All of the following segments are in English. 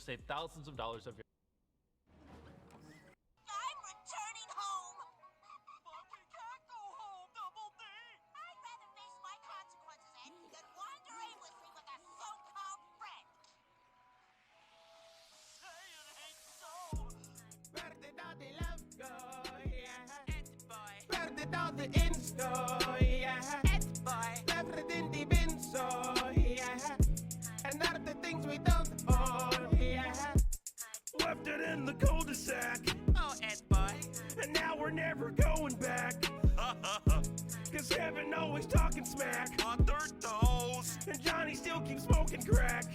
save thousands of dollars of your... I'm returning home! But we can't go home, Double D! I'd rather face my consequences, Ed, than wander aimlessly with a so-called friend! Say it ain't so! Where did all the love go, yeah? Ed boy. Where did all the ends go, yeah? Ed boy. Left it in the bin, so, yeah. And all the things we don't own, yeah. Left it in the cul-de-sac. Oh, Ed boy. And now we're never going back. Cause heaven always talking smack. On their toes. And Johnny still keeps smoking crack.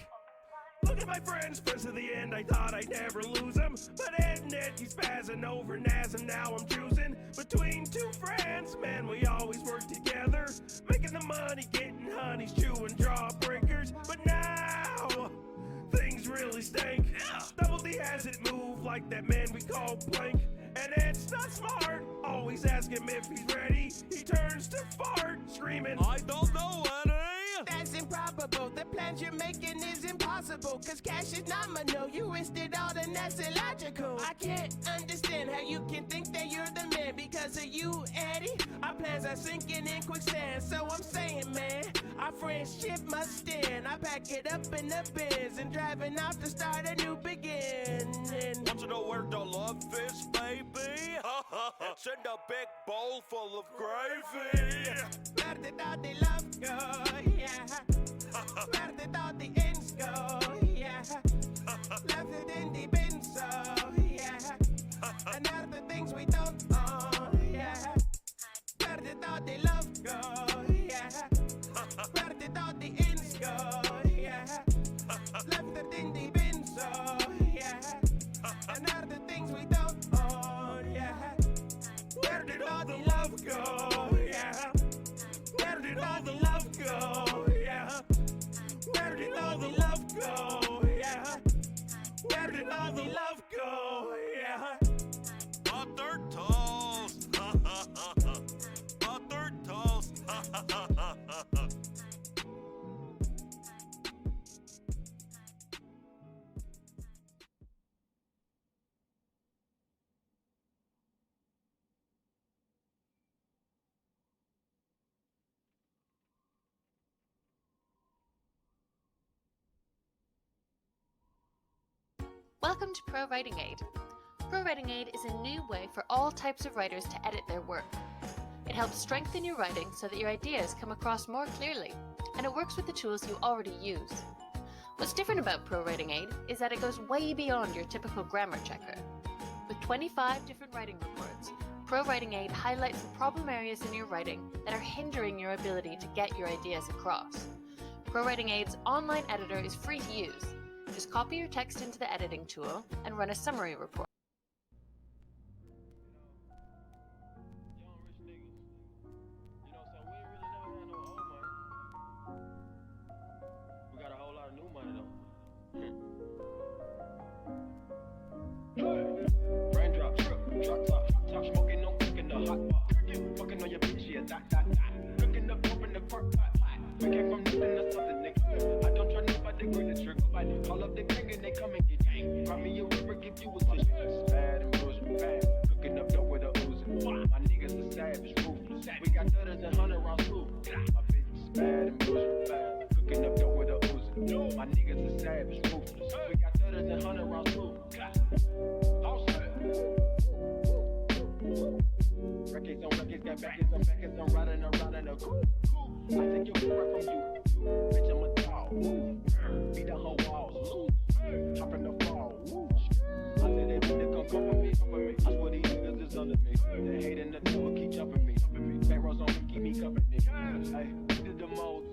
Look at my friends, friends to the end, I thought I'd never lose them. But Ed and Ed keep spazzing over Naz, and now I'm choosing between two friends. Man, we always work together, making the money, getting honeys, chewing jawbreakers. But now, things really stink. Double D hasn't moved like that man we call Plank. And Ed's not smart, always ask him if he's ready. He turns to fart, screaming, I don't know, Eddie! that's improbable, the plans you're making is impossible. Cause cash is nominal, you risked it all and that's illogical. I can't understand how you can think that you're the man. Because of you, Eddie, our plans are sinking in quicksand. So I'm saying, man, our friendship must stand. I pack it up in the Benz and driving out to start a new beginning. Want to know where the love is, baby? It's in the big bowl full of gravy. Where did all the love go, yeah? Where did all the ends go, yeah? Left it in the bin, so, yeah. And all the things we don't own, yeah. Where did all the love go, yeah? Where did all the ends go, yeah? Left it in the bin, so, yeah. And all the things we don't own, yeah. Where did all the love go, yeah? Where did all the love go, yeah? Where did all the love go, yeah? Where did all the love go, yeah? Butter toast. Butter toast. Welcome to Pro Writing Aid. Pro Writing Aid is a new way for all types of writers to edit their work. It helps strengthen your writing so that your ideas come across more clearly, and it works with the tools you already use. What's different about Pro Writing Aid is that it goes way beyond your typical grammar checker. With 25 different writing reports, Pro Writing Aid highlights the problem areas in your writing that are hindering your ability to get your ideas across. Pro Writing Aid's online editor is free to use. Just copy your text into the editing tool and run a summary report. We got a whole lot of new money though. Raindrops, drop top smoking, no cooking the hot pot. Fucking on your bitch, yeah, that. Cooking up, open the crock pot. We came from nothing to something, nigga. I don't try nobody, green the trigger. Call up the gang and they come and get gang. Cry me a river, give you a fish. Bad and bullshit, bad. Cooking up dope with a oozing. My niggas are savage, ruthless. We got 30s and 100 rounds too. My bitch is bad and bullshit, bad. Cooking up dope with a oozing. My niggas are savage, ruthless. We got 30s and 100 rounds too. All set. Records on records, got backers on backers. I'm riding around in a coupe. I take your girl from you. Bitch, I'm a dog. Beat the whole walls. Hop in the fall. I said that nigga gon' come for me. I swear these niggas is under me. They hating the door, keep jumping me. Back rows on me, keep me company. Hey, we did the most.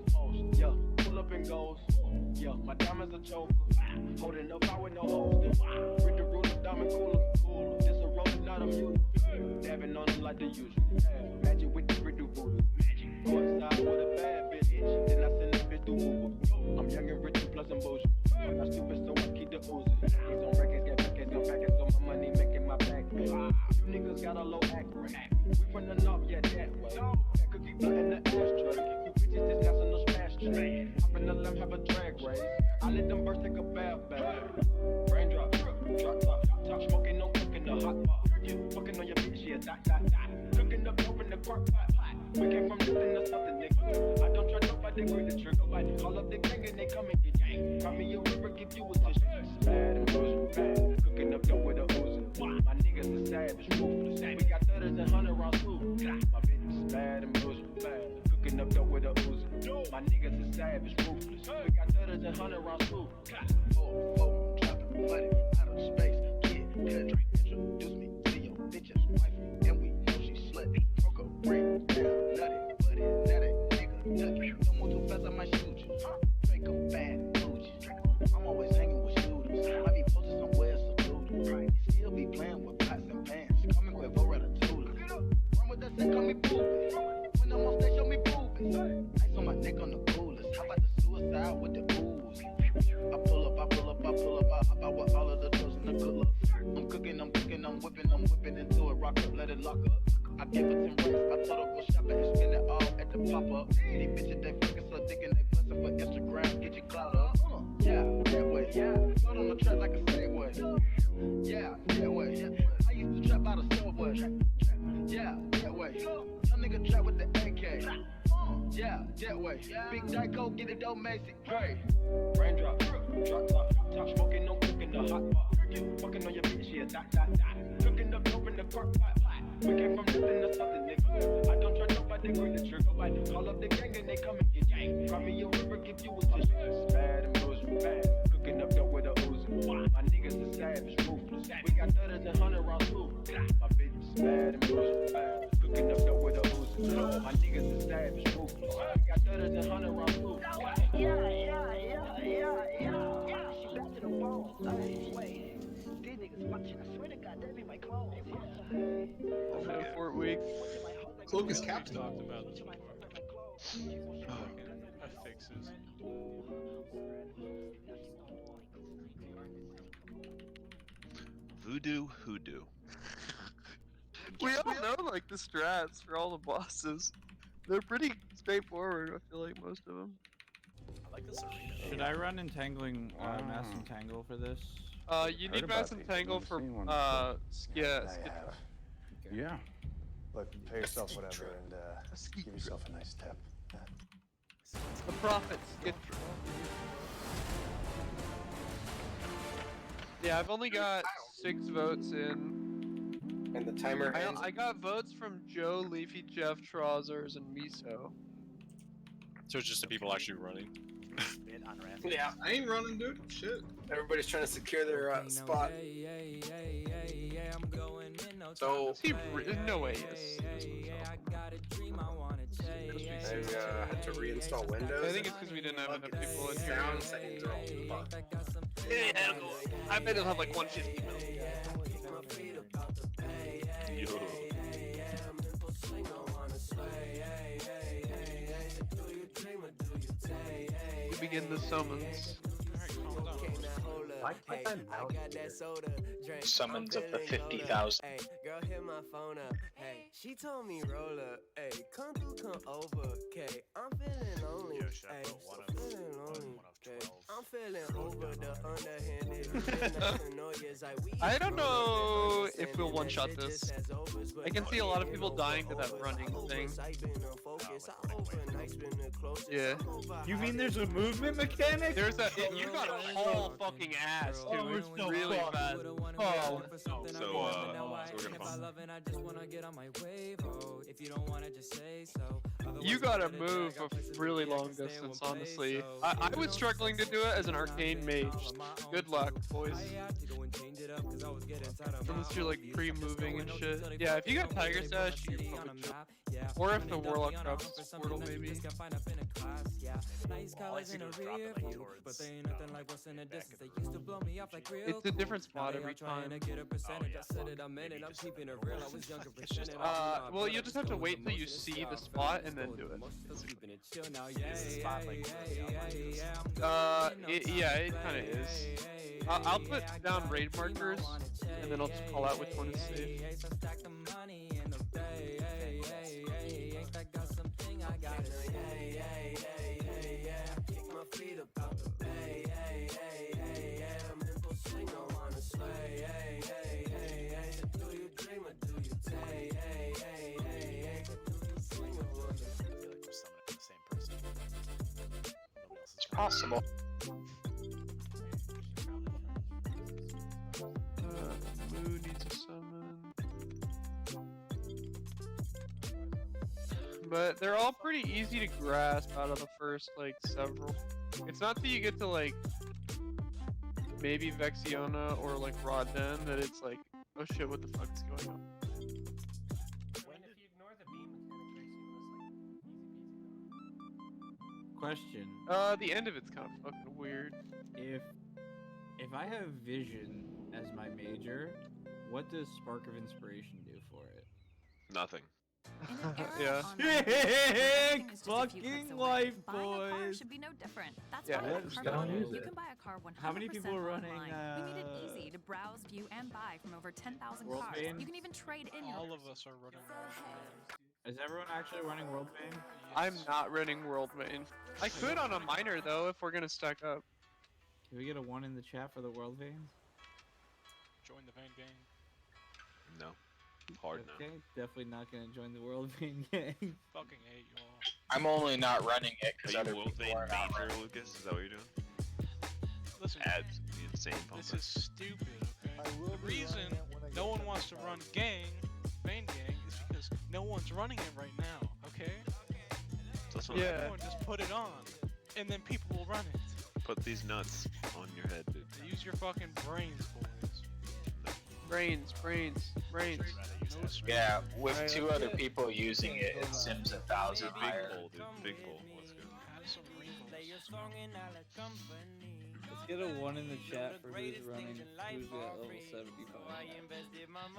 Yeah, pull up and goes. Yeah, my diamonds a choker. Holding up out with no holes. Read the ruler, diamond cooler. This a roller, not a mule. Dabbing on them like the usual. Magic with the riddle voodoo. Go inside with a bad bitch. Then I send that bitch through Uber. I'm young and rich and plus I'm bullshit. I'm stupid, so I keep the oozing. He's on records, get packets, on packets, so my money making my back big. You niggas got a low act rate. We from the north, yeah, that way. That cookie blunt in the ashtray. You bitches just got some no smash tray. Hop in the limb, have a drag race. I let them birds take a bath. crock pot. We came from nothing to something, nigga. I don't trust nobody, grip the trigger. I call up the gang and they come and get gang. Call me a river, give you a dish. Bad and bullshit, bad. Cooking up dope with a Uzi. My niggas are savage, ruthless. We got 30s and 100 rounds too. My bitch is bad and bullshit, bad. Cooking up dope with a Uzi. My niggas are savage, ruthless. We got 30s and 100 rounds too. Oh, dropping money out of space. Kid, cut drink, introduce me to your bitch's wife. And we know she slutty. Broke a ring, down, nutty, buddy, that nigga, nutty. Don't move too fast, I might shoot you. Draco bad, Gucci. I'm always hanging with shooters. I be posted somewhere secluded. Still be playing with pots and pans. Call me Quavo Ratatouille. Run with that shit, call me Booby. When I'm on stage, show me boobies. Ice on my neck on the coolest. How about the suicide with the ooze? I pull up, I hop out with all of the doors in the good luck. I'm cooking, I'm whipping into it, rock up, let it lock up. I gave her 10 racks, I told her go shopping and spend it all at the pop-up. These bitches, they fucking so dick and they bustin' for Instagram, get your clout up. Yeah, that way, yeah. Float on the track like a Segway. Yeah, that way. I used to trap out of Subway. Yeah, that way. Young nigga trap with the AK. Yeah, that way. Big Dyko, get it, don't make it great. Raindrop, drop top, smoking, no cooking the hot pot. Fucking on your bitch, yeah, dot. Cooking up dope in the crock pot. We came from nothing to something, nigga. I don't trust nobody, grip the trigger. I call up the gang and they come and get gang. Call me a river, give you a dish. Bad and bullshit, bad. Cooking up dope with a Uzi. My niggas are savage, ruthless. We got 30s and 100 rounds too. My bitch is bad and bullshit, bad. Cooking up dope with a Uzi. My niggas are savage, ruthless. We got 30s and 100 rounds too. Yeah. She back to the bone. Wait. These niggas watching. I swear to God, that be my clothes. Yeah. 4 weeks. Cloak is captain. Talked about this before. Affixes. Voodoo hoodoo. We all know like the strats for all the bosses. They're pretty straightforward. I feel like most of them. I like this arena. Should I run entangling mass entangle for this? You need mass entangle for Yeah. But pay yourself whatever and give yourself a nice tip. the prophets. Yeah, I've only got 6 votes in. And the timer ends. I got votes from Joe, Leafy, Jeff, Trousers, and Miso. So it's just the people actually running. Yeah, I ain't running, dude. Shit. everybody's trying to secure their spot. So no way. Yes. I had to reinstall Windows. I think it's because we didn't have enough people in here. Sound settings are all fucked. Yeah, I bet it'll have like 150 million. Yo. We begin the summons. Summons of the 50,000. Girl, hit my phone up. Hey, she told me roll up. Hey, come through, come over. Okay, I'm feeling lonely. Hey, I'm feeling lonely. I'm feeling over the underhanded. I don't know if we'll one-shot this. I can see a lot of people dying to that running thing. Yeah. You mean there's a movement mechanic? There's a. You got a whole fucking ass too. Oh, it's no really fuck. fast. Oh. So we're gonna You gotta move a really long distance, honestly. I was struggling to do it as an arcane mage. Good luck, boys. Unless you're like pre-moving and shit. Yeah, if you got Tiger Sash, you probably should. Or if the Warlock drops his portal, maybe. It's a different spot every time. Well, you just have to wait till you see the spot and then do it. Yeah, it kind of is. I'll put down raid markers, and then I'll just call out which one is safe. Possible. Moo needs a summon. But they're all pretty easy to grasp out of the first, like, several. It's not till you get to, like, maybe Vexiona or, like, Rodden that it's like, oh shit, what the fuck is going on? If you ignore the beam mechanic, Question. The end of it's kind of fucking weird. If I have vision as my major, what does Spark of Inspiration do for it? Nothing. Yeah. Fucking life, Buying a car boys. should be no different. That's Yeah, why yeah, at just Car don't Value, use you it. can buy a car 100% How many people are running, online. We made it easy to browse, view, and buy from over 10,000 World cars. Bane? You can even trade in your All of us are running. Is everyone actually running World Bane? I'm not running World Main. I could on a minor though if we're gonna stack up. Can we get a 1 in the chat for the World Bane? Join the Vane gang. No. Hard no. Okay, definitely not gonna join the World Bane gang. Fucking hate you all. I'm only not running it because Are other you World people Bane are not major, running. Lucas? Is that what you're doing? Listen, Ads the insane pump. this is stupid, okay? The reason no one wants to run Vane gang, is because no one's running it right now, okay? That's what Yeah. Everyone just put it on, and then people will run it. Put these nuts on your head, dude. Use your fucking brains, boys. Brains. No screw. Yeah, with Alright, 2 let's other get- people using it, it sims 1,000 Big higher. pull, dude. Big pull. Let's go. Have some rainbows. Let's get a 1 in the chat for who's running, who's at level 75.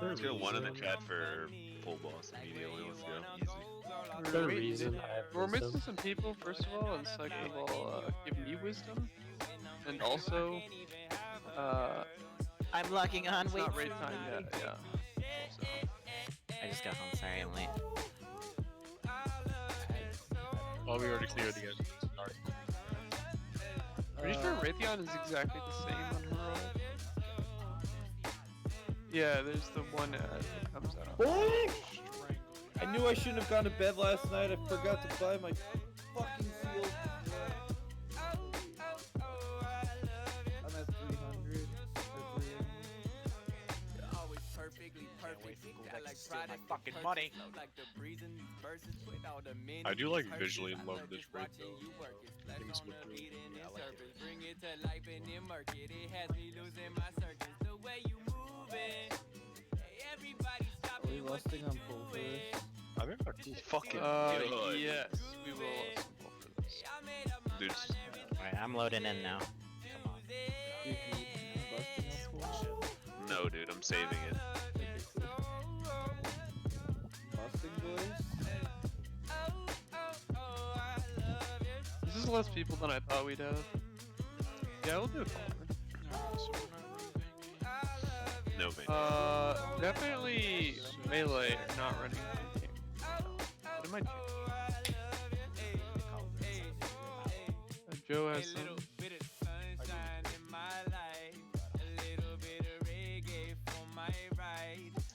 Let's get a 1 in the chat for full boss immediately. Let's go. Easy. We're waiting- We're missing some people, first of all, and second of all, give me wisdom. And also, I'm logging on. it's Wait not for raid me. time yet, yeah. I just got home. Sorry, I'm late. Oh, we already cleared again. Pretty sure Raytheon is exactly the same on her roll. Yeah, there's the one ad that comes out. I knew I shouldn't have gone to bed last night. I forgot to buy my fucking sealed. I'm at 300. Fucking money. I do like visually love this raid though. Things look good. I like it. Are we lusting on pull for this? I think they're fucking good. Yes, we will assemble for this. Dude, Alright, I'm loading in now. no, dude, I'm saving it. Busting boys? This is less people than I thought we'd have. Yeah, we'll do a call. Alright, so we're not running Vane gang. No Vane. Definitely melee are not running the game. But it might change. Joe has some.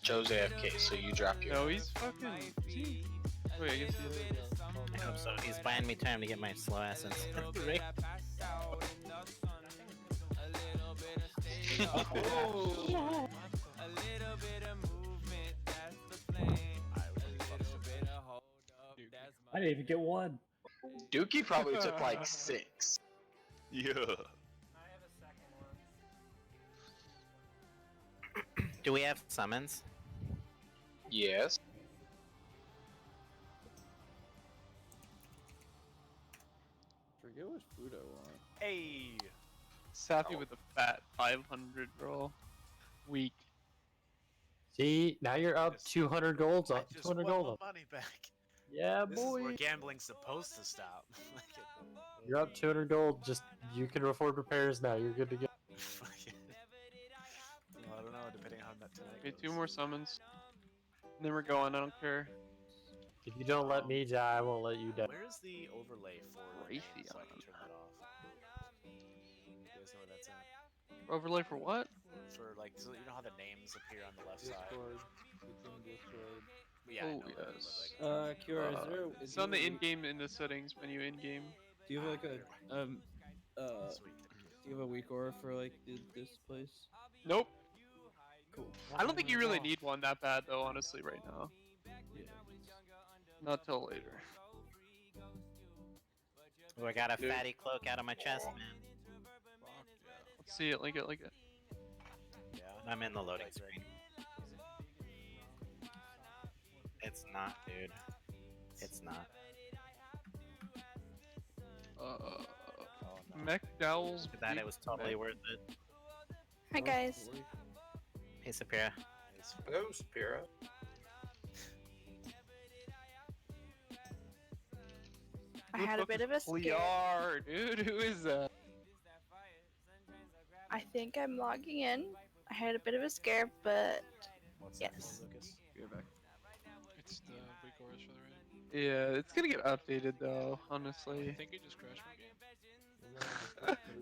Joe's AFK, so you drop your. No, he's fucking. Wait, I guess he is. I hope so. He's buying me time to get my slow ass in. Right? I didn't even get 1. Dookie probably took like 6. Yeah. Do we have summons? Yes. Forget what food I want. Hey! Sappy with a fat 500 roll. Weak. See, now you're up 200 golds. Up 200 gold. money back. Yeah, This is boy. where gambling's supposed to stop. You're up 200 gold. Just you can afford repairs now. You're good to go. Well, I don't know, depending on how that tonight Okay, 2 more summons. And then we're going, I don't care. If you don't let me die, I won't let you die. Where's the overlay for Raytheon. so I can turn that off? You guys know where that's at? Overlay for what? For like, so you know how the names appear on the left Discord. side? It's in Discord. Yeah, I Oh, know that, yes. but, like, Kiora, is there? It's on the in-game in the settings menu in-game. Do you have like a Do you have a weak aura for like this place? Nope. Cool. I don't think you really need one that bad though, honestly, right now. Yeah. Not till later. Oh, I got a Dude. fatty cloak out of my chest, man. Let's see it. Link it. Link it. Yeah. I'm in the loading screen. It's not, dude. It's not. McDowell's. For that, it was totally worth it. Hi guys. Hey, Sapira. Hello, Sapira. I had a bit of a scare. Liar, dude. Who is that? I think I'm logging in. I had a bit of a scare, but yes. You're back. It's the weak auras for the raid. Yeah, it's gonna get updated though, honestly. I think it just crashed my game.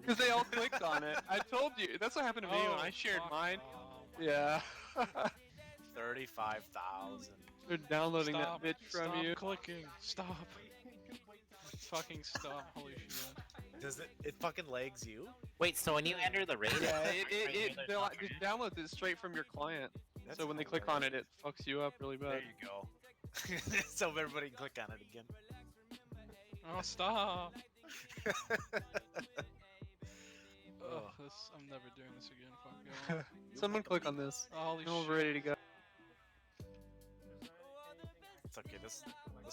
Because they all clicked on it. I told you. That's what happened to me when I shared mine. Yeah. 35,000. They're downloading Stop, that bitch from stop you. clicking. Stop. Fucking stop. Holy shit. Does it fucking lags you? Wait, so when you enter the raid, Yeah, they'll just download this straight from your client. So when they click on it, it fucks you up really bad. There you go. So everybody can click on it again. Oh, stop. Oh, I'm never doing this again. Fuck go. Someone click on this. Holy and we're shit. ready to go. It's okay. This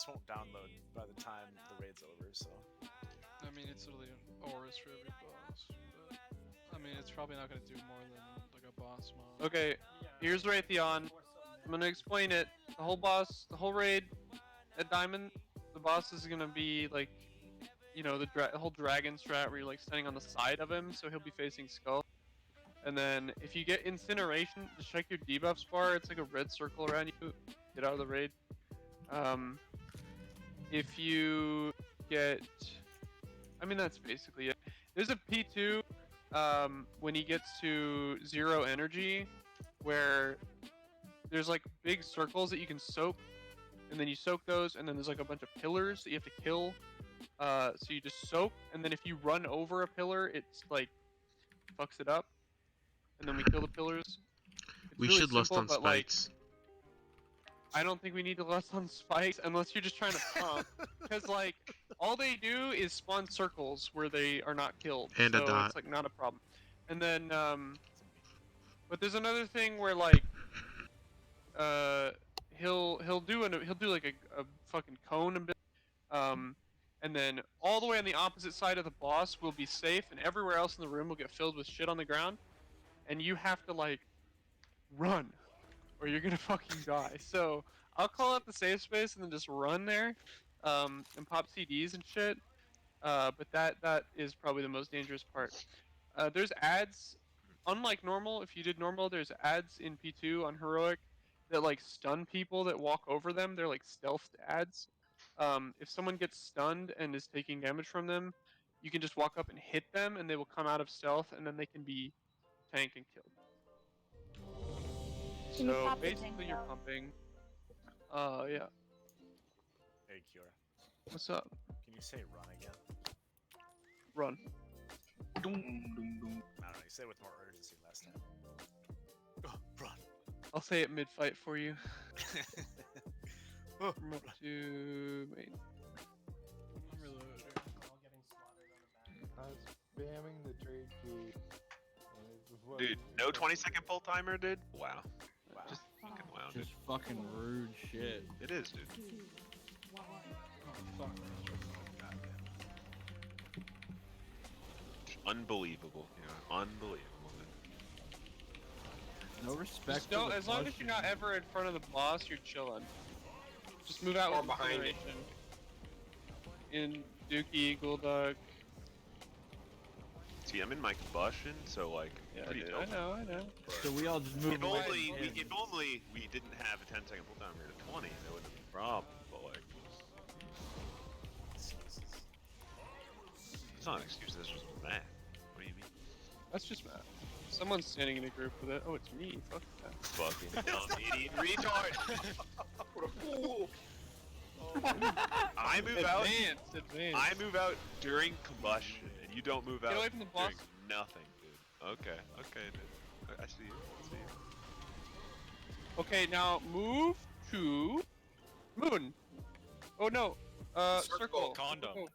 won't download by the time the raid's over. So. I mean, it's literally auras for every boss. But, I mean, it's probably not gonna do more than like a boss mod. Okay, here's Raytheon. I'm gonna explain it. The whole boss, the whole raid at Diamond, the boss is gonna be like, you know, the whole dragon strat where you're like standing on the side of him, so he'll be facing Skull. And then if you get incineration, just check your debuffs bar. It's like a red circle around you. Get out of the raid. If you get, I mean that's basically it. There's a P2 when he gets to 0 energy, where there's like big circles that you can soak, and then you soak those, and then there's like a bunch of pillars that you have to kill. So you just soak, and then if you run over a pillar, it's like fucks it up, and then we kill the pillars. It's We really should lust simple, on but, like, spikes. I don't think we need to lust on spikes unless you're just trying to pump, because like all they do is spawn circles where they are not killed, And a so dot. it's like not a problem. And then but there's another thing where like he'll do like a fucking cone and and then all the way on the opposite side of the boss will be safe, and everywhere else in the room will get filled with shit on the ground, and you have to like run or you're gonna fucking die. So I'll call out the safe space and then just run there and pop CDs and shit. But that is probably the most dangerous part. There's ads, unlike normal. If you did normal, there's ads in P2 on heroic that like stun people that walk over them. They're like stealthed ads. If someone gets stunned and is taking damage from them, you can just walk up and hit them, and they will come out of stealth, and then they can be tanked and killed. Can you So pop the basically, tank you're out? pumping. Yeah. Hey, Kiora. What's up? Can you say run again? Run. I don't know. You said it with more urgency last time. Oh, run. I'll say it mid-fight for you. Oh, I'm up to main. I'm reloading. I was spamming the trade key. Dude, no 20-second full timer, dude? Wow. Just fucking wow, dude. Just fucking rude shit. It is, dude. Oh, fuck. Unbelievable. Yeah, unbelievable. No respect. Just don't, as long as you're not ever in front of the boss, you're chilling. Just move out Or with behind it. incineration. In Dookie, Gulldog. See, I'm in my combustion, so like, Yeah, pretty dude, dope. I know. So we all just move If away only, from we, him. if only we didn't have a 10-second full timer to 20, that wouldn't have been a problem. But like, it's not an excuse. That's just math. What do you mean? That's just math. Someone's standing in a group with it. Oh, it's me. Fuck that. Fucking dumb idiot retard. What a fool! I move out. Advanced. I move out during combustion, and You don't move Get out away from the boss. doing nothing, dude. Okay, okay, dude. I see you. I see you. Okay, now move to moon. Oh no. Circle. Condom.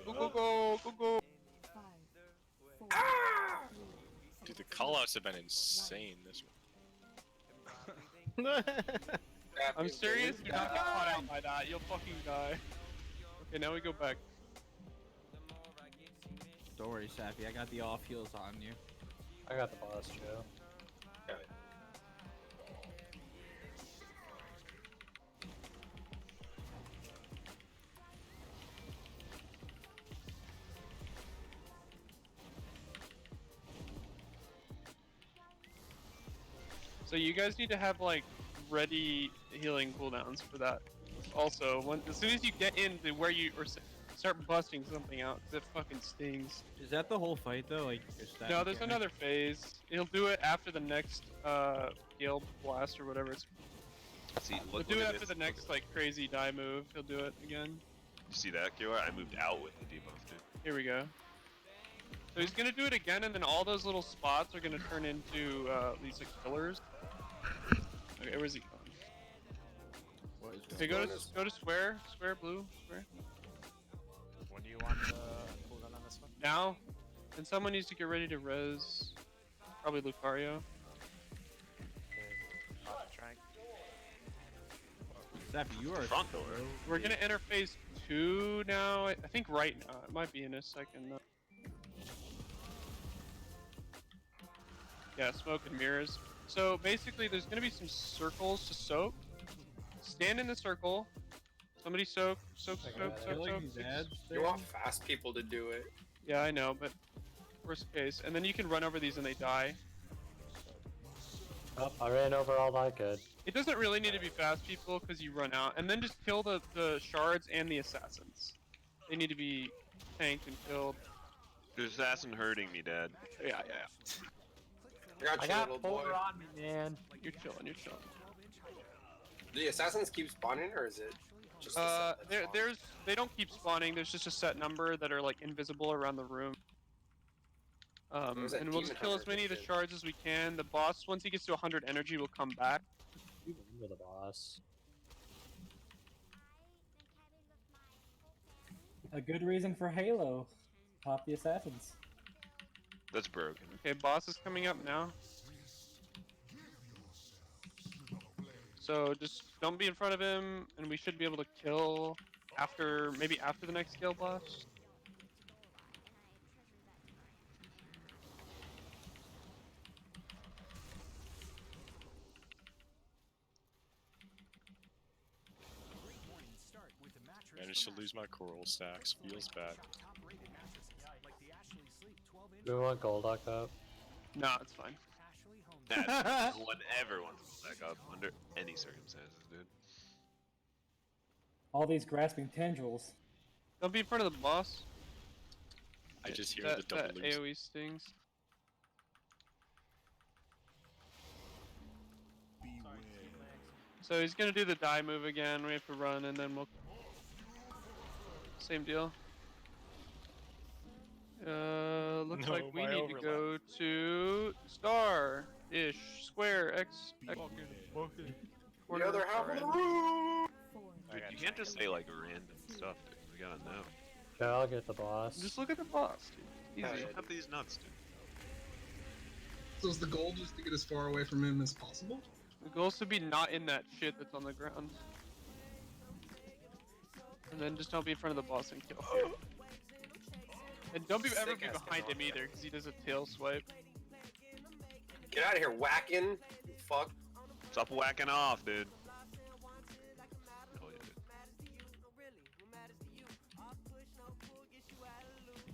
Go go go go go. Dude, the callouts have been insane this one. I'm serious. Do not get caught out by that. You'll fucking die. Okay, now we go back. Don't worry, Sappy. I got the off heals on you. I got the boss, Joe. So you guys need to have like ready healing cooldowns for that. Also, as soon as you get into where you start busting something out, 'cause it fucking stings. Is that the whole fight though? Like, is that No, there's another phase. He'll do it after the next Gale Blast or whatever it's. See, He'll look, do look it at after this. the next like crazy die move. He'll do it again. You see that, Kira? I moved out with the debuff, dude. Here we go. So he's gonna do it again, and then all those little spots are gonna turn into these like pillars. Okay, where's he going? What is Okay, go to square, blue, square. When do you want the cooldown on this one? Now, and someone needs to get ready to res. Probably Lucario. Sappy, you are front door. We're gonna enter phase 2 now. I think right now. It might be in a second though. Yeah, smoke and mirrors. So basically, there's gonna be some circles to soak. Stand in the circle. Somebody soak. You want fast people to do it. Yeah, I know, but worst case. And then you can run over these and they die. Oh, I ran over all I could. It doesn't really need to be fast people because you run out. And then just kill the shards and the assassins. They need to be tanked and killed. The assassin hurting me, Dad. Yeah. I got you, little boy. on me, man. You're chilling. The assassins keep spawning, or is it just a set that spawns? They don't keep spawning. There's just a set number that are like invisible around the room. There's that And we'll just demon kill as hunter many of the shit. shards as we can. The boss, once he gets to 100 energy, will come back. You remember the boss. A good reason for Halo. Pop the assassins. That's broken. Okay, boss is coming up now. So just don't be in front of him, and we should be able to kill maybe after the next Gale Blast. Managed to lose my coral stacks. Feels bad. Do we want Golduck up? Nah, it's fine. That no one ever wants to back up under any circumstances, dude. All these grasping tendrils. Don't be in front of the boss. I just hear that, the double that lose. AoE stings. So he's gonna do the die move again. We have to run, and then we'll. Same deal. Looks No, like we my need to go to star-ish, square, X. The other half of the room! Dude, you can't just say like random stuff, dude. We gotta know. Okay, I'll get the boss. Just look at the boss, dude. Easy. Shut up these nuts, dude. So is the goal just to get as far away from him as possible? The goal is to be not in that shit that's on the ground. And then just don't be in front of the boss and kill. And don't ever be behind him either, because he does a tail swipe. Get out of here, whacking! You fuck. Stop whacking off, dude.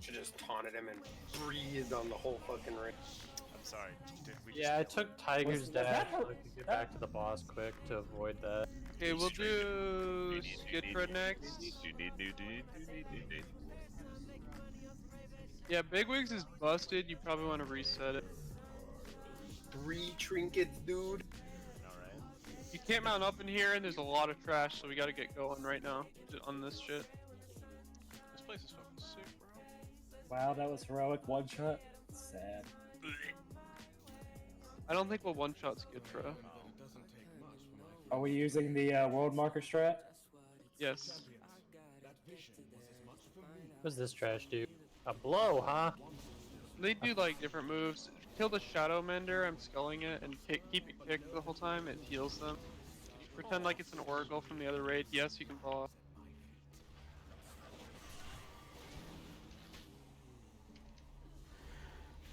Should just taunted him and breathed on the whole fucking ring. I'm sorry. Did we Yeah, I took Tiger's Was dash that so her- I could get back to the boss quick to avoid that. Okay, we'll do Skidford next. Yeah, Bigwigs is busted. You probably want to reset it. 3 trinkets, dude. Alright. You can't mount up in here, and there's a lot of trash, so we gotta get going right now on this shit. This place is fucking sick, bro. Wow, that was heroic. One shot. Sad. I don't think we'll one-shot Skitra. Are we using the world marker strat? Yes. What's this trash do? A blow, huh? They do like different moves. Kill the Shadow Mender, I'm sculling it, and keep it kicked the whole time, it heals them. Pretend like it's an Oracle from the other raid. Yes, you can fall off.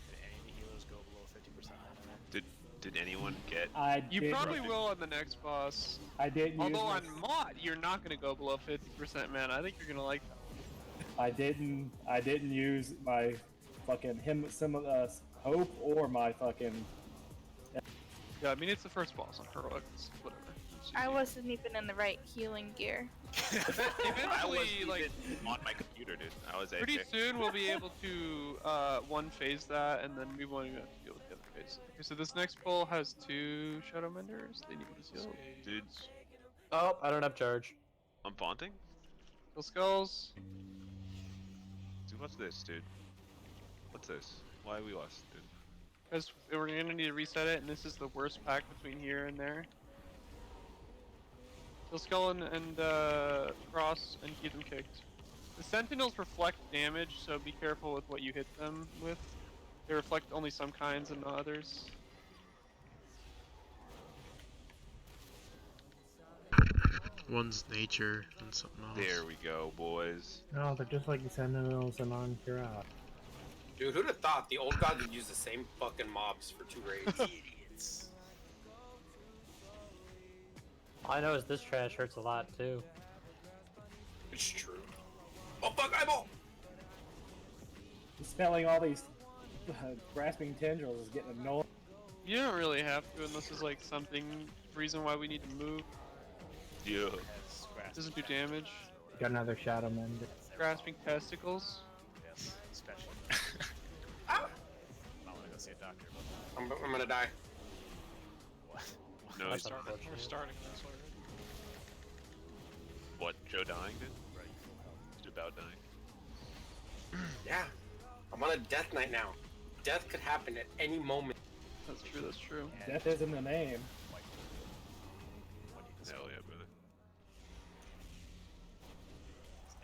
Did any healers go below 50%? Did anyone get? You probably will on the next boss. I didn't. Although on Mod, you're not gonna go below 50%, man. I think you're gonna like that. I didn't use my fucking hope or my fucking. Yeah, I mean it's the first boss on Heroic. Whatever. I wasn't even in the right healing gear. I Eventually, wasn't like even on my computer, dude. I was pretty AFK. soon we'll be able to one phase that, and then we won't even have to deal with the other phase. Okay, so this next pull has 2 Shadow Menders. They need to heal. Dude, Oh, I don't have charge. I'm vaunting? Kill skulls. Dude, what's this, dude? What's this? Why we lost, dude? Because we're gonna need to reset it, and this is the worst pack between here and there. Kill skull and cross, and keep them kicked. The Sentinels reflect damage, so be careful with what you hit them with. They reflect only some kinds and not others. One's nature and something else. There we go, boys. No, they're just like the Sentinels and on Kirat. Dude, who'd have thought the old gods would use the same fucking mobs for 2 raids? Idiots. All I know is this trash hurts a lot too. It's true. Oh fuck, eyeball! Spelling all these grasping tendrils is getting annoying. You don't really have to unless there's like something reason why we need to move. Yeah. Doesn't do damage. Got another Shadow Mender. Grasping testicles. Yes, especially. I want to go see a doctor. But... I'm gonna die. What? No, he's not. We're starting this already. What, Joe dying, dude? Right. He's about dying. Yeah. I'm on a death night now. Death could happen at any moment. That's true, that's true. Death isn't the name. Hell yeah, brother.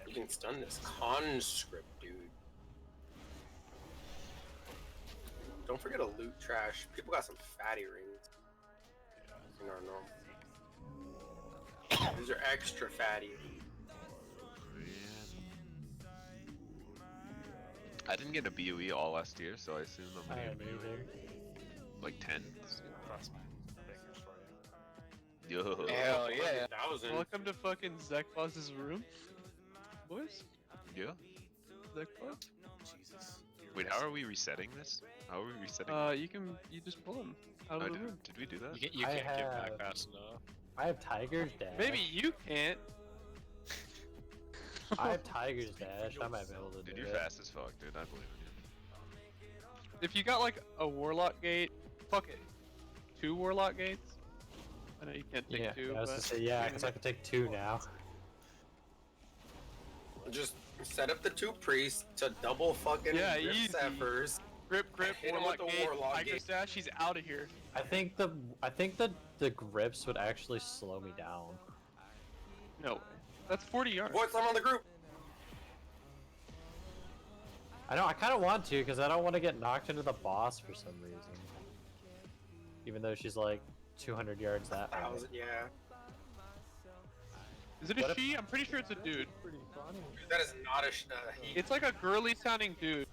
You can stun this conscript, dude. Don't forget to loot trash. People got some fatty rings. In our normal. These are extra fatty. I didn't get a BOE all last year, so I assume I'm gonna get like 10. Yo. Hell yeah. Welcome to fucking Zekboss's room, boys. Yeah. Zekboss. Jesus. Wait, how are we resetting this? How are we resetting? You just pull him out of the room. Did we do that? You can't get back fast enough. I have Tiger's Dash. Maybe you can't. I have Tiger's Dash. I might be able to do Dude, it. you're fast as fuck, dude. I believe in you. If you got like a Warlock gate, fuck it. 2 Warlock gates? I know you can't take Yeah, 2, I was but... gonna say, yeah, because I can take 2 now. Just set up the 2 priests to double fucking easy. Zephyrs. Grip, Hit him Warlock with the gate, Warlock Tiger's gate. Dash, he's out of here. I think the grips would actually slow me down. No way. That's 40 yards. Voice, I'm on the group. I know, I kind of want to, because I don't want to get knocked into the boss for some reason. Even though she's like 200 yards that way. Yeah. Is it a she? I'm pretty sure it's a dude. That is not a he. It's like a girly sounding dude.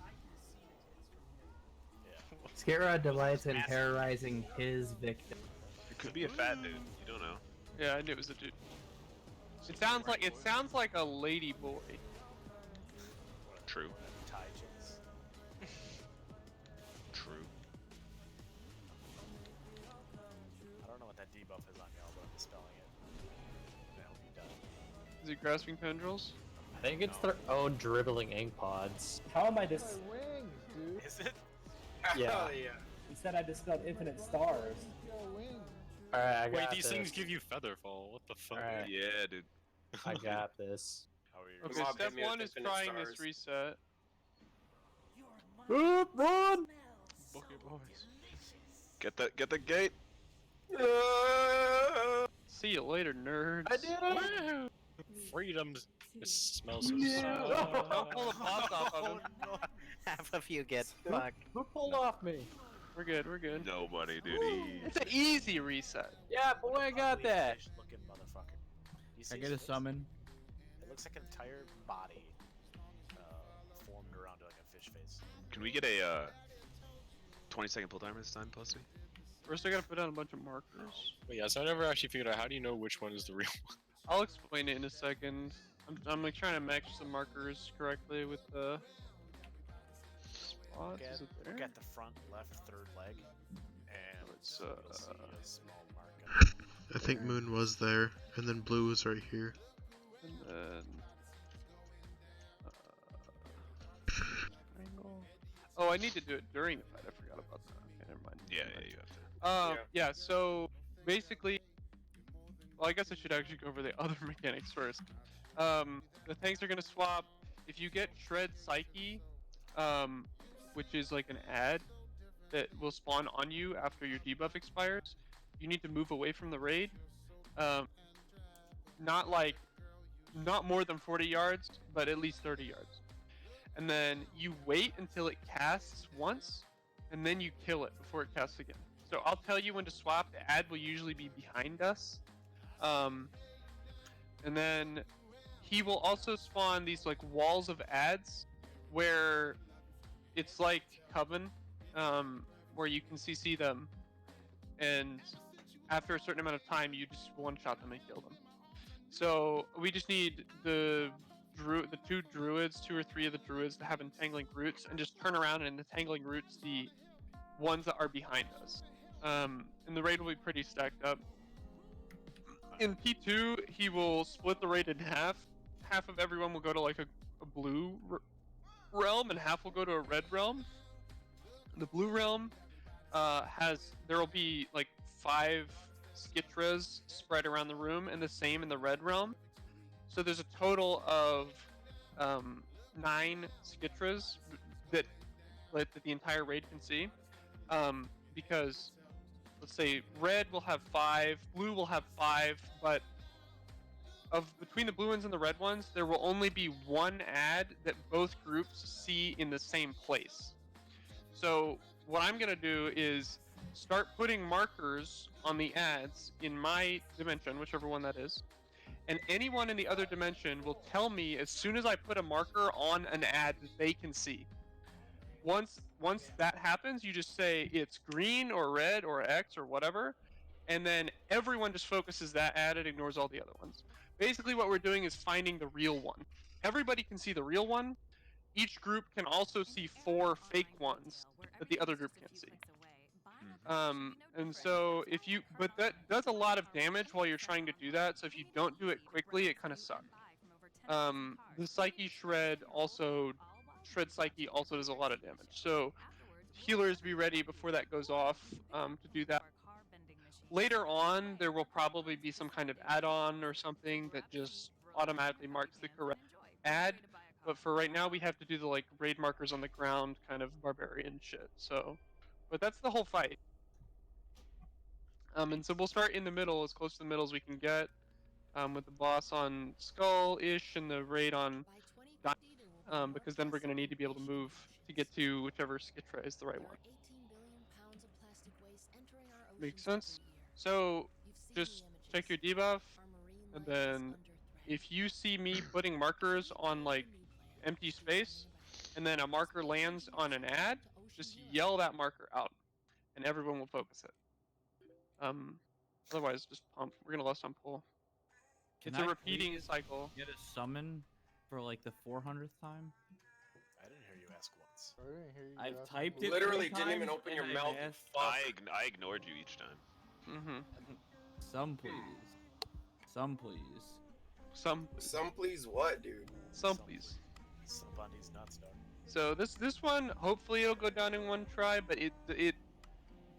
Skira delights in terrorizing his victim. It could be a fat dude. You don't know. Yeah, I knew it was a dude. It sounds like a lady boy. True. True. I don't know what that debuff is on y'all, but I'm spelling it. I hope you done. Is it grasping tendrils? I think it's their own dribbling ink pods. How am I just? Wings, dude. Is it? Yeah. Hell yeah. Instead, I just spelled infinite stars. Alright, I got Wait, these this. things give you featherfall. What the fuck? Alright. Yeah, dude. I got this. How are you? Okay, Mob step hit me with 1 is infinite trying stars. this reset. Run! Book it, boys. Get the gate. See you later, nerds. I did it! Woo! Freedom. It smells so Don't pull the boss off of him. Half of you get Who, fucked. who pulled off me? We're good, we're good. Nobody, dude. It's an easy reset. Yeah, boy, I got that. Looking motherfucker. You I see get a his face? summon. It looks like an entire body formed around like a fish face. Can we get a 20-second pull timer this time, Pussy? First, I gotta put down a bunch of markers. Wait, yeah, so I never actually figured out how do you know which one is the real one? I'll explain it in a second. I'm like trying to match some markers correctly with the spots. Is it there? Look at the front left third leg, and it's you'll see a small mark. I think Moon was there, and then Blue was right here. And then triangle. Oh, I need to do it during the fight. I forgot about that. Okay, never mind. Yeah, you have to. Yeah. So basically, well, I guess I should actually go over the other mechanics first. The tanks are gonna swap. If you get Shred Psyche, which is like an ad that will spawn on you after your debuff expires, you need to move away from the raid. Not more than 40 yards, but at least 30 yards. And then you wait until it casts once, and then you kill it before it casts again. So I'll tell you when to swap. The ad will usually be behind us. And then he will also spawn these like walls of ads where it's like Coven, where you can CC them, and after a certain amount of time you just one-shot them and kill them. So we just need the two druids, 2 or 3 of the druids, to have entangling roots and just turn around and entangling roots the ones that are behind us. And the raid will be pretty stacked up. In P2, he will split the raid in half. Half of everyone will go to like a blue realm, and half will go to a red realm. The blue realm there will be like 5 Skitras spread around the room, and the same in the red realm. So there's a total of 9 Skitras that the entire raid can see. Because let's say red will have 5, blue will have 5, but between the blue ones and the red ones, there will only be one ad that both groups see in the same place. So what I'm gonna do is start putting markers on the ads in my dimension, whichever one that is, and anyone in the other dimension will tell me as soon as I put a marker on an ad that they can see. Once that happens, you just say it's green or red or X or whatever, and then everyone just focuses that ad and ignores all the other ones. Basically what we're doing is finding the real one. Everybody can see the real one. Each group can also see 4 fake ones that the other group can't see. And so but that does a lot of damage while you're trying to do that, so if you don't do it quickly, it kind of sucks. The Psyche Shred Psyche also does a lot of damage, so healers be ready before that goes off to do that. Later on, there will probably be some kind of add-on or something that just automatically marks the correct ad, but for right now we have to do the like raid markers on the ground kind of barbarian shit. So, but that's the whole fight. And so we'll start in the middle, as close to the middle as we can get, with the boss on Skull-ish and the raid on because then we're going to need to be able to move to get to whichever Skitra is the right one. Makes sense? So, just check your debuff, and then if you see me putting markers on like empty space, and then a marker lands on an ad, just yell that marker out, and everyone will focus it. Otherwise, just pump. We're gonna lust on pull. It's a repeating cycle. Get a summon for like the 400th time? I didn't hear you ask once. I didn't hear you I've ask typed me. it. Literally 3 didn't even times, open and your I've mouth. asked- I ignored you each time. Some please. Some please. Some please what, dude? Some please. Somebody's nuts, dog. So this one, hopefully it'll go down in one try, but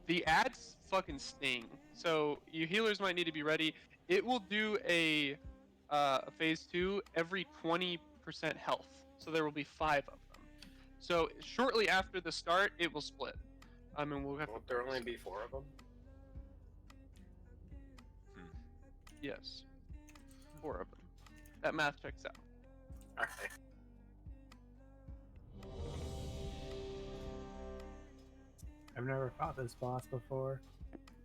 the ads fucking sting. So you healers might need to be ready. It will do a phase 2 every 20% health. So there will be 5 of them. So shortly after the start, it will split. And we'll have Won't there only be 4 of them? Yes. 4 of them. That math checks out. Okay. I've never fought this boss before.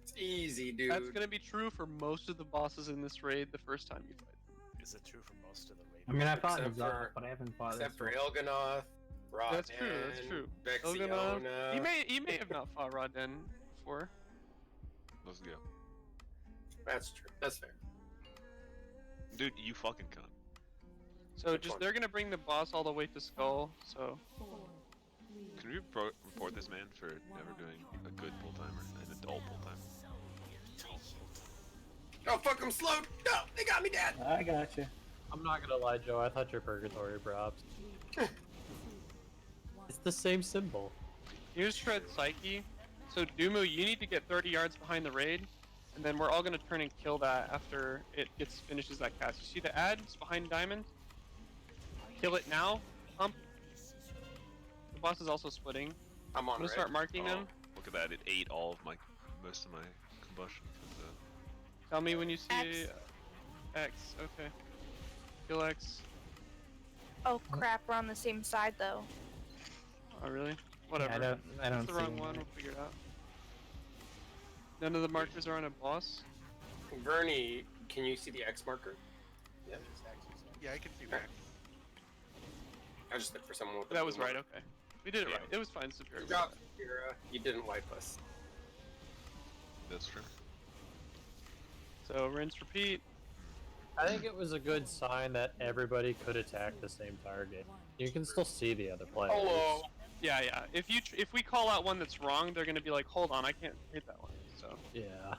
It's easy, dude. That's gonna be true for most of the bosses in this raid the first time you fight them. Is it true for most of the raid? I mean, I fought Except Zod, for- but I haven't fought Except this for one. Il'gynoth, Rodden, That's true. That's true. Vexiona. Il'gynoth. You may have not fought Rodden before. Let's go. That's true. That's fair. Dude, you fucking cunt. So just they're gonna bring the boss all the way to Skull. So Can we report this man for never doing a good pull timer, an adult pull timer? Oh fuck! I'm slow. No, they got me dead. I got you. I'm not gonna lie, Joe. I thought your purgatory props. It's the same symbol. here's Shred Psyche. So Dumu, you need to get 30 yards behind the raid, and then we're all gonna turn and kill that after it finishes that cast. You see the ads behind Diamond? Kill it now. Pump. The boss is also splitting. I'm on gonna red. start marking them. Look at that! It ate all of most of my combustion. Tell me when you see X. Okay. Kill X. Oh crap, we're on the same side though. Oh really? Whatever. I don't It's the see wrong him. one. We'll figure it out. None of the markers are on a boss. Vernie, can you see the X marker? Yeah. Yeah, I can see that. I just looked for someone with the That was blue right. mark. Okay. We did it right. It was fine. Superior. Good job, Sapira. You didn't wipe us. That's true. So rinse, repeat. I think it was a good sign that everybody could attack the same target. You can still see the other players. Hello. Yeah, yeah. If we call out one that's wrong, they're gonna be like, hold on, I can't hit that one. So. Yeah.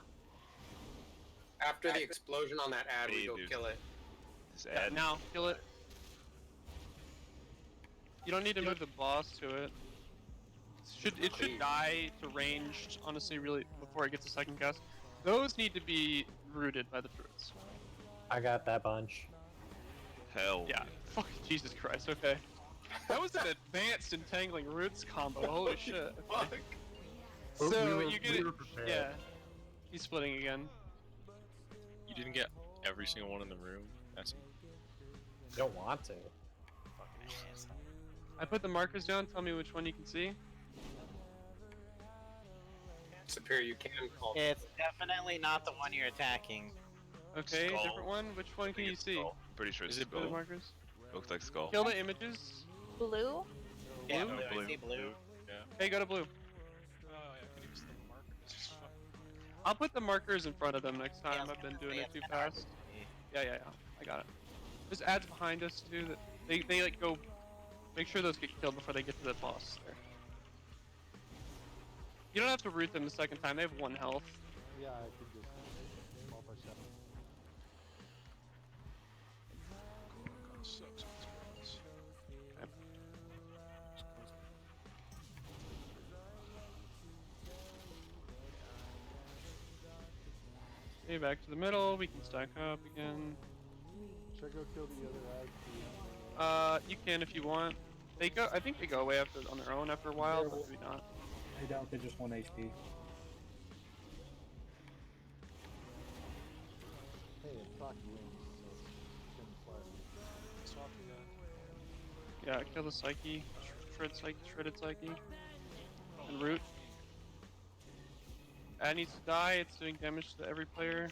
After the explosion on that ad, we Hey, go dude. kill it. This Yeah, ad. now kill it. You don't need to move the boss to it. It should die to ranged, honestly, really, before it gets a second cast. Those need to be rooted by the fruits. I got that bunch. Hell. Yeah. Fuck Jesus Christ. Okay. That was an advanced entangling roots combo. Holy shit. Fuck. So you get we it. were prepared. Yeah. He's splitting again. You didn't get every single one in the room. That's You don't want to. I put the markers down. Tell me which one you can see. Superior, you can call. It's definitely not the one you're attacking. Okay, Skull. different one. Which one can you see? Skull. Pretty sure it's Is it blue skull. markers? Looks like skull. Kill the images. Blue? Yeah, Blue? blue. Blue. I see blue. yeah. Hey, go to blue. Oh yeah, I can use the markers. Fuck. I'll put the markers in front of them next time. Yeah, I've been doing yeah, it too it's hard fast. to see. Yeah. I got it. There's ads behind us too. That they like go. Make sure those get killed before they get to the boss. There. You don't have to root them the second time. They have 1 health. Yeah, I could just multi-shot. Sucks with this. Okay, back to the middle. We can stack up again. Should I go kill the other ad? You can if you want. They go. I think they go away after on their own after a while, but maybe not. They don't, they're just 1 HP. Hey, it's talking wings, so it's gonna fly. Swap the Yeah, kill the Psyche, shredded Psyche, and root. Ad needs to die. It's doing damage to every player.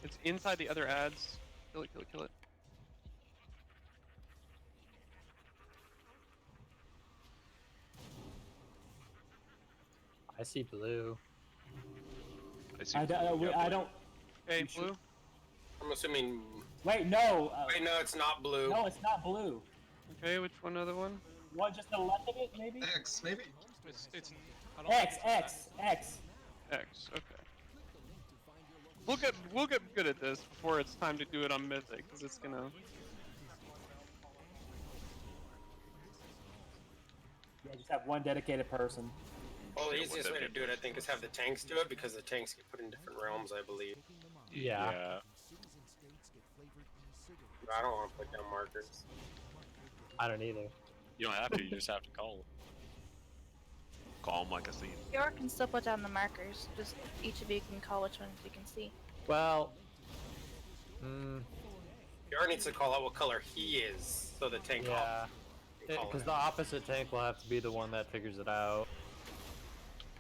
It's inside the other ads. Kill it, kill it, kill it. I see blue. I see. I don't. Okay, blue. I'm assuming. Wait, no. Wait, no, it's not blue. No, it's not blue. Okay, which one other one? What, just the left of it, maybe? X, maybe? It's I don't X, think it's X. X. Okay. We'll get good at this before it's time to do it on Mythic, because it's gonna. Yeah, just have one dedicated person. Well, the easiest way to do it, I think, is have the tanks do it because the tanks get put in different realms, I believe. Yeah. I don't want to put down markers. I don't either. You don't have to. You just have to call. Call them like I seen. Yor can still put down the markers. Just each of you can call which ones you can see. Well, Yar needs to call out what color he is, so the tank. yeah, because the opposite tank will have to be the one that figures it out.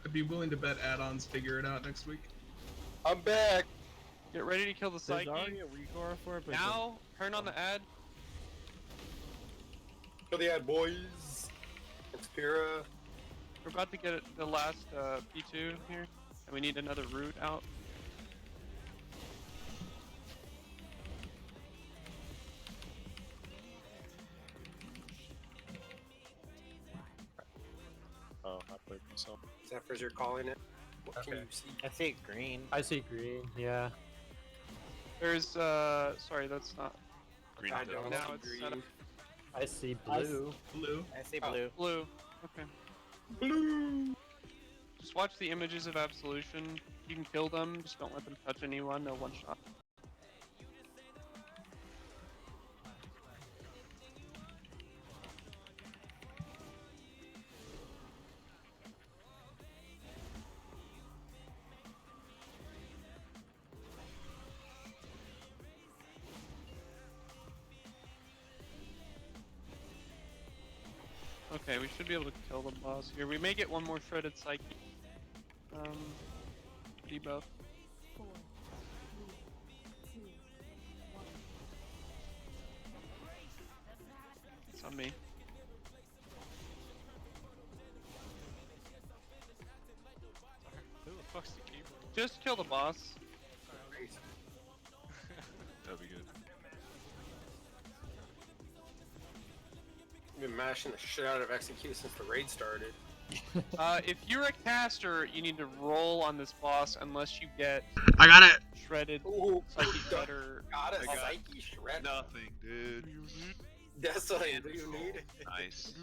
I'd be willing to bet add-ons figure it out next week. I'm back. Get ready to kill the There's psyche. already a recore for it, but Now, turn on the ad. Kill the ad, boys. It's Pyrrha. We're about to get the last P2 here, and we need another route out. Oh, I played myself. Zephyrs, you're calling it. What can you see? I see green. I see green. Yeah. There's sorry, that's not. Green. I don't Now see it's green. set up. I see blue. Blue. I see blue. Blue. Okay. Blue. Just watch the images of Absolution. You can kill them, just don't let them touch anyone, no one shot. Okay, we should be able to kill the boss here. We may get one more shredded psyche. Debuff. It's on me. Who the fuck's the keyboard? Just kill the boss. That'd be good. I've been mashing the shit out of execute since the raid started. If you're a caster, you need to roll on this boss unless you get I got it. shredded Ooh, psyche shredder. Got a I got psyche shred. Nothing, dude. That's what I do you need. Nice.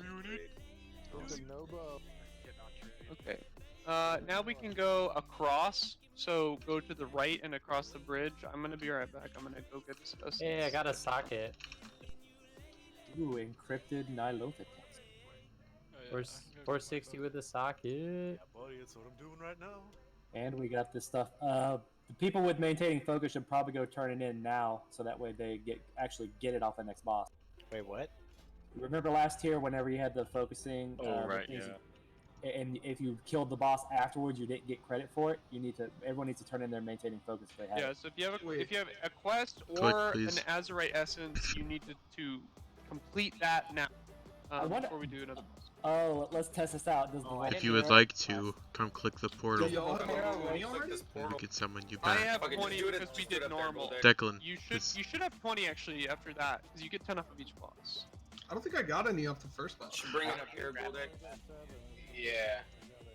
Okay. Now we can go across. So go to the right and across the bridge. I'm gonna be right back. I'm gonna go get this. Hey, I got a socket. Ooh, encrypted Nilotic. Oh, 460 with a socket. Yeah, buddy, that's what I'm doing right now. And we got this stuff. The people with maintaining focus should probably go turn it in now, so that way they actually get it off the next boss. Wait, what? Remember last tier, whenever you had the focusing, Oh, right, things- yeah. and if you killed the boss afterwards, you didn't get credit for it. Everyone needs to turn in their maintaining focus if they have. Yeah. it. So if you have a quest Click, or please. an Azurite essence, you need to complete that now. Before we do another boss. Oh, let's test this out. Does the If you would like to, come click the portal. Do y'all have money Click already? this We portal. can summon you I back. have Okay, just 20 do it because and we just do it did up there, normal. Golden. Declan. You should have 20 actually after that because you get 10 off of each boss. I don't think I got any off the first boss. Should bring it up here, Golden. Yeah.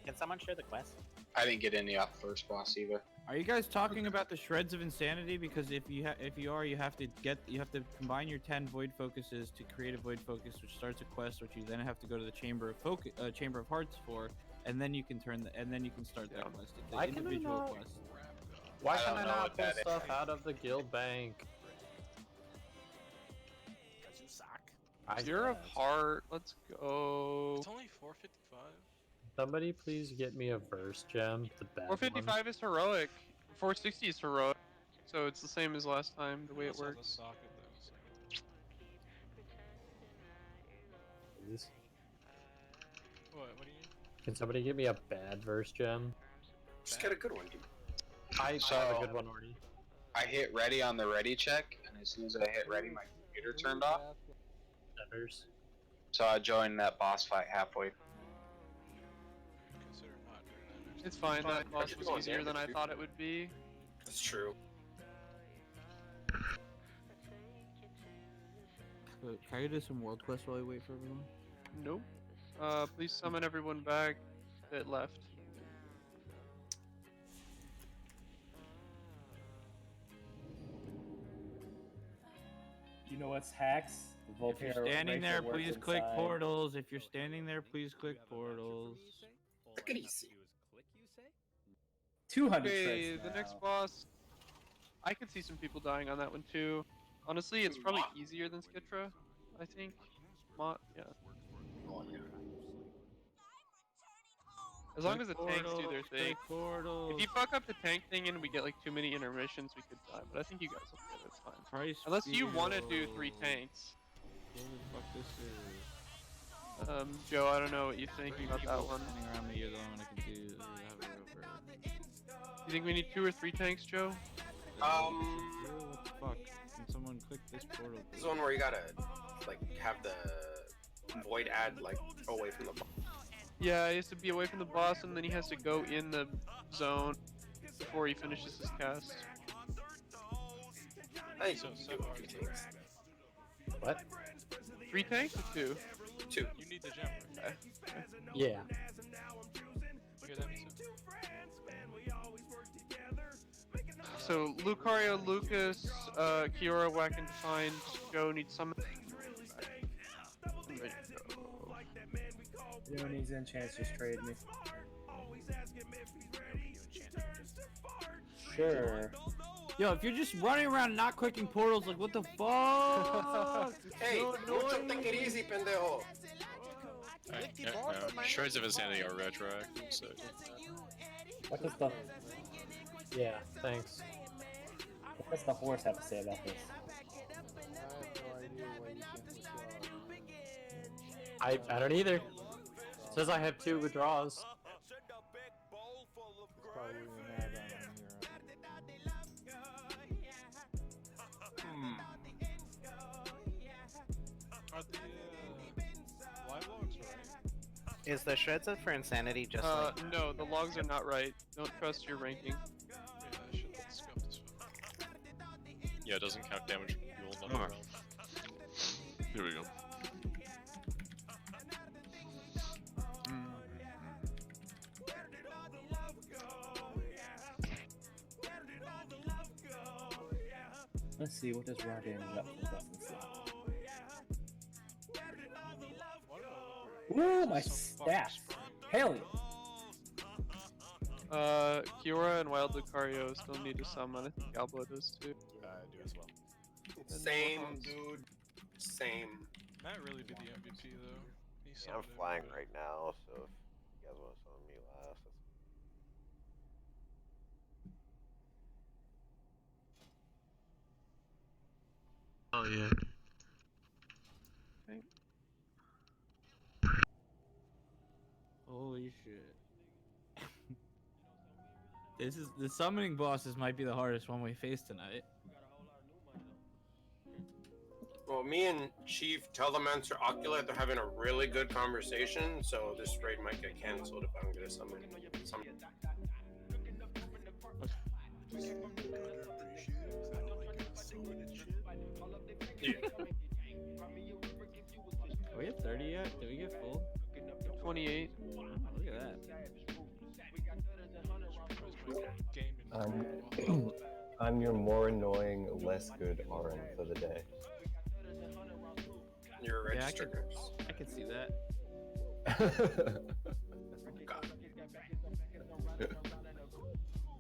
Can someone share the quest? I didn't get any off the first boss either. Are you guys talking about the shreds of insanity? Because if you are, you have to combine your 10 void focuses to create a void focus, which starts a quest, which you then have to go to the chamber of hearts for, and then you can start that quest. It's Why an can I individual not- quest. Why I can don't I know not what pull that is. stuff out of the guild bank? Because you suck. Zero of heart. Let's go. It's only 455. Somebody please get me a verse gem. The bad 455 is heroic. 460 is heroic. So it's the same as last time, the way it Also has a works. socket though, so. one, please. What do you need? Can somebody get me a bad verse gem? Just get a good one, dude. I have a good one already. I hit ready on the ready check, and as soon as I hit ready, my computer turned off. Nevers. So I joined that boss fight halfway. Consider not doing that. It's fine, that boss Just was go on easier than I damage, thought it would be. That's true. Can I do some world quests while I wait for everyone? Nope. Please summon everyone back that left. You know what's hacks? If you're standing there, please click portals. If you're standing there, please click portals. Take it easy. 200 Okay, shreds the now. next boss. I could see some people dying on that one too. Honestly, it's probably easier than Skitra, I think. Yeah. As long as the tanks do their Quick thing. portals. If you fuck up the tank thing and we get like too many intermissions, we could die. But I think you guys will get it. It's fine. Price Unless you want to do field. 3 tanks. What the fuck this is? Joe, I don't know what you think about that one. Standing around me, you're the only one I can do. You think we need 2 or 3 tanks, Joe? What the fuck? Can someone click this portal? This is one where you gotta like have the void add like away from the boss. Yeah, he has to be away from the boss, and then he has to go in the zone before he finishes his cast. Hey, What? 3 tanks or 2? 2. You need the gem. Okay. Yeah. Okay, that makes sense. So Lucario, Lucas, Kiora, Whack and Defined, Joe needs summon. Anyone needs an chance, just trade me. Sure. Yo, if you're just running around not clicking portals, like what the fuck? Hey, mucho take it easy, pendejo. Shards of Insanity are retroactive, so. What does the Yeah, thanks. what does the horse have to say about this? I don't either. Says I have 2 withdrawals. Are the live logs right? Is the shreds of for insanity just like? No, the logs are not right. Don't trust your ranking. Yeah, I should scope this one. Yeah, it doesn't count damage from fuel. Here we go. Let's see, what does Rod end up with? Ooh, my staff! Hell yeah! Kiora and Wild Lucario still need to summon. I think Galbo does too. Do as well. Same, dude. Same. Matt really be the MVP though. He's I'm flying right now, so if you guys want to summon me last, that's... Oh yeah. Okay. Holy shit. This is the summoning bosses might be the hardest one we face tonight. Well, me and Chief Telemancer Oculate, they're having a really good conversation, so this raid might get cancelled if I don't get a summon. Yeah. Are we at 30 yet? Did we get full? 28. Oh, look at that. I'm your more annoying, less good RN for the day. You're a Yeah, registered nurse. I can see that.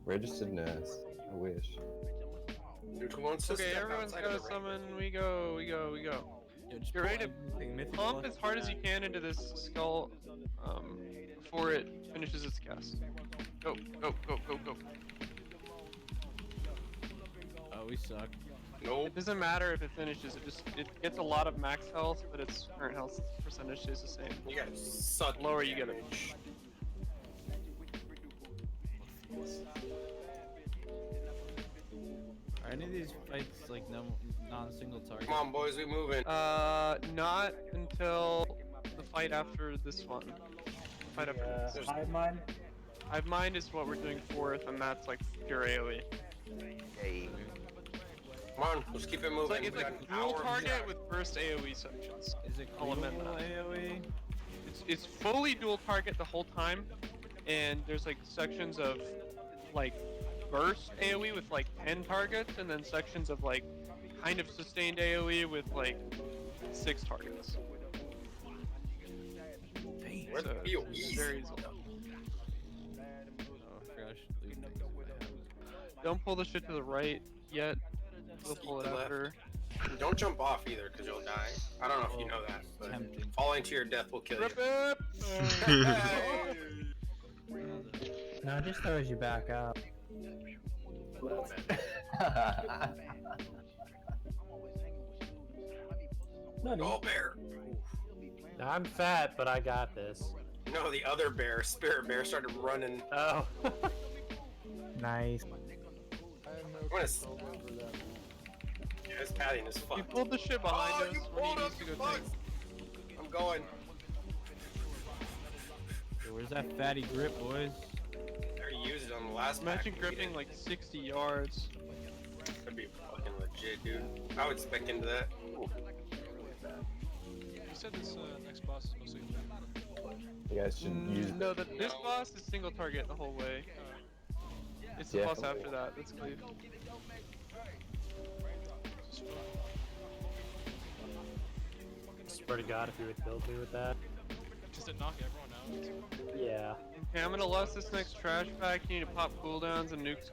Registered nurse. I wish. Dude, who wants to Okay, step everyone's outside of gotta the summon. We go. Get ready to pump as hard as you can into this skull before it finishes its cast. Go, go, go, go, go. Oh, we suck. Nope. It doesn't matter if it finishes. It gets a lot of max health, but its current health percentage stays the same. You gotta suck. Lower you get it. Are any of these fights like non-single target? Come on, boys, we moving. Not until the fight after this one. Fight after this. Hive Mind? Hive Mind is what we're doing fourth, and that's like pure AoE. Hey. Come on, let's keep it moving. It's like dual target with burst AoE sections. Is it I'll amend global that. AoE? It's fully dual target the whole time, and there's like sections of like burst AoE with like 10 targets, and then sections of like kind of sustained AoE with like 6 targets. Where the PoEs? Varies a lot. Don't pull the shit to the right yet. We'll pull it after. Don't jump off either, because you'll die. I don't know if you know that, but falling to your death will kill you. No, it just throws you back up. Oh, bear. I'm fat, but I got this. No, the other bear, Spirit Bear, started running. Oh. Nice. Yeah, it's padding as fuck. You pulled the shit behind us. You When pulled he up, needs to you go fuck! I'm going. Yo, where's that fatty grip, boys? I already used it on the last Imagine pack. gripping like 60 yards. That'd be fucking legit, dude. I would spec into that. You said this next boss is mostly. You guys should use. No, this boss is single target the whole way. It's the Yeah. boss after that. That's cleave. Swear to God, if you would build me with that. Does it knock everyone out? Yeah. Okay, I'm gonna lost this next trash pack. You need to pop cooldowns and nukes.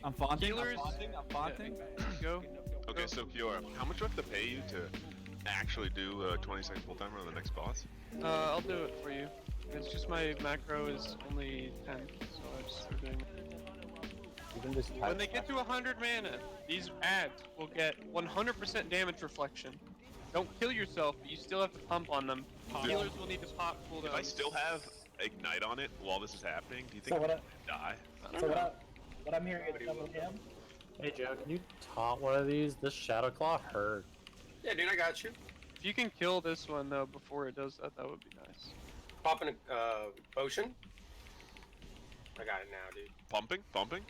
I'm fonting. Healers. I'm fonting. Go. Okay, so Kiora, how much do I have to pay you to actually do a 20-second full timer on the next boss? I'll do it for you. It's just my macro is only 10, so I just started doing it. You can just When they get to 100 mana, these ads will get 100% damage reflection. Don't kill yourself, but you still have to pump on them. Dude. Healers will need to pop cooldowns. If I still have Ignite on it while this is happening, do you think So what I'm gonna die? So what I'm hearing is double him. Hey Joe, can you taunt one of these? This Shadow Claw hurt. Yeah, dude, I got you. If you can kill this one though before it does that, that would be nice. Popping a potion. I got it now, dude. Pumping?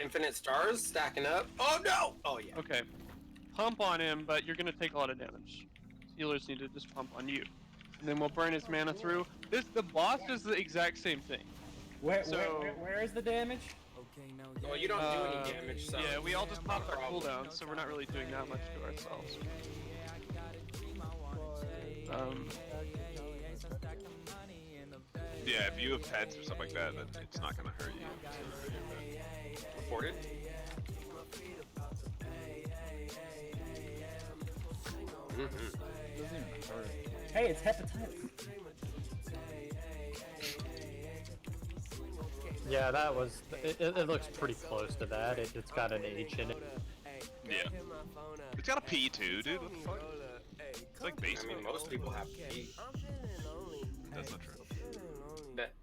Infinite stars stacking up. Oh no! Oh yeah. Okay. Pump on him, but you're gonna take a lot of damage. Healers need to just pump on you. And then we'll burn his mana through. The boss does the exact same thing. Where is the damage? Well, you don't do any damage, so. Yeah, we all just popped our cooldowns, so we're not really doing that much to ourselves. Yeah, if you have pets or something like that, then it's not gonna hurt you. Reported. Hey, it's hepatitis. Yeah, that was. It looks pretty close to that. It's got an H in it. Yeah. It's got a P too, dude. What the fuck? It's like I basement. mean, most people have P. That's not true. Bet.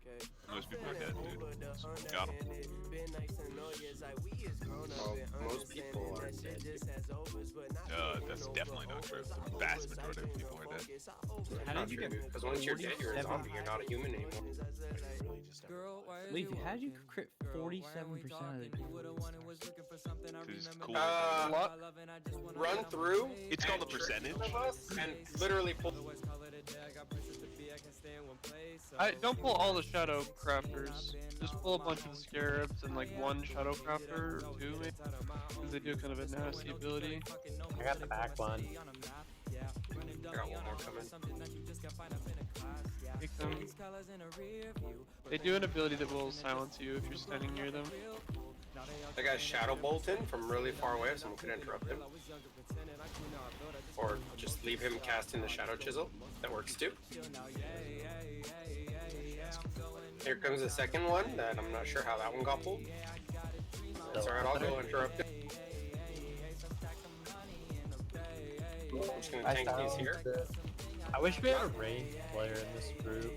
Most people are dead, dude. Got him. Well, most people are dead. That's definitely not true. The vast majority of people are dead. How did you get? Because once you're dead, you're a zombie. You're not a human anymore. Leafy, how did you crit 47% of the It's cool. Run through. It's called a percentage. And literally pull. Don't pull all the shadow crafters. Just pull a bunch of the scarabs and like one shadow crafter or two, maybe. Because they do kind of a nasty ability. I got the back one. I got one more coming. Take them. They do an ability that will silence you if you're standing near them. That guy's Shadow Bolton from really far away, if someone could interrupt him. Or just leave him casting the Shadow Chisel. That works too. Here comes the second one, that I'm not sure how that one got pulled. That's alright, I'll go interrupt him. I'm just gonna tank these here. I wish we had a ranged player in this group.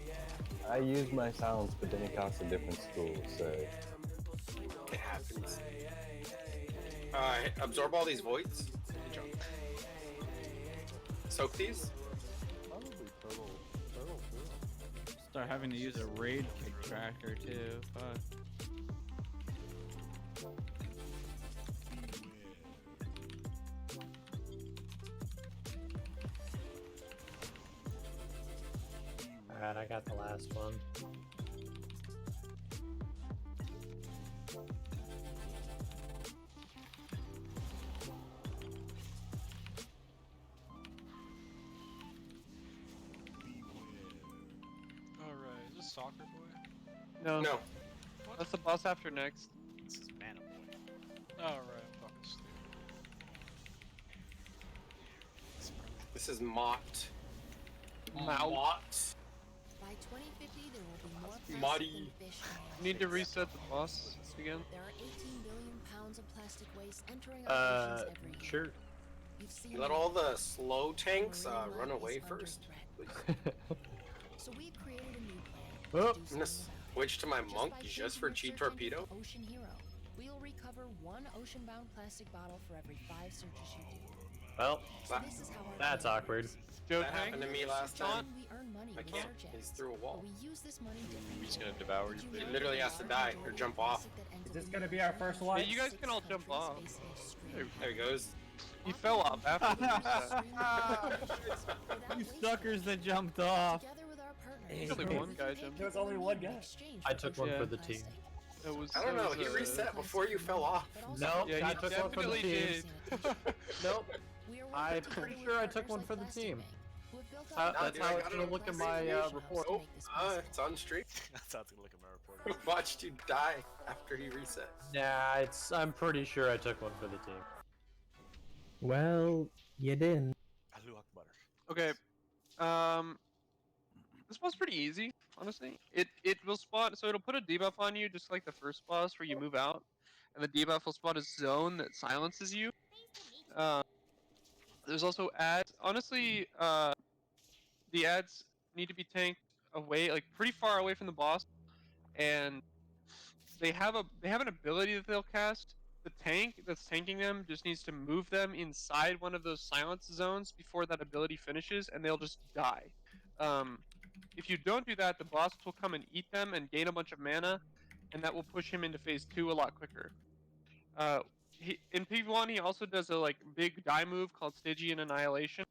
I use my silence, but then it costs a different school, so. It happens. Absorb all these voids. Soak these. Start having to use a raid kick tracker too. Fuck. Alright, I got the last one. Alright, is this Soccer Boy? No. No. That's the boss after next. This is Mana Boy. Alright, I'm fucking stupid. This is Mott. Mott. By 2050, there will be more Muddy. plastic than fish. You need to reset the boss again. There are 18 billion pounds of plastic waste entering our oceans every year. Sure. You've seen Let the all the news. slow tanks Marine life run is away under first, threat. please. So we've created a new plan Oh. to do I'm gonna something about it. switch to my Just monk by just for changing cheat your search engine torpedo. to Ocean Hero, we'll recover one ocean-bound plastic bottle for every 5 searches you do. Well, So this is how our that's plan awkward. works. Joe That happened to me last time. We earn money I with can't. search He's ads, through a but wall. we use this money differently. He's gonna devour you. He literally has to die or jump off. Is this gonna be our first one? Yeah, you guys can all jump off. There he goes. He fell off after You suckers that jumped off. There's only one guy jumped. There was only one guy. I took one Yeah. for the team. It was, I don't that know. was, He reset before you fell off. Nope, Yeah, I he took one for the definitely team. did. Nope. I'm pretty sure I took one for the team. Nah, That's dude, how I it's got gonna it. look in my report. Oh, it's on stream. That's how it's gonna look at my report. Watched you die after he resets. Nah, I'm pretty sure I took one for the team. Well, you didn't. Allahu Akbar. Okay. This boss pretty easy, honestly. It will spawn, so it'll put a debuff on you, just like the first boss where you move out, and the debuff will spawn a zone that silences you. There's also ads. Honestly, the ads need to be tanked away, like pretty far away from the boss, and they have an ability that they'll cast. The tank that's tanking them just needs to move them inside one of those silence zones before that ability finishes, and they'll just die. If you don't do that, the boss will come and eat them and gain a bunch of mana, and that will push him into phase 2 a lot quicker. In PV1, he also does a big die move called Stygian Annihilation.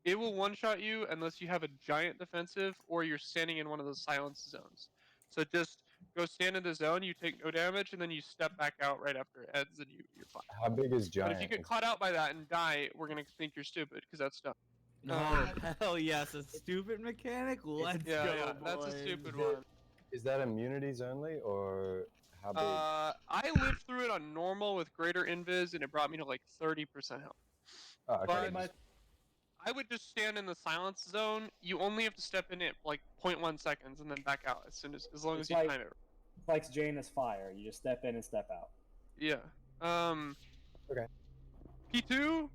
It will one-shot you unless you have a giant defensive or you're standing in one of those silence zones. So just go stand in the zone, you take no damage, and then you step back out right after it ends, and you're fine. How big is But giant? if you get caught out by that and die, we're gonna think you're stupid because that's dumb. Oh, hell yes, a stupid mechanic. Let's go, yeah, that's a boys. stupid one. Is that immunities only, or how big? I lived through it on normal with greater invis, and it brought me to like 30% health. Oh, okay. But I would just stand in the silence zone. You only have to step in it like 0.1 seconds and then back out as long as you time it. It's like Janus Fire. You just step in and step out. Yeah. Okay. P2,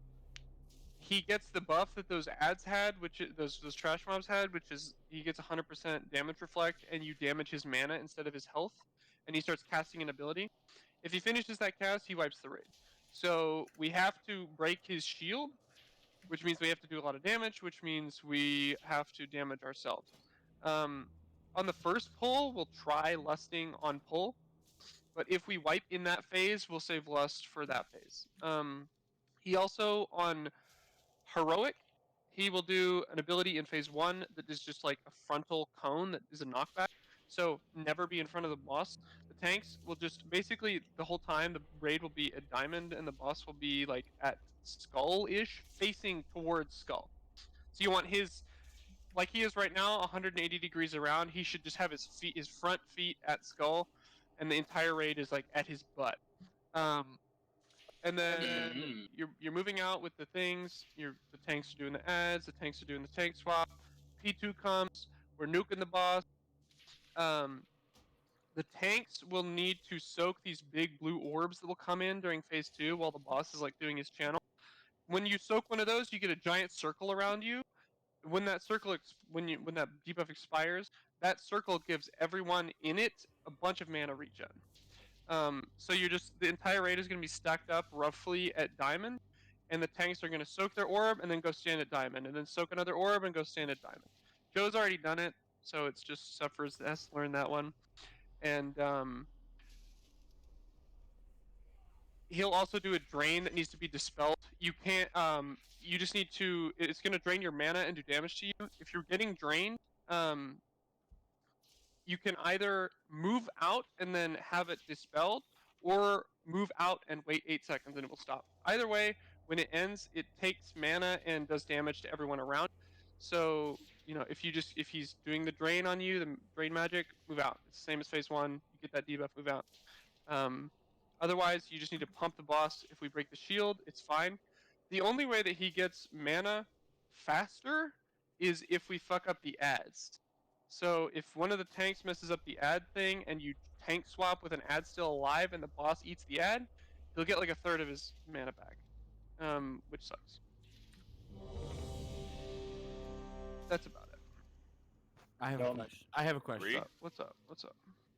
he gets the buff that those ads had, those trash mobs had, which is he gets 100% damage reflect, and you damage his mana instead of his health, and he starts casting an ability. If he finishes that cast, he wipes the raid. So we have to break his shield, which means we have to do a lot of damage, which means we have to damage ourselves. On the first pull, we'll try lusting on pull, but if we wipe in that phase, we'll save lust for that phase. He also, on heroic, he will do an ability in phase 1 that is just like a frontal cone that is a knockback. So never be in front of the boss. The tanks will just basically the whole time the raid will be at diamond and the boss will be like at skull-ish, facing towards skull. So you want his, like he is right now, 180 degrees around. He should just have his front feet at skull, and the entire raid is like at his butt. And then you're moving out with the things. The tanks are doing the ads. The tanks are doing the tank swap. P2 comes. We're nuking the boss. The tanks will need to soak these big blue orbs that will come in during phase 2 while the boss is like doing his channel. When you soak one of those, you get a giant circle around you. When that circle when that debuff expires, that circle gives everyone in it a bunch of mana regen. So the entire raid is going to be stacked up roughly at diamond, and the tanks are going to soak their orb and then go stand at diamond, and then soak another orb and go stand at diamond. Joe's already done it, so it's just suffers has to learn that one. And he'll also do a drain that needs to be dispelled. You can't, you just need to, it's going to drain your mana and do damage to you. If you're getting drained, you can either move out and then have it dispelled, or move out and wait 8 seconds and it will stop. Either way, when it ends, it takes mana and does damage to everyone around. So, if he's doing the drain on you, the drain magic, move out. It's the same as phase 1. You get that debuff, move out. Otherwise, you just need to pump the boss. If we break the shield, it's fine. The only way that he gets mana faster is if we fuck up the ads. So if one of the tanks messes up the ad thing and you tank swap with an ad still alive and the boss eats the ad, he'll get like a third of his mana back, which sucks. That's about it. I have a question. I have a question. What's up? What's up?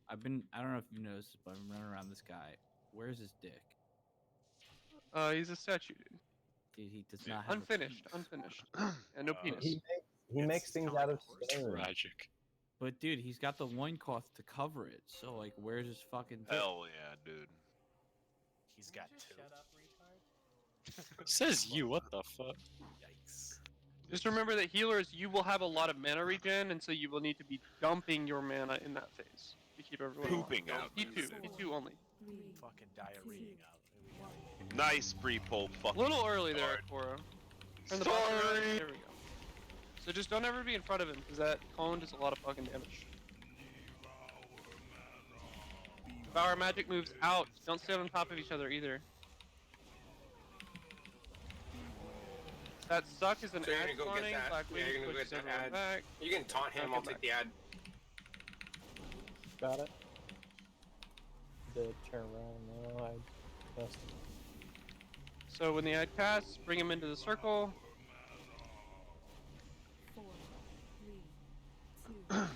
I don't know if you noticed, but I'm running around this guy. Where's his dick? He's a statue, dude. Dude, he does not have Unfinished. And no penis. He makes things out of stone. Tragic. But dude, he's got the loincloth to cover it. So like, where's his fucking dick? Hell yeah, dude. He's got two. Says you, what the fuck? Yikes. Just remember that healers, you will have a lot of mana regen, and so you will need to be dumping your mana in that phase to keep everyone Pooping alive. out. P2 only. Fucking diarrheaing out. Nice pre-pull. A little early there, Koro. Turn the bottom right. There we go. So just don't ever be in front of him, because that cone does a lot of fucking damage. If our magic moves out, don't stand on top of each other either. That suck is an So you're ad gonna go get spawning, that. Black Yeah, Wings you're gonna go pushes get that everyone ad. back. You can taunt him, I'll take the ad. Got it. Did turn around. No, I missed. So when the ad casts, bring him into the circle. 4, 3, 2, 1.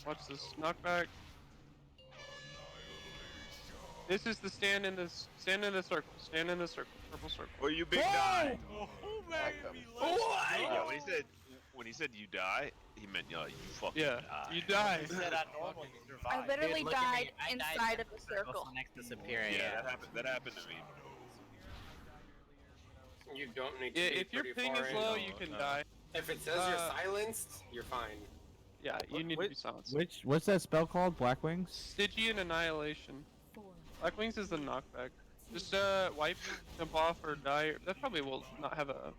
Watch this knockback. This is the stand in the circle. Stand in the circle. Purple circle. Oh, you big die. Oh, man, we Yeah, when he said you die, he meant you fucking die. You die. He said I normally survive. I literally Dude, look at me. died I died inside in of the circle. Next to Superior. Yeah, that happened to me. You don't need to Yeah, be if your pretty ping far is in. low, you can die. If it says you're silenced, you're fine. Yeah, you need to be silenced. What's that spell called? Black Wings? Stygian Annihilation. Black Wings is the knockback. Just wipe, jump off, or die. That probably will not have a.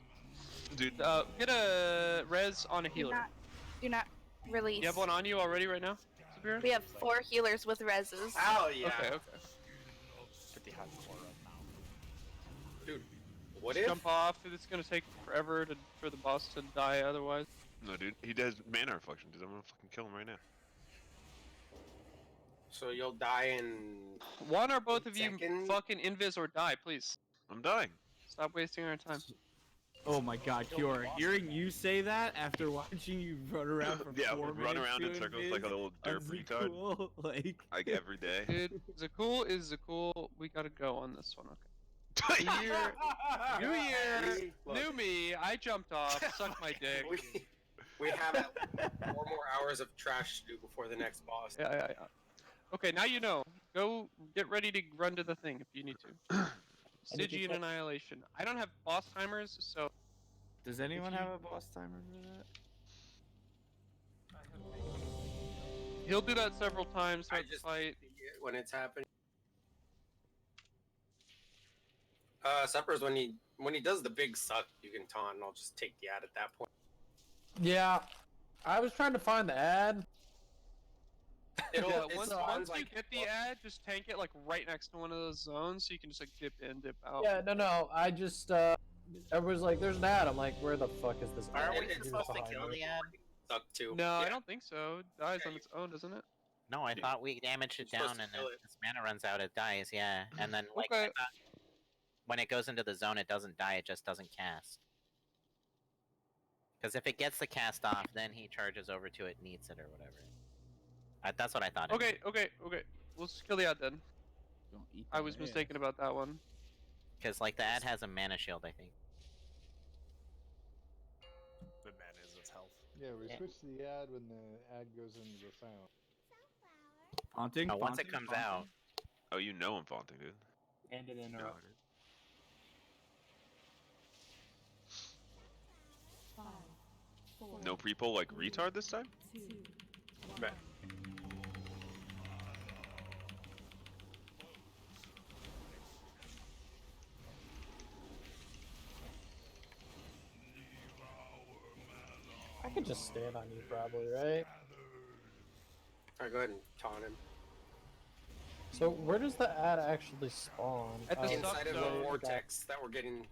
Dude. Get a res on a healer. Do not release. You have one on you already right now, Superior? We have 4 healers with reses. Oh yeah. Okay. Put the hot floor up now. Dude, what Just if? jump off. It's gonna take forever for the boss to die otherwise. No, dude, he does mana reflection, dude. I'm gonna fucking kill him right now. So you'll die in. One or both of you Second? fucking invis or die, please. I'm dying. Stop wasting our time. Oh my God, Kiora! Hearing you say that after watching you run around for Yeah, 4 run minutes around in doing circles this like a little derp on retard. Zakul, Like every day. Dude, Zakul is Zakul. We gotta go on this one, okay? New year, new me. I jumped off, sucked my dick. We have 4 more hours of trash to do before the next boss. Yeah. Okay, now you know. Go get ready to run to the thing if you need to. Stygian Annihilation. I don't have boss timers, so. Does anyone have a boss timer for that? He'll do that several times throughout the fight. When it's happening. Supper's when he does the big suck, you can taunt, and I'll just take the ad at that point. Yeah, I was trying to find the ad. Yeah, It once spawns, you like, get the ad, just tank it like right next to one of those zones, so you can just like dip in, dip out. Yeah, no, I just everyone's like, "There's an ad." I'm like, "Where the fuck is this?" Aren't we ad? supposed to kill the ad? Suck too. No, Yeah. I don't think so. It dies on its own, doesn't it? No, I thought we damaged it You're supposed down to and then kill it. its mana runs out, it dies, yeah. And then, like, Okay. I thought when it goes into the zone, it doesn't die, it just doesn't cast. Because if it gets the cast off, then he charges over to it, needs it, or whatever. That's what I thought. Okay. We'll just kill the ad then. Don't eat I that was ass. mistaken about that one. Because, like, the ad has a mana shield, I think. The man is its health. Yeah, we switch to the ad when the ad goes into the sound. Haunting? Oh, once it Haunting? comes out. Oh, you know I'm vaunting, dude. And an interrupt. 5, 4, No pre-pull like retard this time? 2, 1. Bet. I could just stand on you, probably, right? Alright, go ahead and taunt him. So where does the ad actually spawn? At the Inside of zone. the vortex that we're getting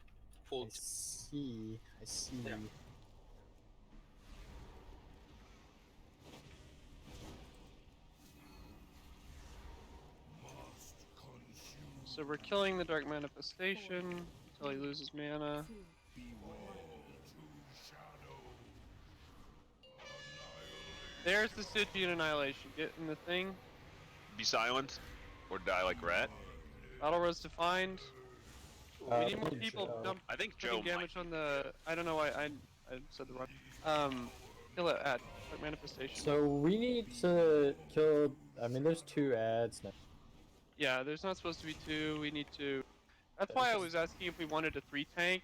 pulled. I see. Yeah. So we're killing the Dark Manifestation until he loses mana. There's the Stygian Annihilation. Get in the thing. Be silent, or die like rat. Battle Rose defined. We need more people Joe. dump I think putting Joe damage on the. I don't know why I said the wrong. Kill it at Dark Manifestation. So we need to kill. I mean, there's 2 ads now. Yeah, there's not supposed to be 2. We need to. That's why I was asking if we wanted to 3 tank.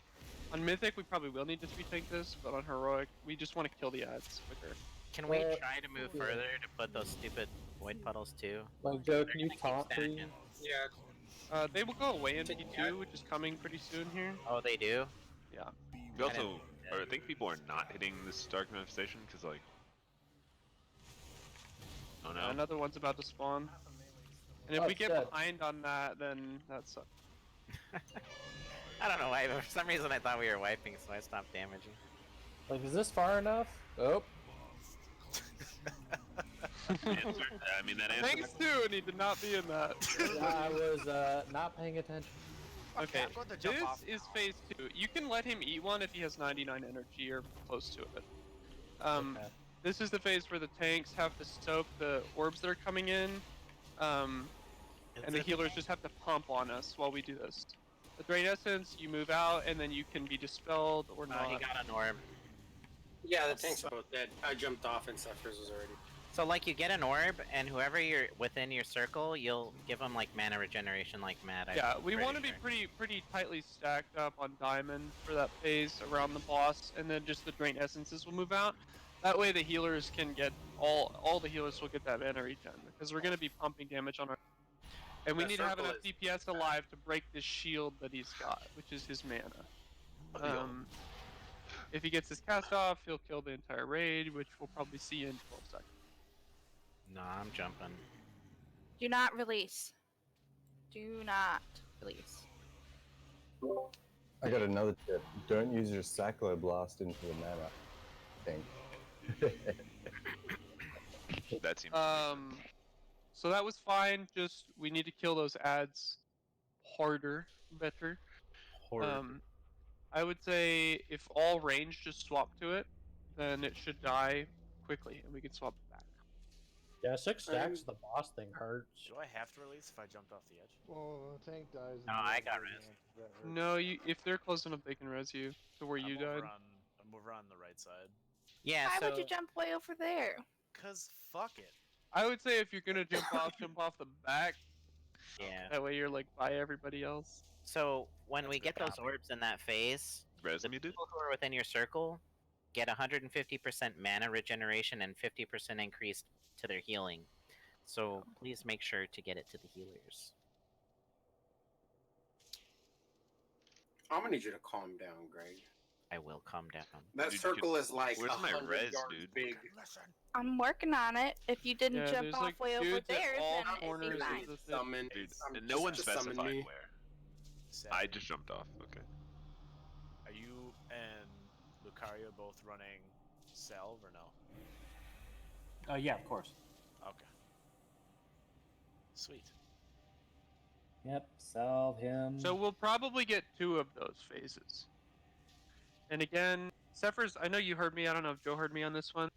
On Mythic, we probably will need to 3 tank this, but on Heroic, we just want to kill the ads quicker. Can we try to move further to put those stupid void puddles too? Like, Joe, can you taunt, please? Yeah. They will go away in P2, which is coming pretty soon here. Oh, they do? Yeah. We also, I think people are not hitting this Dark Manifestation because, like, oh no. Another one's about to spawn. And if we get behind on that, then that sucks. I don't know why, but for some reason I thought we were wiping, so I stopped damaging. Like, is this far enough? Oh. I mean, that answer. Thanks to, and he did not be in that. I was not paying attention. Okay, this is phase 2. You can let him eat one if he has 99 energy or close to it. This is the phase where the tanks have to soak the orbs that are coming in, and the healers just have to pump on us while we do this. The Drain Essence, you move out, and then you can be dispelled or not. He got an orb. Yeah, the tanks are both dead. I jumped off and Suffers was already. So like you get an orb, and whoever you're within your circle, you'll give them like mana regeneration like mad. Yeah, we want to be pretty tightly stacked up on Diamond for that phase around the boss, and then just the Drain Essences will move out. That way the healers can get, all the healers will get that mana regen, because we're going to be pumping damage on our... And we need to have enough DPS alive to break this shield that he's got, which is his mana. If he gets his cast off, he'll kill the entire raid, which we'll probably see in 12 seconds. No, I'm jumping. Do not release. Do not release. I got another tip. Don't use your Sacro Blast into the mana thing. That seems. So that was fine. Just we need to kill those ads harder, better. I would say if all range just swap to it, then it should die quickly, and we can swap it back. Yeah, 6 stacks the boss thing hurts. Do I have to release if I jumped off the edge? Well, the tank dies. No, I got res. No, if they're close enough, they can res you to where you died. I'm over on the right side. Yeah. Why would you jump way over there? Cause fuck it. I would say if you're gonna jump off the back. Yeah. That way you're like by everybody else. So when we get those orbs in that phase, the people who are within your circle get 150% mana regeneration and 50% increase to their healing. So please make sure to get it to the healers. I'm gonna need you to calm down, Greg. I will calm down. That circle is like where's my 100 res, yards dude? big. I'm working on it. If you didn't jump off like way over dudes at there, all then it'd be corners fine. of the Summon. Dude, I'm and no one just summon specified me. where. I just jumped off. Okay. Are you and Lucario both running salve or no? Yeah, of course. Okay. Sweet. Yep, salve him. So we'll probably get 2 of those phases. And again, Cephers, I know you heard me. I don't know if Joe heard me on this one.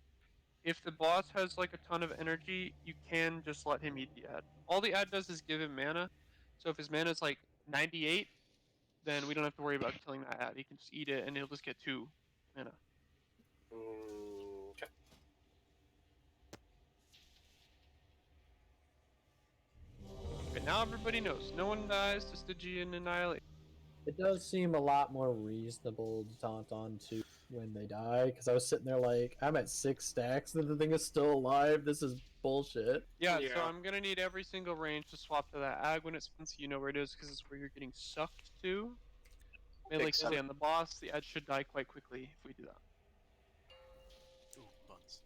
If the boss has like a ton of energy, you can just let him eat the ad. All the ad does is give him mana. So if his mana is like 98, then we don't have to worry about killing that ad. He can just eat it and he'll just get 2 mana. Okay. Okay, now everybody knows. No one dies to Stygian Annihilation. It does seem a lot more reasonable to taunt on to when they die, because I was sitting there like, I'm at 6 stacks and the thing is still alive. This is bullshit. Yeah, so I'm gonna need every single range to swap to that ag when it spawns, so you know where it is, because it's where you're getting sucked to. And like say on the boss, the ad should die quite quickly if we do that. Ooh, buns.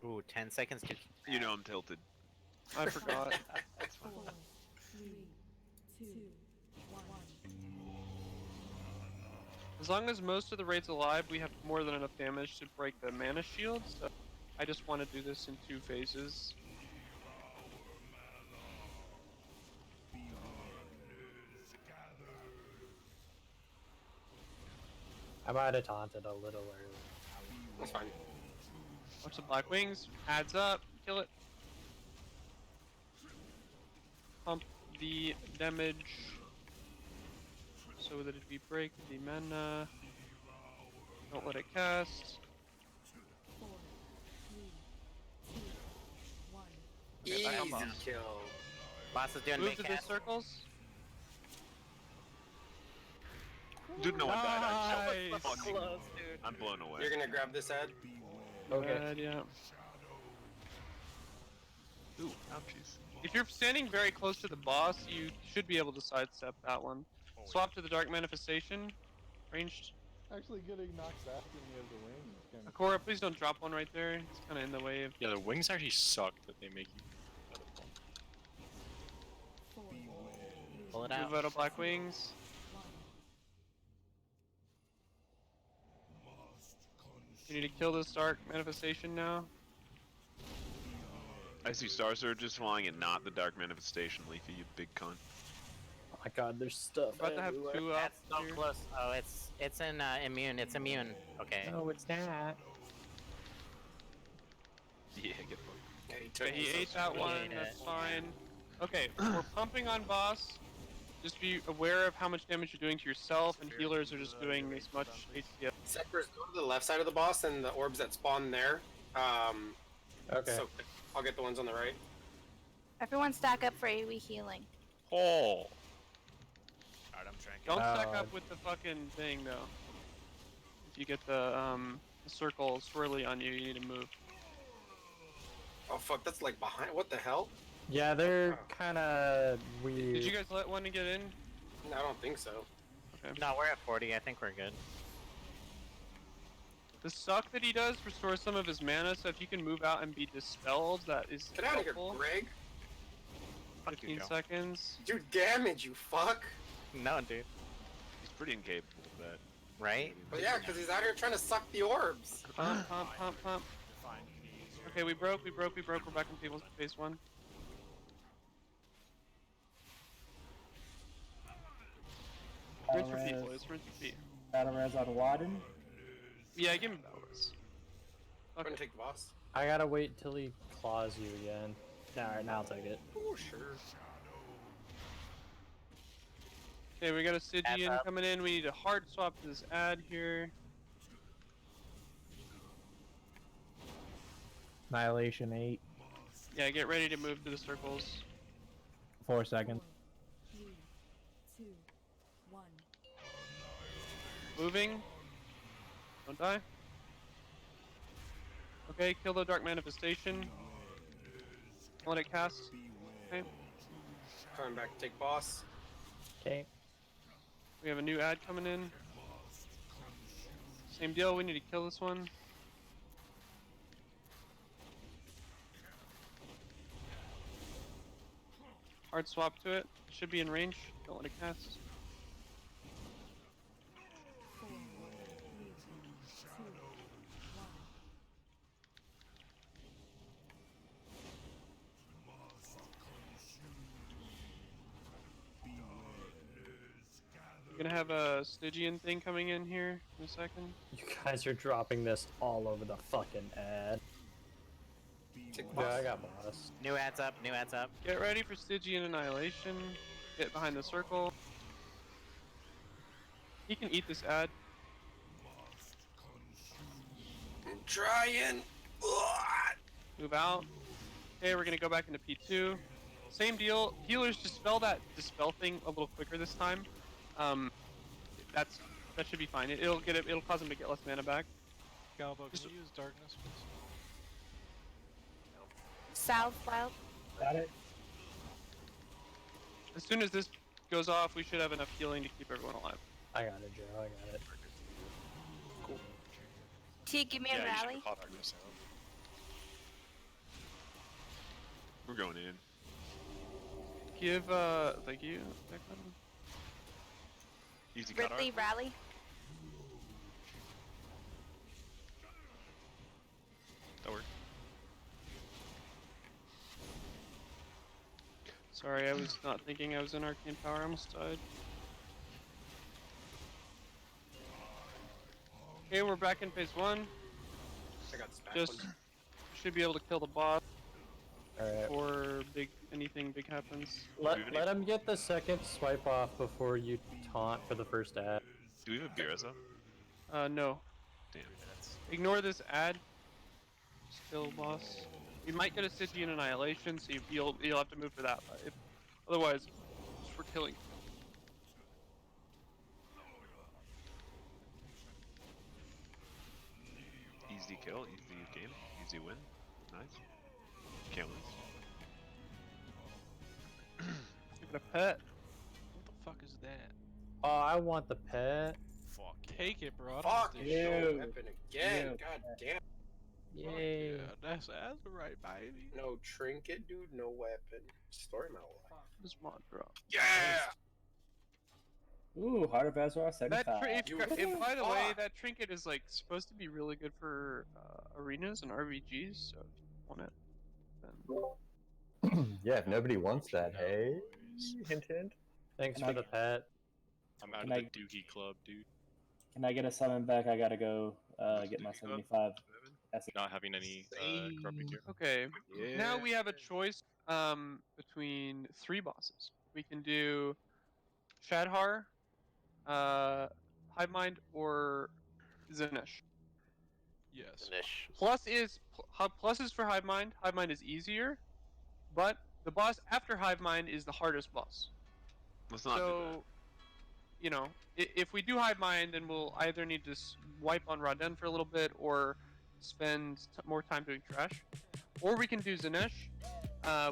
Ooh, 10 seconds to... You know I'm tilted. I forgot. That's fine. 4, 3, 2, 1. As long as most of the raids alive, we have more than enough damage to break the mana shield, so I just want to do this in 2 phases. might have taunted a little early. That's fine. Watch the Black Wings. Adds up. Kill it. Pump the damage so that we break the mana. Don't let it cast. 4, 3, 2, 1. Okay, back on Easy boss. kill. Boss is doing Move main to the cast. circles. Dude, no one died. Nice. I'm blown away. You're gonna grab this ad? Okay. Yeah. Ooh, ouchies. If you're standing very close to the boss, you should be able to sidestep that one. Swap to the Dark Manifestation. Ranged. Actually, getting knocked back when you have the wing is kind of. Akora, please don't drop one right there. It's kind of in the way of. Yeah, the wings actually suck that they make you. Pull it out. Move out of Black Wings. You need to kill this Dark Manifestation now. I see Star Surges flying and not the Dark Manifestation, Leafy, you big cunt. Oh my god, there's stuff. About to have everywhere. two up That's so here. close. Oh, it's in immune. It's immune. Okay. No, it's not. Yeah, get fucked. Yeah, he took Okay, he this ate up. that one. ate That's it. fine. Okay, we're pumping on boss. Just be aware of how much damage you're doing to yourself, and healers are just doing as much HCF. Sectors, go to the left side of the boss and the orbs that spawn there. Okay. So I'll get the ones on the right. Everyone stack up for AoE healing. Oh. Alright, I'm trying. Don't stack Oh. up with the fucking thing though. If you get the circle swirly on you, you need to move. Oh fuck, that's like behind. What the hell? Yeah, they're kind of weird. Did you guys let one to get in? I don't think so. Okay. No, we're at 40. I think we're good. The suck that he does restores some of his mana, so if you can move out and be dispelled, that is Get out of here, helpful. Greg. 15 seconds. Do damage, you fuck. No, dude. He's pretty incapable of that. Right? But yeah, because he's out here trying to suck the orbs. Pump, pump, pump, pump. Fine. Okay, we broke. We're back in people's phase 1. Rinse for people, it's rinse for feet. Battle res on Wadden. Yeah, give him Bellas. I'm gonna take the boss. I gotta wait till he claws you again. Alright, now I'll take it. Oh, sure. Okay, we got a Adds Stygian up. coming in. We need to hard swap this ad here. Annihilation 8. Yeah, get ready to move to the circles. 4 seconds. 3, 2, 1. Moving. Don't die. Okay, kill the Dark Manifestation. Let it cast. Okay. Coming back to take boss. Okay. We have a new ad coming in. Same deal, we need to kill this one. Hard swap to it. Should be in range. Don't let it cast. 4, 3, 2, 1. We're gonna have a Stygian thing coming in here in a second. You guys are dropping this all over the fucking ad. Take Yeah, boss. I got boss. New ads up. New ads up. Get ready for Stygian Annihilation. Get behind the circle. He can eat this ad. I'm trying. Move out. Okay, we're gonna go back into P2. Same deal. Healers dispel that dispel thing a little quicker this time. That should be fine. It'll cause him to get less mana back. Galbo, can you use darkness, please? South wild. Got it. As soon as this goes off, we should have enough healing to keep everyone alive. I got it, Joe. I got it. T, give me a Yeah, you should rally. pop darkness out. We're going in. Give thank you. Declan. Easy cut Ridley, rally. That worked. Sorry, I was not thinking I was in Arcane Power. I almost died. Okay, we're back in phase 1. I got this back Just one. should be able to kill the boss Alright. before anything big happens. Let him get the second swipe off before you taunt for the first ad. Do we have a Beerza? No. Damn. Ignore this ad. Just kill boss. We might get a Stygian Annihilation, so you'll have to move for that. But otherwise, just for killing. Easy kill, easy game, easy win. Nice. Can't lose. Look at a pet. What the fuck is that? Oh, I want the pet. Fuck. Take it, bro. I don't Fuck, want this shit. no weapon again. Ew. God damn. Fuck Yay. yeah, that's right, baby. No trinket, dude. No weapon. Story my life. This mod drop. Yeah. Ooh, Heart of Azor, 75. If, by the way, that trinket is like supposed to be really good for arenas and RVGs. So if you want it, then Yeah, if nobody wants that, hey. Hint, hint. Thanks Can for I- the pet. I'm out Can of I- the Doogie Club, dude. Can I get a summon back? I gotta go get my 75. That's Not having any corrupted gear. okay. Yeah. Now we have a choice between 3 bosses. We can do Shadhar, Hive Mind, or Zanesh. Yes. Plus is for Hive Mind. Hive Mind is easier, but the boss after Hive Mind is the hardest boss. Let's not do So, you know, if we do Hive Mind, then we'll either need to wipe on Raden for a little bit, or spend more time doing trash, or we can do Zanesh,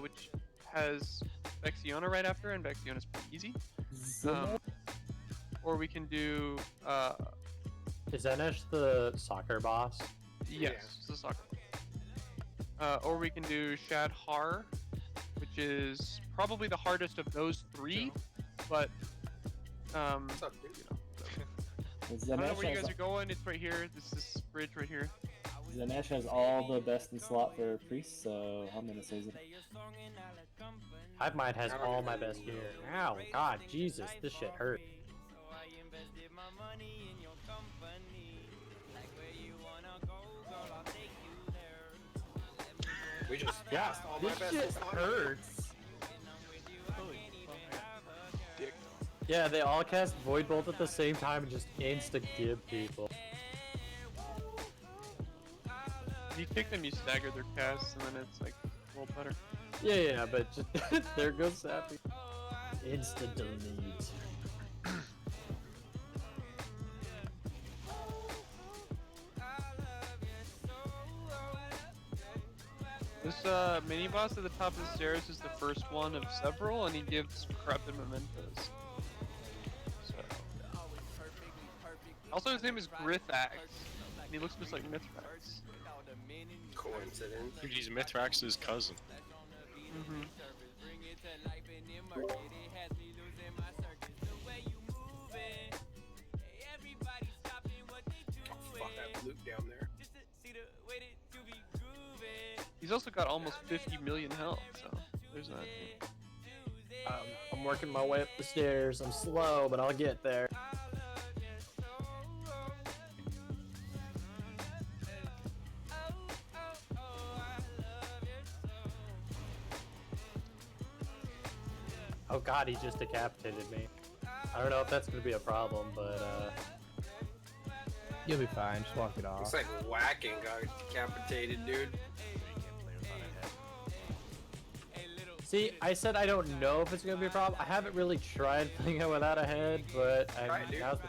which has Vexiona right after, and Vexiona's pretty easy. Or we can do Is Zanesh the soccer boss? yes, it's the soccer. Or we can do Shadhar, which is probably the hardest of those 3, but What's up, dude? I don't know where you guys are going. It's right here. This bridge right here. Zanesh has all the best in slot for priests, so I'm gonna say Zanesh. Hive Mind has all my best gear. Ow, God, Jesus, this shit hurt. We just Yeah, passed all my this best shit in slot. hurts. Dick. Yeah, they all cast Void Bolt at the same time and just insta-gib people. If you kick them, you stagger their casts, and then it's like a little better. Yeah, but just there goes Sappy. Insta-delete. This mini boss at the top of the stairs is the first one of several, and he gives corrupted mementos. So. Also, his name is Grithax, and he looks just like Mithrax. Coincidence. Dude, he's Mithrax's cousin. Mm-hmm. Oh, fuck that loot down there. He's also got almost 50 million health, so there's that. I'm working my way up the stairs. I'm slow, but I'll get there. Oh God, he just decapitated me. I don't know if that's gonna be a problem, but You'll be fine. Just walk it off. It's like whacking got decapitated, dude. see, I said I don't know if it's gonna be a problem. I haven't really tried playing it without a head, but Right, dude. now's the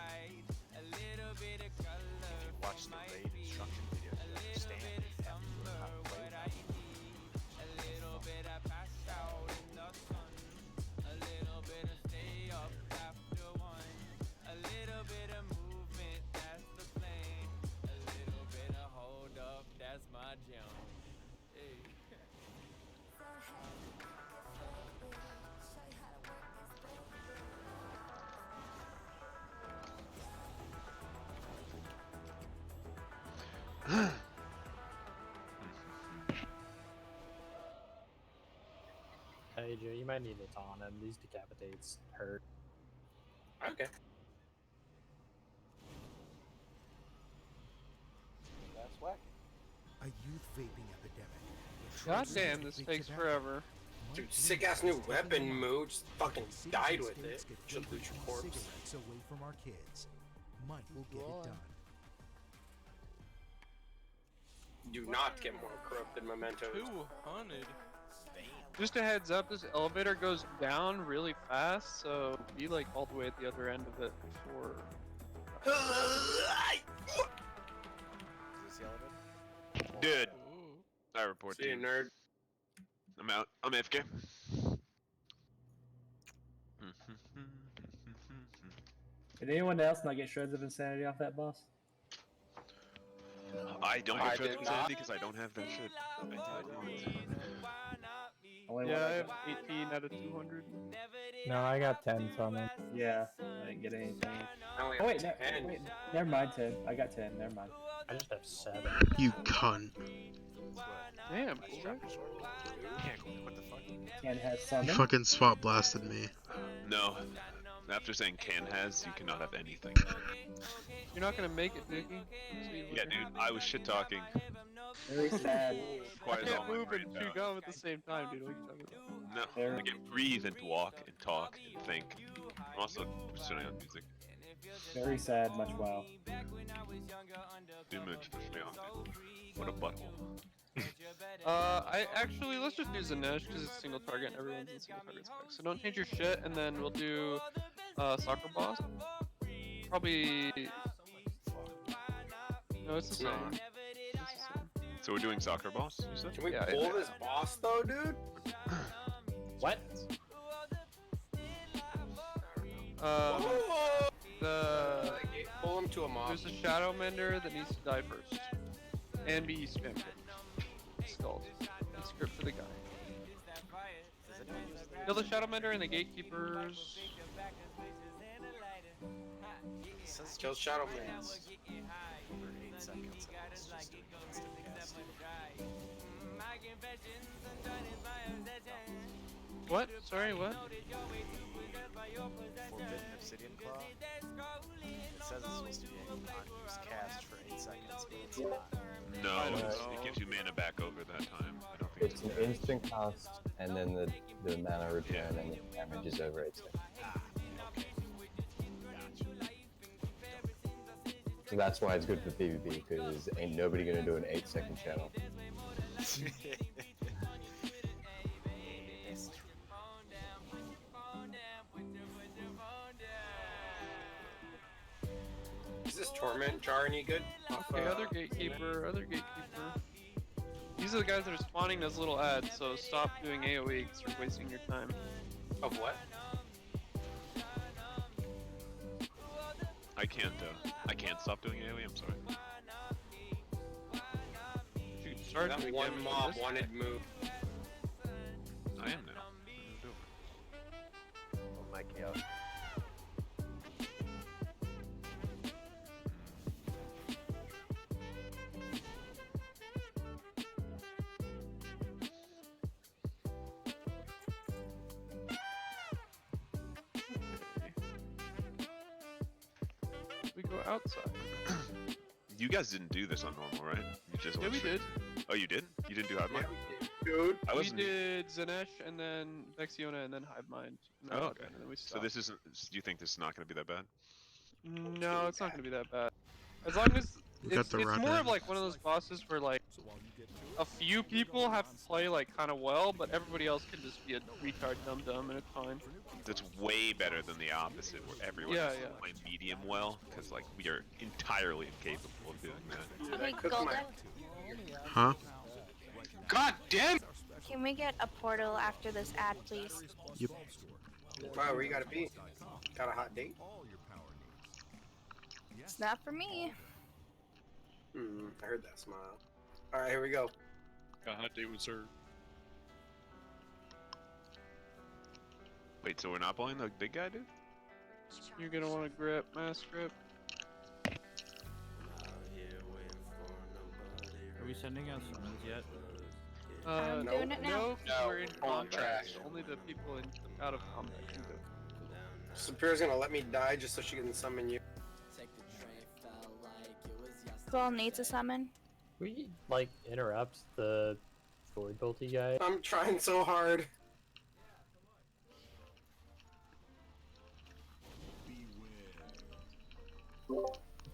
Watch the raid instruction video to understand how to play with it. Hey Joe, you might need to taunt him. These decapitates hurt. Okay. What? A youth vaping epidemic. God damn, this takes forever. Dude, sick ass new weapon move. Just fucking died with it. Should lose your corpse. Cigarettes away from our kids. Mike will get it done. Do not get more corrupt than Memento. 200. Just a heads up, this elevator goes down really fast, so be like all the way at the other end of it before. Dude, I report See to you, you. nerd. I'm out. I'm AFK. Did anyone else not get shreds of insanity off that boss? I don't I get did Shreds of Insanity because I don't have that shit. Yeah, I have 18 out of 200. No, I got 10 from him. Yeah, I didn't get anything. I only Oh have wait, 10. wait, never mind 10. I got 10, never mind. I just have 7. You cunt. Damn, Strap your sword. Yeah, what the fuck? Ken has You summon. fucking spot blasted me. No. After saying can has, you cannot have anything. You're not gonna make it, Dickie. Yeah, dude, I was shit talking. Very sad. I Requires all can't my move brain and chew power. gum at the same time, dude. What are you talking about? No, I can breathe and walk and talk and think. I'm also listening on music. Very sad, much wow. Image, what a butthole. I actually, let's just do Zanesh because it's single target and everyone's in single target spec. So don't change your shit, and then we'll do soccer boss. Probably. No, it's the same. It's the same. So we're doing soccer boss, you said? Can we Yeah, pull this boss though, dude? What? Pull him to a mob. There's a Shadow Mender that needs to die first. And be spam stalled. And script for the guy. Kill the Shadow Mender and the Gatekeepers. Kill Shadow Man. For 8 seconds, and it's just doing instant cast. What? Sorry, what? Forbidden Obsidian Claw. It says it's supposed to be an unused cast for 8 seconds, but it's not. No, it gives you mana back over that time. I don't think It's an instant cost, and then the mana return and the damage is over 8 seconds. So that's why it's good for PvP, because ain't nobody gonna do an 8-second channel. Is this Torment Jar any good? Okay, other Gatekeeper, other Gatekeeper. These are the guys that are spawning those little ads, so stop doing AoE because you're wasting your time. Of what? I can't stop doing AoE, I'm sorry. You can start That doing one damage mob with this. wanted move. I am now. Oh my god. We go outside. You guys didn't do this on normal, right? You just Yeah, went we straight- did. Oh, you did? You didn't do Hive Mind? Dude. I We wasn't. did Zanesh and then Vexiona and then Hive Mind. And then Oh, Hive okay. Mind, and then we So stopped. this isn't. Do you think this is not going to be that bad? No, it's not gonna be that bad. As long as We got it's the more of weapon. like one of those bosses where like a few people have to play like kind of well, but everybody else can just be a retard dum-dum and it's fine. That's way better than the opposite, where everyone Yeah, has to yeah. play medium well, because like we are entirely incapable of doing that. Hey, cook Golden, my- Huh? God damn! can we get a portal after this ad, please? Yep. Wow, where you gotta be? Got a hot date? It's not for me. I heard that smile. Alright, here we go. Got a hot date with Sir. Wait, so we're not playing the big guy, dude? You're gonna want to grip, mass grip. Are we sending out summons yet? I'm doing it now. No, 'cause No, we're in all combat. trash. Only the people out of combat can go. Superior's gonna let me die just so she can summon you. So I'll need to summon. we like interrupt the void bolty guy? I'm trying so hard.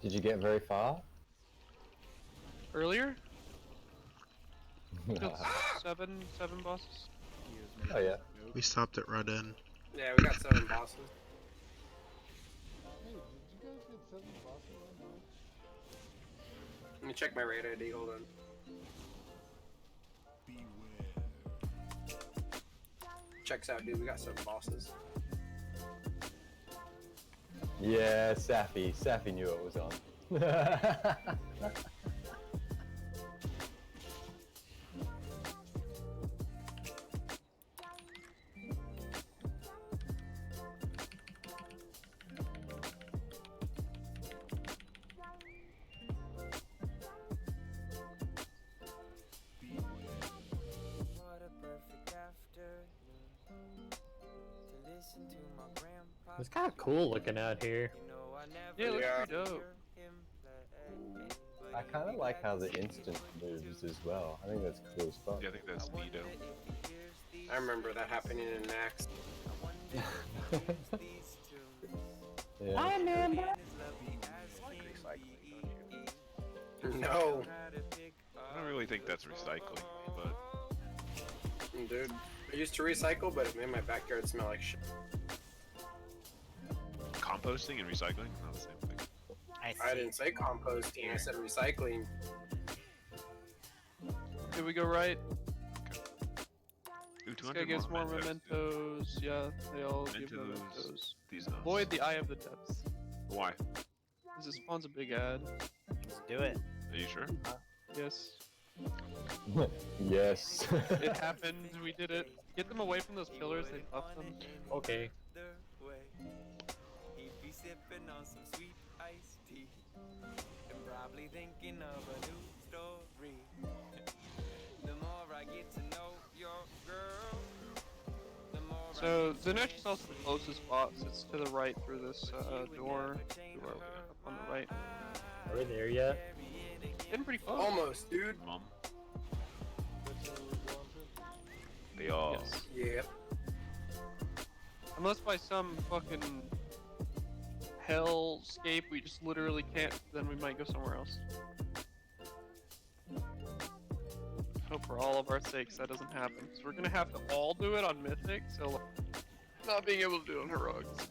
Did you get very far? Earlier? Killed seven bosses. Oh yeah. We stopped at Red End. Yeah, we got 7 bosses. Hey, did you guys get 7 bosses on mine? Let me check my raid ID. Hold on. Checks out, dude. We got 7 bosses. Yeah, Safi. Safi knew it was on. It's kind of cool looking out here. Yeah, it looks pretty dope. I kind of like how the instant moves as well. I think that's cool as fuck. Yeah, I think that's neato. I remember that happening in Max. Yeah. Hi, Amanda. No. I don't really think that's recycling, but Dude, I used to recycle, but it made my backyard smell like shit. composting and recycling, not the same thing. I didn't say composting, I said recycling. Here we go right. Ooh, This guy gets more mementos. Yeah, they all give mementos. These Avoid the Eye of the Depths. Why? Because it spawns a big ad. Let's do it. Are you sure? Yes. Yes. It happened. We did it. Get them away from those pillars. They buffed them. Okay. Sipping on some sweet iced tea and probably thinking of a new story. The more I get to know your girl, the more So Zinesh is also the closest boss. It's to the right through this door. Up on the right. Are we there yet? Getting pretty close. Almost, dude. Mom. They all. Yes. Yep. Unless by some fucking hellscape we just literally can't, then we might go somewhere else. Hope for all of our sakes that doesn't happen. So we're gonna have to all do it on Mythic, so like, not being able to do it on Heroics.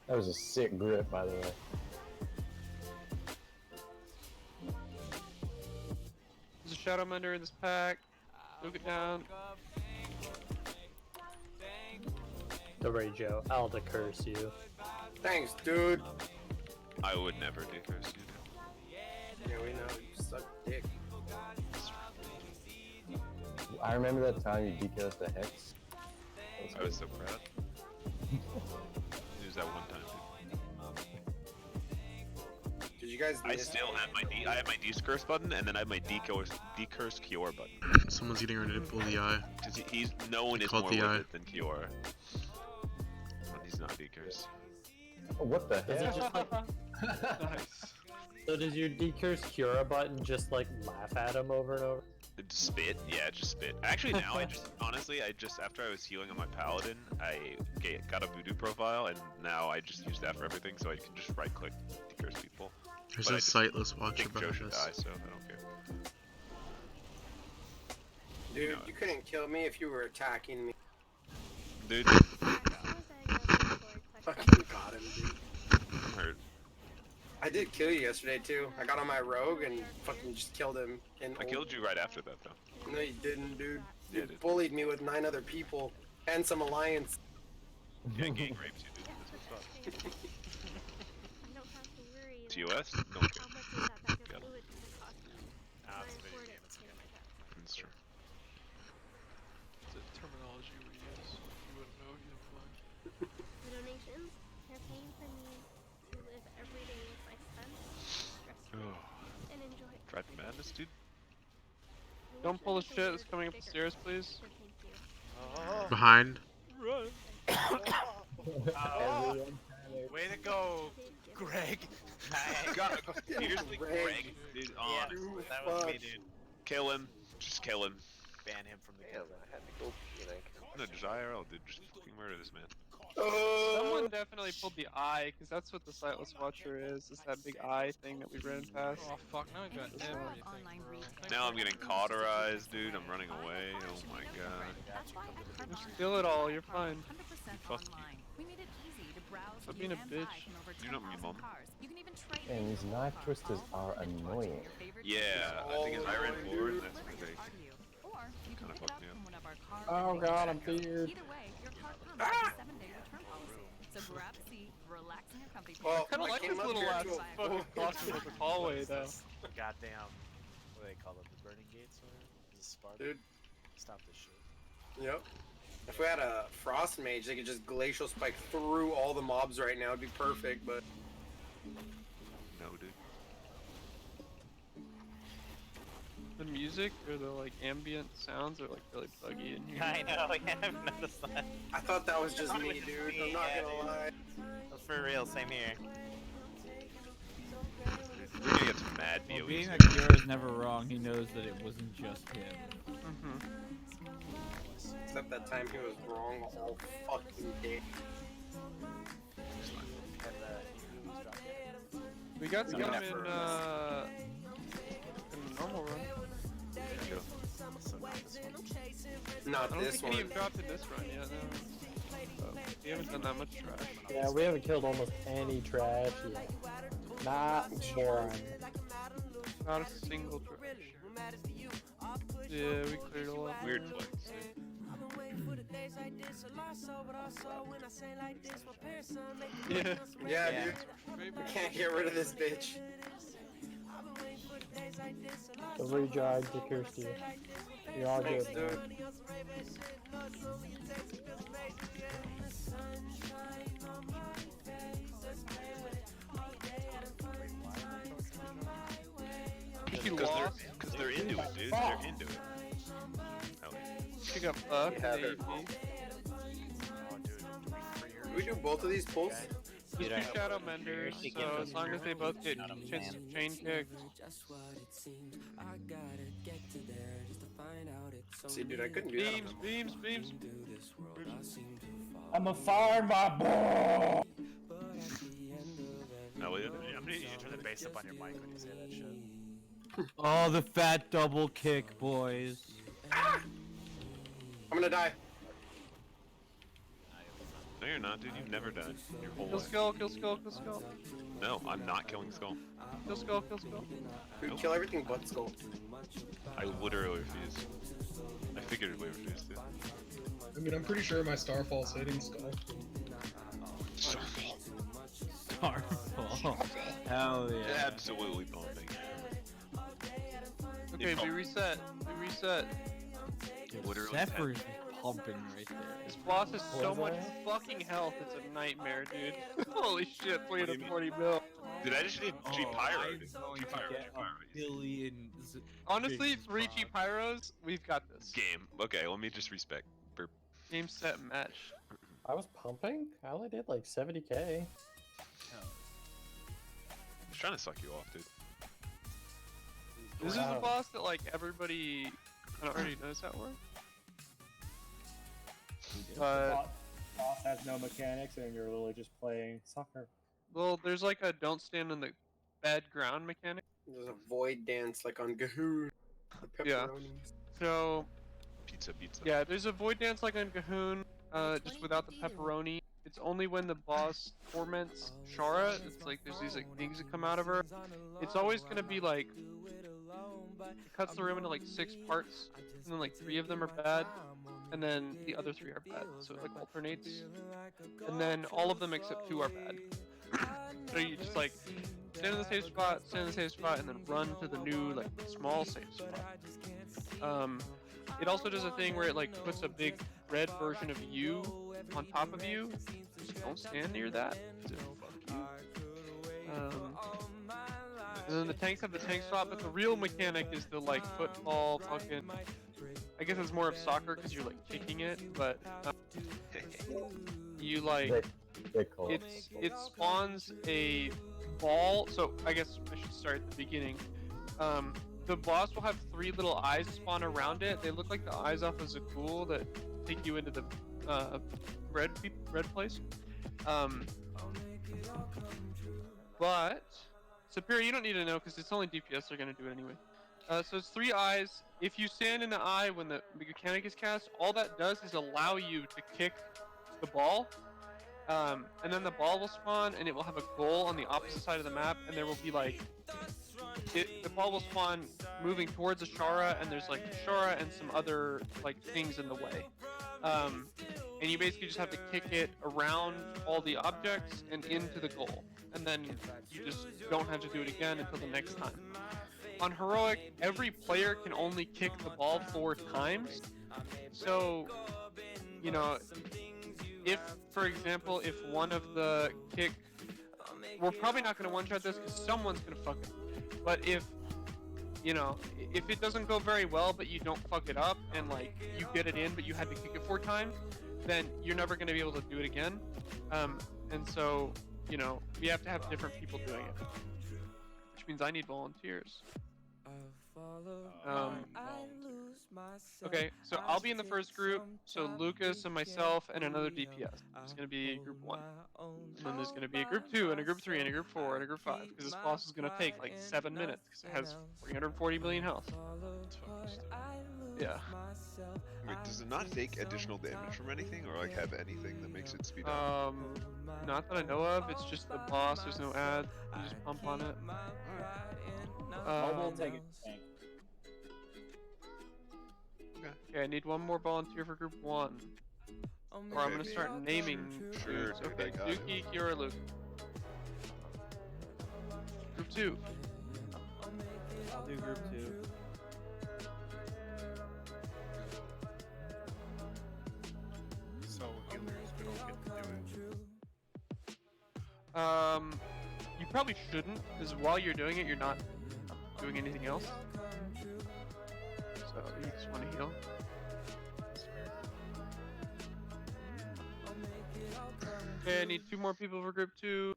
That was a sick grip, by the way. There's a Shadow Mender in this pack. Look it down. Don't worry, Joe. I'll curse you. Thanks, dude. I would never decurse you. Yeah, we know. You suck dick. I remember that time you decursed the Hex. I was so proud. It was that one time. Did you guys? I still have my I have my decurse button, and then I have my decurse Kiora button. Someone's getting ready to pull the eye. Because he's no one is Called more the worth eye. it than Kiora. But he's not decurse. Oh, what the Is it heck? just like... Nice. So does your decurse Cura button just like laugh at him over and over? Spit? Yeah, just spit. Actually, now I just honestly, after I was healing on my paladin, I got a voodoo profile, and now I just use that for everything, so I can just right click decurse people. There's But a I just sightless watcher think Joe behind should us. die, so I don't care. Dude, you couldn't kill me if you were attacking me. Dude, Fucking got him, dude. I'm hurt. I did kill you yesterday too. I got on my rogue and fucking just killed him. I killed you right after that, though. No, you didn't, dude. Yeah, I You did. bullied me with 9 other people and some alliance. Yeah, gang rapes you, dude. That's what's up. I don't have to worry TOS? Don't care. how much is that bag Got of it. fluid gonna cost me. Nah, Can it's I a video afford game, it it's to a pay my tax? That's true. It's a terminology we use. You wouldn't know, you don't mind. The donations, they're paying for me to live every day with my son, stress-free, and enjoy it. Drive the madness, dude. Don't pull the shit that's coming up the stairs, please. Behind. Way to go, Greg. God, seriously, Greg, dude, on. That was me, dude. Kill him. Just kill him. Ban him from the Damn, game. I had to go pee, like. No, just IRL, dude. Just fucking murder this man. Someone definitely pulled the eye, because that's what the Sightless Watcher is that big eye thing that we ran past. Oh fuck, now I got everything, bro. Now I'm getting cauterized, dude. I'm running away. Oh my god. Just kill it all, you're fine. Fuck you. Stop being a bitch. You're not me, mom. And these knife twisters are annoying. Yeah, I think as I ran forward, that's where they kind of fucked me up. Oh god, I'm feared. Well, I kinda like this little ass fucking costume with the hallway though. Goddamn. What do they call it? The burning gates or is it Sparta? Dude. Stop this shit. Yep. If we had a frost mage, they could just glacial spike through all the mobs right now. It'd be perfect, but No, dude. The music or the like ambient sounds are like really buggy in here. I know, yeah, I've noticed that. I thought that was just me, dude. I'm not gonna lie. For real, same here. We're gonna get some mad Well, BOEs. being that Kira's never wrong, he knows that it wasn't just him. Except that time he was wrong all fucking day. We got some in Yeah. in the normal run. Not I don't this think any one. have dropped in this run yet. No. We haven't done that much trash. Yeah, we haven't killed almost any trash yet. Not one. Not a single trash. Yeah, we cleared a lot. Weird flex. Yeah. Yeah, dude. We can't get rid of this bitch. The rejog to Kirsty. You're all good. Thanks, dude. Because they're into it, dude. They're into it. Oh, She got fucked. Yeah, in they're- AP. Can we do both of these pulls? Just do Shadow Mender, so as long as they both get chain kicked. See, dude, I couldn't do that. Beams. I'm a fire my ball. no, wait. I'm gonna need you to turn the bass up on your mic when you say that shit. Oh, the fat double kick, boys. I'm gonna die. No, you're not, dude. You've never died. Your whole Kill life. skull, kill skull, kill skull. No, I'm not killing Skull. Kill skull, kill skull. Dude, kill everything but skull. I literally refused. I figuratively refused to. I mean, I'm pretty sure my Starfall's hitting Skull. Starfall. Hell yeah. Absolutely pumping. Okay, we reset. Literally. Zephyr's pumping right there. This boss has so Was much I? fucking health, it's a nightmare, dude. Holy shit, 340 mil. Dude, I just need G Pyro. Dude. going G to Pyro. get G Pyro. a billion. Honestly, Jason 3 Bob. G Pyros, we've got this. Game. Okay, let me just respect. Burp. Game, set, match. I was pumping? I only did like 70k. I was trying to suck you off, dude. This is a boss that like everybody kind of already knows how it works. But Boss has no mechanics, and you're literally just playing soccer. well, there's like a don't stand on the bad ground mechanic. There's a void dance like on Gahoon. The Yeah. pepperonis. So Pizza. yeah, there's a void dance like on Gahoon, just without the pepperoni. It's only when the boss torments Shara. It's like there's these like things that come out of her. It's always gonna be like it cuts the room into like 6 parts, and then like 3 of them are bad, and then the other 3 are bad. So it like alternates, and then all of them except 2 are bad. So you just like stand in the safe spot, and then run to the new like small safe spot. It also does a thing where it like puts a big red version of you on top of you. Just don't stand near that. So fuck you. And then the tanks have the tank spot, but the real mechanic is the like football fucking. I guess it's more of soccer because you're like kicking it, but you like it spawns a ball. So I guess I should start at the beginning. The boss will have 3 little eyes spawn around it. They look like the eyes off of Zakul that take you into the red place. But Superior, you don't need to know because it's only DPS are gonna do it anyway. So it's 3 eyes. If you stand in the eye when the mechanic is cast, all that does is allow you to kick the ball. And then the ball will spawn and it will have a goal on the opposite side of the map, and there will be like the ball will spawn moving towards Ashara, and there's like Ashara and some other like things in the way. And you basically just have to kick it around all the objects and into the goal. And then you just don't have to do it again until the next time. On Heroic, every player can only kick the ball 4 times. So, you know, if, for example, if one of the kick... We're probably not going to one-shot this because someone's going to fuck it. But if, you know, if it doesn't go very well but you don't fuck it up and, like, you get it in but you had to kick it 4 times, then you're never going to be able to do it again. And so, you know, we have to have different people doing it. Which means I need volunteers. Okay, so I'll be in the first group, so Lucas and myself and another DPS. It's going to be group 1. And then there's going to be a group 2 and a group 3 and a group 4 and a group 5, because this boss is going to take like 7 minutes, because it has 340 million health. Yeah. Wait, does it not take additional damage from anything, or like have anything that makes it speed up? Not that I know of, it's just the boss, there's no ad, you just pump on it. Mobile take it. Okay, I need one more volunteer for group 1. Or I'm gonna start naming groups. Okay, Dookie, Kiora, Luke. Group 2. I'll do group 2. So healers, we don't get to do it. You probably shouldn't, because while you're doing it, you're not doing anything else. So you just want to heal. Okay, I need 2 more people for group 2.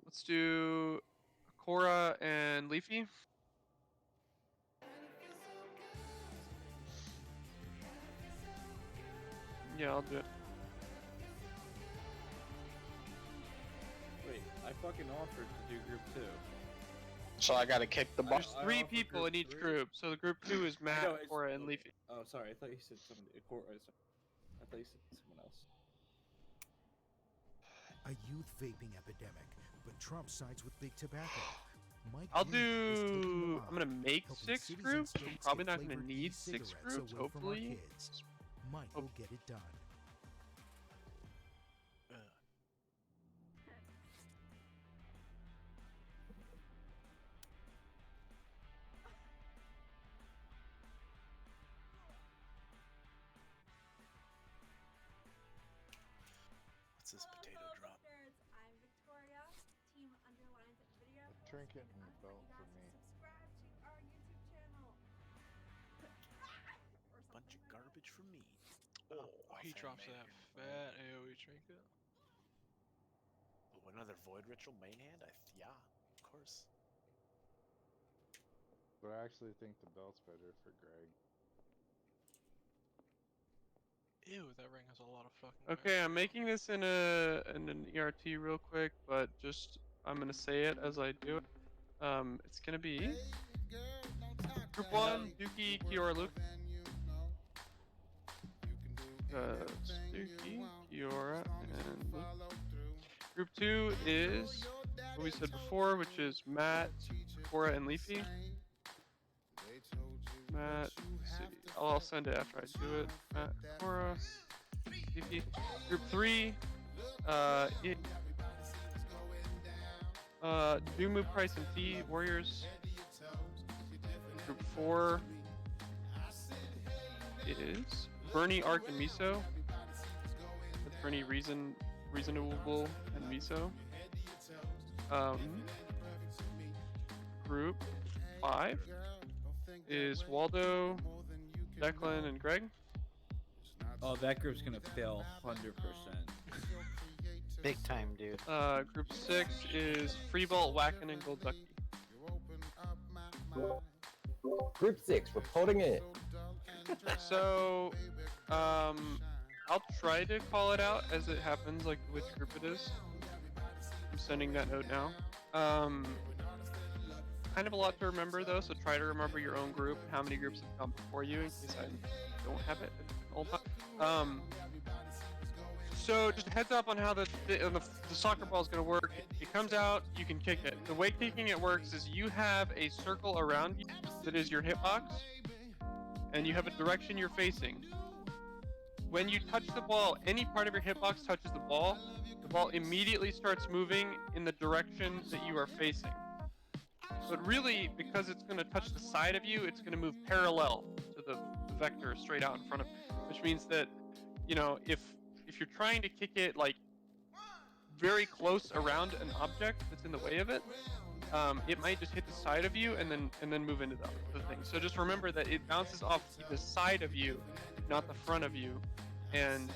Let's do Cora and Leafy. Yeah, I'll do it. Wait, I fucking offered to do group 2. So I gotta kick the ball. There's 3 people in each group, so the group 2 is Matt, Cora, and Leafy. Oh, sorry, I thought you said somebody. I thought you said someone else. A youth vaping epidemic, but Trump sides with big tobacco. Mike I'm gonna make 6 groups. I'm probably not gonna need 6 groups, hopefully. Mike will get it done. What's this potato drop? I'm Victoria. Team underlines video. A trinket and a belt for me. Subscribe to our YouTube channel. Bunch of garbage for me. Oh, he drops that fat AoE trinket. Oh, another void ritual main hand? Yeah, of course. But I actually think the belt's better for Greg. Ew, that ring has a lot of fucking. Okay, I'm making this in an ERT real quick, but just I'm gonna say it as I do it. It's gonna be group 1, Dookie, Kiora, Luke. Dookie, Kiora, and Luke. Group 2 is what we said before, which is Matt, Cora, and Leafy. Matt, City. I'll send it after I do it. Matt, Cora, Leafy. Group 3, Dumu, Price, and T, Warriors. Group 4 is Bernie, Arc, and Miso. That's Bernie, Reasonable, and Miso. Group 5 is Waldo, Declan, and Greg. Oh, that group's gonna fail 100%. Big time, dude. Group 6 is Freebolt, Whackin', and Gold Ducky. Group 6, reporting in. So, I'll try to call it out as it happens, like which group it is. I'm sending that note now. Kind of a lot to remember though, so try to remember your own group, how many groups have come before you, in case I don't have it all the time. So just a heads up on how the soccer ball is going to work. It comes out, you can kick it. The way kicking it works is you have a circle around you that is your hitbox, and you have a direction you're facing. When you touch the ball, any part of your hitbox touches the ball immediately starts moving in the direction that you are facing. But really, because it's going to touch the side of you, it's going to move parallel to the vector straight out in front of you, which means that, you know, if you're trying to kick it like very close around an object that's in the way of it, it might just hit the side of you and then move into the other thing. So just remember that it bounces off the side of you, not the front of you, and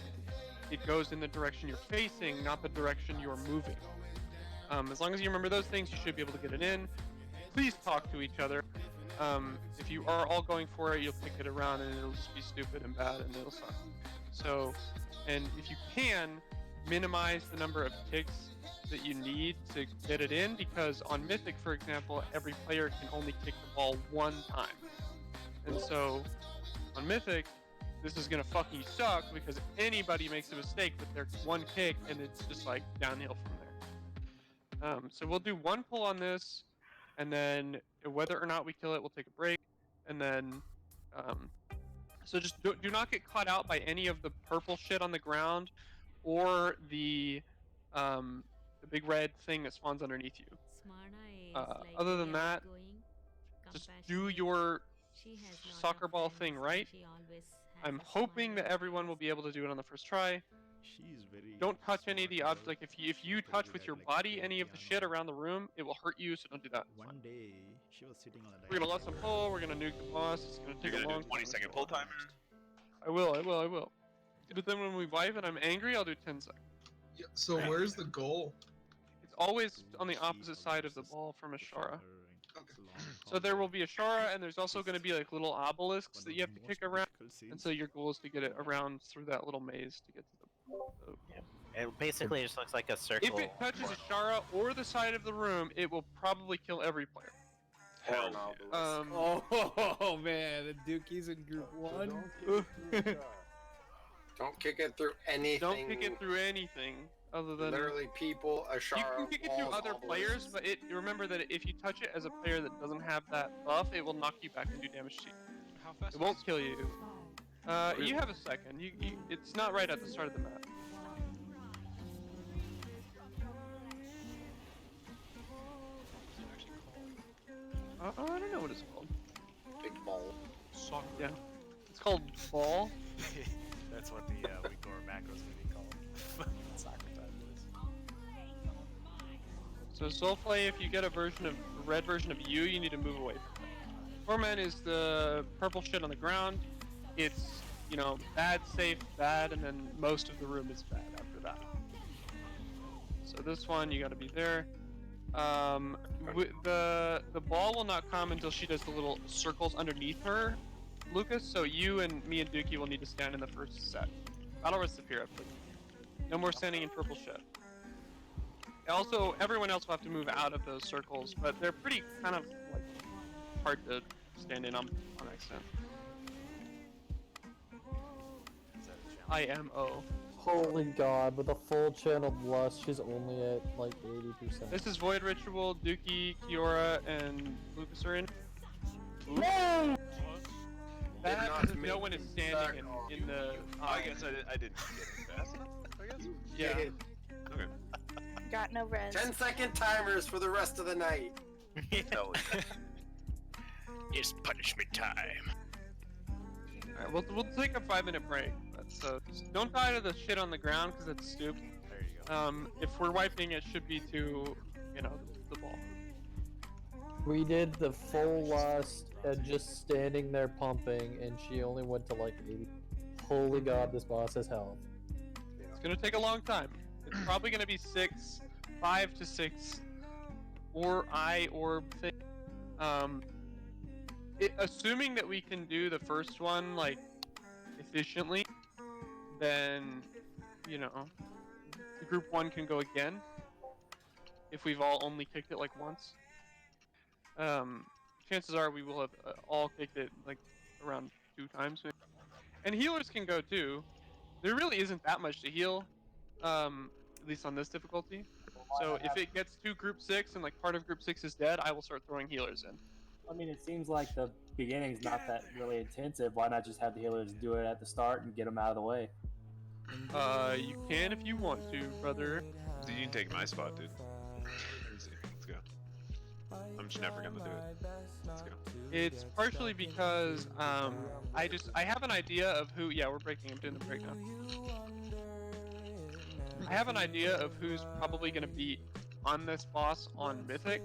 it goes in the direction you're facing, not the direction you're moving. As long as you remember those things, you should be able to get it in. Please talk to each other. If you are all going for it, you'll kick it around and it'll just be stupid and bad and it'll suck. So, and if you can, minimize the number of ticks that you need to get it in, because on Mythic, for example, every player can only kick the ball one time. And so, on Mythic, this is gonna fucking suck because anybody makes a mistake with their one kick and it's just like downhill from there. So we'll do one pull on this, and then whether or not we kill it, we'll take a break, and then so just do not get caught out by any of the purple shit on the ground or the big red thing that spawns underneath you. Other than that, just do your soccer ball thing right. I'm hoping that everyone will be able to do it on the first try. Don't touch any of the objects. Like if you touch with your body any of the shit around the room, it will hurt you. So don't do that. One day she was sitting on a We're gonna let some pull. We're gonna nuke the boss. It's gonna take a long. 20-second pull timer. I will. But then when we wipe and I'm angry, I'll do 10 seconds. Yeah, so where's the goal? It's always on the opposite side of the ball from a Shara. So there will be a Shara, and there's also going to be like little obelisks that you have to kick around, and so your goal is to get it around through that little maze to get to the... Yeah. It basically just looks like a circle. If it touches a Shara or the side of the room, it will probably kill every player. Hell yeah. Oh man, the Dookies in Group 1. Don't kick it through anything. Don't kick it through anything other than literally people, a Shara. You can kick it through other players, but remember that if you touch it as a player that doesn't have that buff, it will knock you back and do damage to you. How fast? It won't kill you. You have a second. It's not right at the start of the map. I don't know what it's called. Big ball. Soccer. Yeah. It's called ball. That's what the WeakOr macro is going to be called. Soccer time is. So Soulflay, if you get a red version of you need to move away from it. Torment is the purple shit on the ground. It's, you know, bad, safe, bad, and then most of the room is bad after that. So this one, you gotta be there. The ball will not come until she does the little circles underneath her, Lucas, so you and me and Dookie will need to stand in the first set. Battle Red Saphira, please. No more standing in purple shit. Also, everyone else will have to move out of those circles, but they're pretty kind of like hard to stand in on accident. IMO. Holy god, with a full channeled lust, she's only at like 80%. This is Void Ritual, Dookie, Kiora, and Lucas are in. No! That is no one is standing in the... I guess I didn't get it fast enough, I guess? Yeah. Okay. Got no res. 10-second timers for the rest of the night. It's punishment time. Alright, we'll take a 5-minute break. So just don't die to the shit on the ground because it's stupid. There you go. If we're wiping, it should be to, you know, the ball. We did the full lust and just standing there pumping, and she only went to like 80. Holy god, this boss has health. It's gonna take a long time. it's probably gonna be 5 to 6 or eye orb thing. Assuming that we can do the first one like efficiently, then you know, group 1 can go again. If we've all only kicked it like once, chances are we will have all kicked it like around 2 times. Maybe. And healers can go too. There really isn't that much to heal, at least on this difficulty. So if it gets to group 6 and like part of group 6 is dead, I will start throwing healers in. I mean, it seems like the beginning's not that really intensive. Why not just have the healers do it at the start and get them out of the way? You can if you want to, brother. Dude, you can take my spot, dude. Easy. Let's go. I'm just never gonna do it. Let's go. It's partially because I have an idea of who. Yeah, we're breaking. I'm doing the breakdown. I have an idea of who's probably gonna be on this boss on Mythic,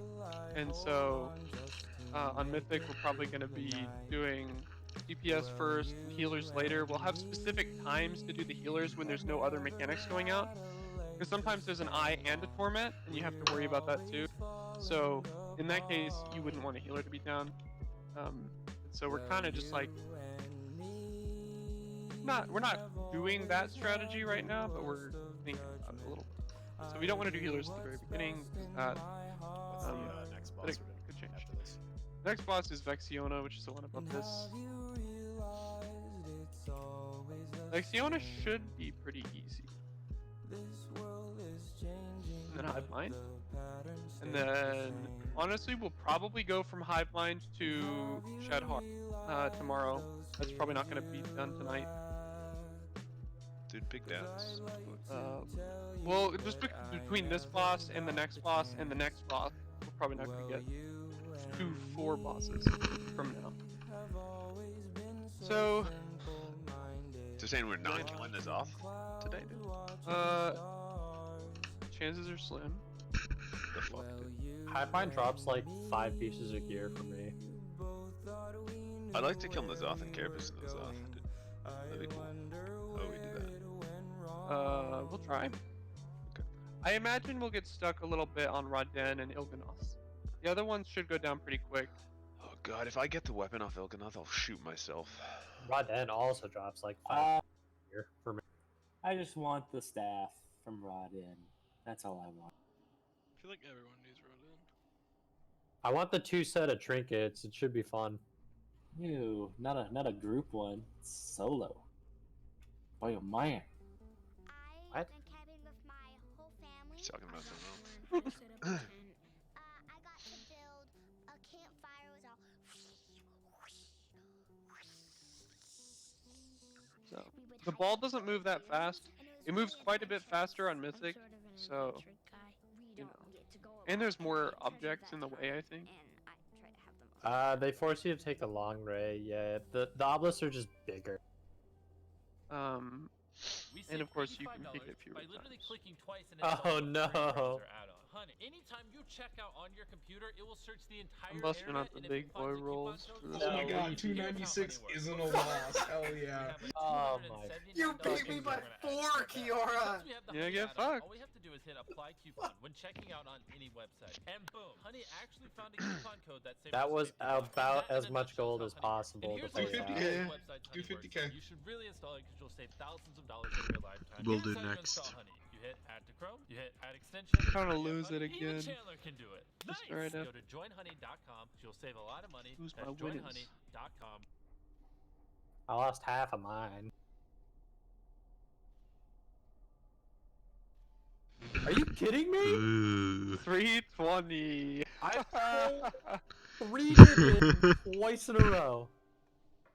and so on Mythic we're probably gonna be doing DPS first, and healers later. We'll have specific times to do the healers when there's no other mechanics going out. Because sometimes there's an eye and a torment, and you have to worry about that too. So in that case, you wouldn't want a healer to be down. So we're kind of just like we're not doing that strategy right now, but we're thinking about it a little bit. So we don't want to do healers at the very beginning. What's the next boss? Could change. Next boss is Vexiona, which is the one above this. Vexiona should be pretty easy. And then Hive Mind. And then, honestly, we'll probably go from Hive Mind to Shed Heart tomorrow. That's probably not going to be done tonight. Dude, big downs. Well, just between this boss and the next boss and the next boss, we're probably not going to get 4 bosses from now. So... So saying we're not killing this off today, dude? Chances are slim. The fuck, dude? Highbind drops like 5 pieces of gear for me. I'd like to kill Nazoth and Carapace and Nazoth, dude. That'd be cool. Oh, we do that. We'll try. Okay. I imagine we'll get stuck a little bit on Rodden and Il'gynoth. The other ones should go down pretty quick. Oh god, if I get the weapon off Il'gynoth, I'll shoot myself. Rodden also drops like 5 gear for me. I just want the staff from Rodin. That's all I want. I feel like everyone needs Rodin. I want the 2 set of trinkets. It should be fun. Ew, not a group one. It's solo. Oh man. What? He's talking about something else. I got to build a campfire with So the ball doesn't move that fast. It moves quite a bit faster on Mythic, so you know. And there's more objects in the way, I think. They force you to take the long ray. Yeah, the obelisks are just bigger. And of course you can pick it fewer times. Oh no! Honey, anytime you check out on your computer, it will search the entire I'm busting out the big boy rolls for this. Oh my god, 296 isn't a loss. Hell yeah. Oh my. You beat me by 4, Kiora! Yeah, get fucked. All we have to do is hit apply coupon when checking out on any website. And boom, Honey actually found a coupon code that saved That was us 50%. about as much gold as possible to And pay here's that. the Yeah. website Do Honey 50K. works. You should really install it because you'll save thousands of dollars over your lifetime. We'll do Here's how you next. install Honey. You hit add to Chrome, you hit add extension. Trying to you hit lose it Honey. Even again. Chandler can do it. Just Nice. right Go up. to joinhoney.com. You'll save a lot of money. Lose That's my winnings. joinhoney.com. I lost half of mine. Are you kidding me? Ooh. 320. I rolled 3 million twice in a row.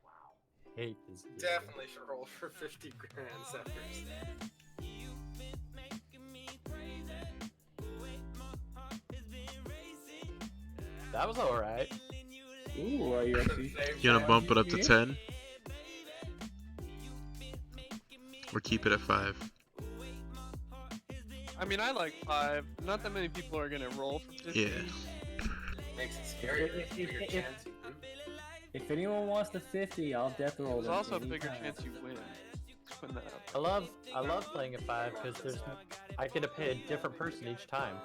Wow. Hate this game. Definitely should roll for 50 grand, Zephyrs. That was alright. Ooh, are you actually? You wanna bump it up to 10? Or keep it at 5? I mean, I like 5. Not that many people are gonna roll for 50. Yeah. Makes it scary. Bigger chance you win. If anyone wants the 50, I'll death roll There's them also a anytime. bigger chance you win. Just putting that up. I love playing at 5 because I get to pay a different person each time.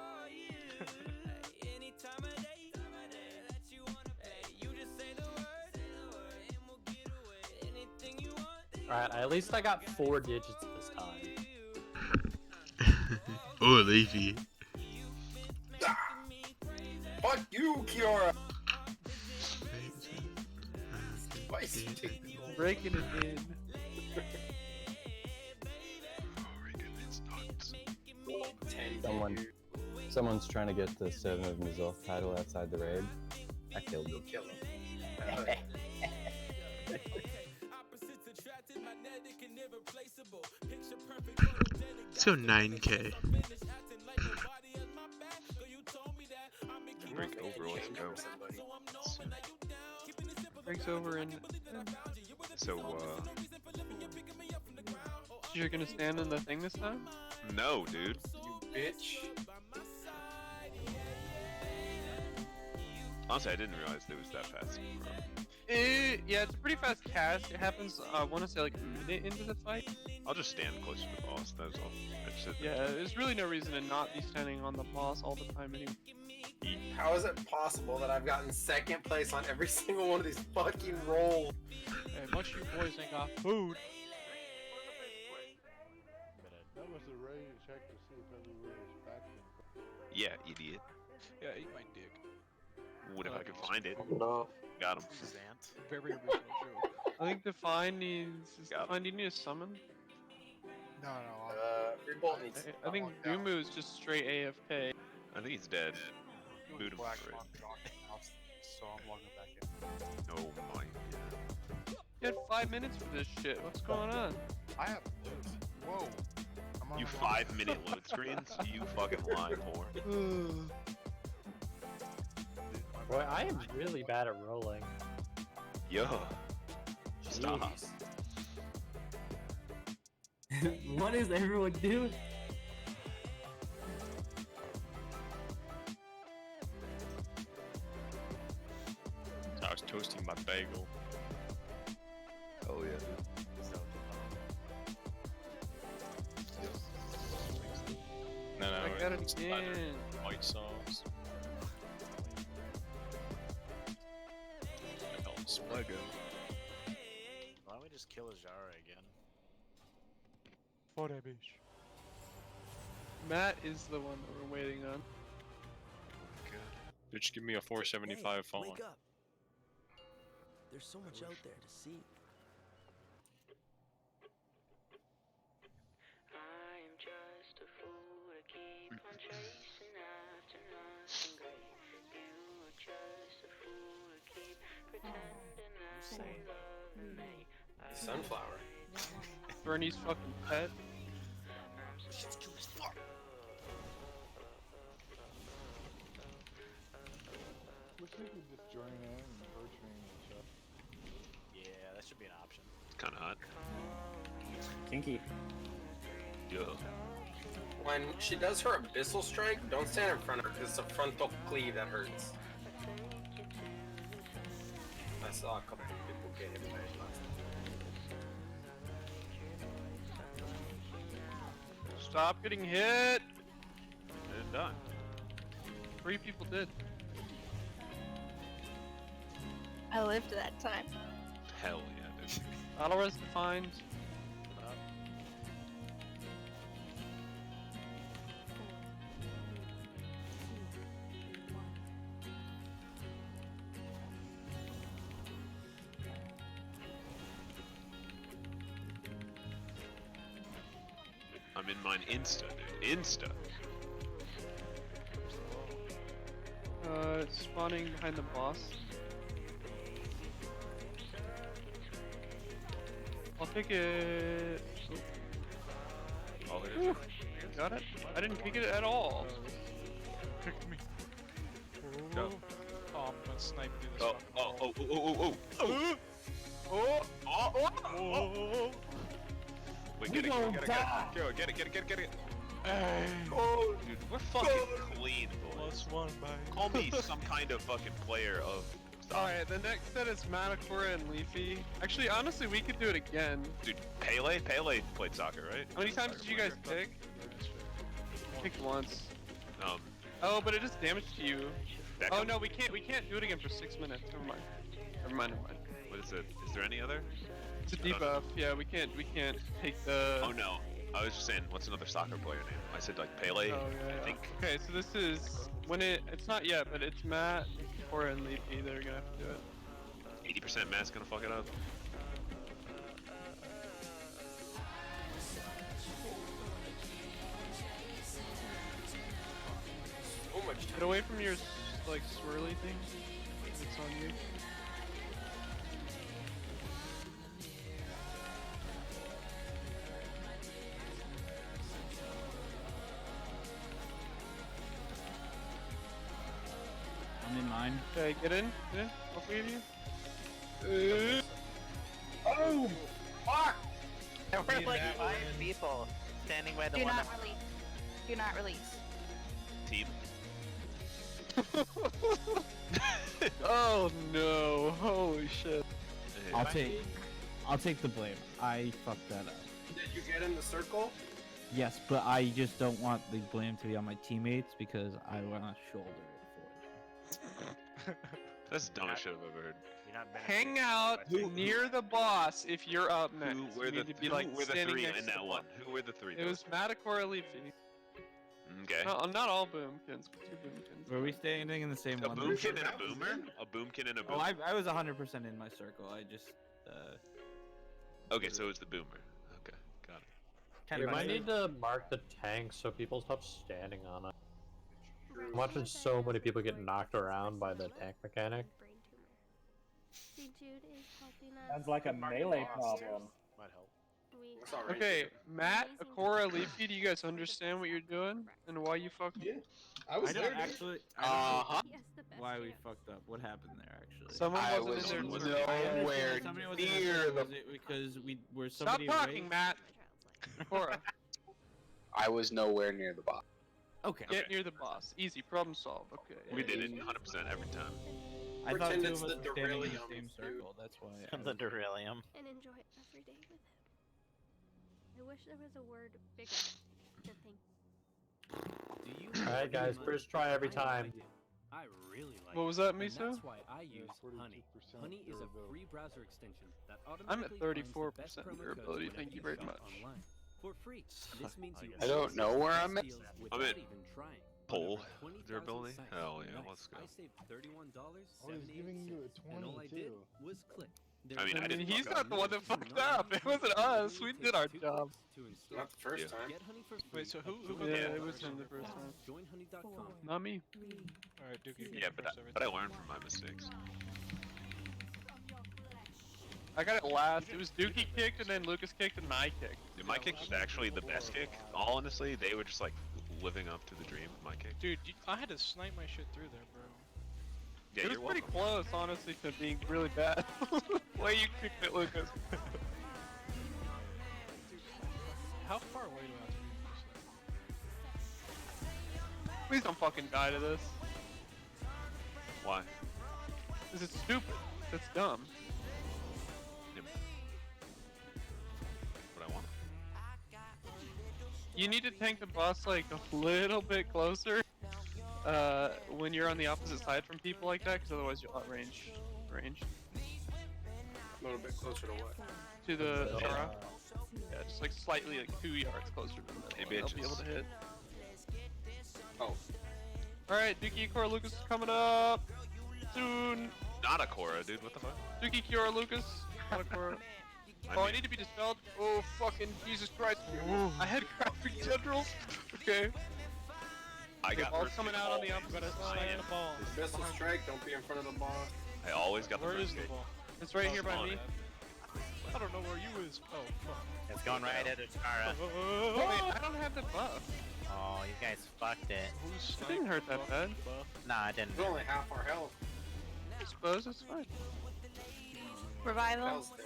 Alright, at least I got 4 digits this time. Oh, Leafy. Fuck you, Kiora! Spicy. Breaking it in. Someone's trying to get the 7 of Mizzle title outside the raid. I killed him. Kill him. Let's go 9K. Break over, let's go. Breaks over and So, you're gonna stand in the thing this time? no, dude. You bitch. Honestly, I didn't realize it was that fast. Yeah, it's a pretty fast cast. It happens, I want to say like a minute into the fight. I'll just stand close to the boss, that was all. I just said Yeah, there's really no reason to not be standing on the boss all the time anyway. How is it possible that I've gotten 2nd place on every single one of these fucking rolls? Hey, much you boys ain't got food. That was a raid check to see if everywhere is back in. Yeah, idiot. Yeah, eat my dick. What if I could find it? No. Got him. Very original joke. I think Define needs. Is Define, do you need a summon? No, Revolt needs. I think Dumu is just straight AFK. I think he's dead. Boot him Black for it. so I'm logging back in. Oh my. You had 5 minutes for this shit. What's going on? I have loot. Whoa. I'm on You the wrong- 5-minute load screens? You fucking lying whore. Boy, I am really bad at rolling. Yo. Stop. What is everyone doing? I was toasting my bagel. Oh yeah. No, I got it it's again. either white sauce. Lego. Why don't we just kill Azara again? For that bitch. Matt is the one that we're waiting on. Bitch, give me a 475 phone. Wake up. There's so much out there to see. I'm just a fool to keep on chasing after nothing great. You are just a fool to keep pretending that you're loving me. Sunflower. Bernie's fucking pet. Wish they could just join in and bird train and stuff. Yeah, that should be an option. It's kinda hot. Kinky. Yo. When she does her abyssal strike, don't stand in front of her because it's a frontal cleave that hurts. I saw a couple of people get hit by it last time. Stop getting hit! And done. 3 people did. I lived that time. Hell yeah, dude. Auto res defined. I'm in mine insta, dude. Insta. Spawning behind the boss. I'll pick it. Oh, it Whew. Got it? I didn't pick it at all. Pick me. Go. Oh, I'm gonna snipe through this Oh, fucking oh. Oh! Wait, get it. Get it. Hey! Oh, dude, we're fucking clean, boys. +1, bye. Call me some kind of fucking player of. Alright, the next set is Manacora and Leafy. Actually, honestly, we could do it again. Dude, Pele played soccer, right? How many times did you guys pick? kicked once. Um. Oh, but it just damaged you. Back Oh up. no, we can't do it again for 6 minutes. Never mind. Never mind. What is it? Is there any other? It's a debuff. Yeah, we can't take the. Oh no. I was just saying, what's another soccer player name? I said like Pele. Oh, yeah, I think. Okay, so this is when it's not yet, but it's Matt, Cora, and Leafy. They're gonna have to do it. 80% Matt's gonna fuck it up. So much Get away from your like swirly thing. It's on you. I'm in mine. Okay, get in. Yeah, I'll feed you. Oh! Fuck! There were like that 5 one. people standing by the Do one not that... release. Do not release. Team. Oh no! Holy shit! I'll take the blame. I fucked that up. Did you get in the circle? Yes, but I just don't want the blame to be on my teammates because I want to shoulder it for them. That's the dumbest shit I've ever heard. Hang out near the boss if you're up next. Who were You the, need to be who like were the standing three next in to that the one? boss. Who were the three? It was Matacora Leafy. Okay. Not all boomkins, but 2 boomkins. Were we standing in the same A one? boomkin and a boomer? A boomkin and a Oh, boomer? I was 100% in my circle. I just. Okay, so it was the boomer. Okay, got it. You might need to mark the tank so people stop standing on it. I'm watching so many people get knocked around by the tank mechanic. See, Jude is helping us. Sounds like a melee problem. Might help. That's all right. Okay, Matt, Akora, Leafy, do you guys understand what you're doing and why you fucked Yeah. I was I there. don't dude. actually. He has the best Why we chance. fucked up? What happened there actually? Someone I wasn't was in there. nowhere Somebody was in near there. the. Was it because we were Stop somebody talking, erased? Matt. Akora, I was nowhere near the boss. Okay. get near the boss. Easy, problem solved. Okay. We did it 100% every time. I thought Pretend 2 it's of us the were standing in the Dorelium, same dude. circle. That's why. I The was- beryllium. And enjoy every day with him. I wish there was a word bigger to thank. Alright guys, first try every time. I really like What was that, Miso? That's why I use Honey. Honey is a free browser extension that I'm at automatically finds the 34% best promo durability, codes thank you whenever very shop much. online. For free. This means you I don't know where I'm at. I'm at even trying. Pole On over 20,000 durability? sites. Hell yeah, Nice. let's go. I saved $31. I was giving you a and all I 20 did too. was click. I mean, I didn't he's fuck not up. the one that fucked up. It wasn't us. We did our job. Not the first Yeah. time. Get Honey for free. Wait, so who Yeah, it was him the first time. Joinhoney.com. Not me. Alright, Duke, you Yeah, but I learned from my mistakes. I got it last. It was Dookie kicked, and then Lucas kicked, and I kicked. Dude, my kick was actually the best kick. All honestly, they were just like living up to the dream of my kick. Dude, I had to snipe my shit through there, bro. Yeah, It was you're pretty welcome. close, honestly, to being really bad. The way you kicked it, Lucas. How far away do I have to be from this thing? Please don't fucking die to this. Why? This is stupid. It's dumb. What I want. You need to tank the boss like a little bit closer when you're on the opposite side from people like that, because otherwise you'll outrange range. A little bit closer to what? To the Shara. Yeah, just like slightly like 2 yards closer than that. Hey, They'll be able to hit. Oh. Alright, Dookie, Kiora, Lucas is coming up soon. Not a Cora, dude. What the fuck? Dookie, Kiora, Lucas. Not a Kiora. Oh, I need to be dispelled. Oh, fucking Jesus Christ. I had graphic tendrils. Okay. I got all first coming kick out on the always. opposite I side. am. The ball. Missile strike, don't be in front of the boss. I always got the Where first is the kick. ball? It's right here by on me. it. I don't know where you is. Oh, fuck. It's going right at Ashara. Wait, I don't have the buff. Oh, you guys fucked it. Who's It didn't hurt that bad. Nah, it didn't. It's only half our health. I suppose it's fine. Revival. Hell's there.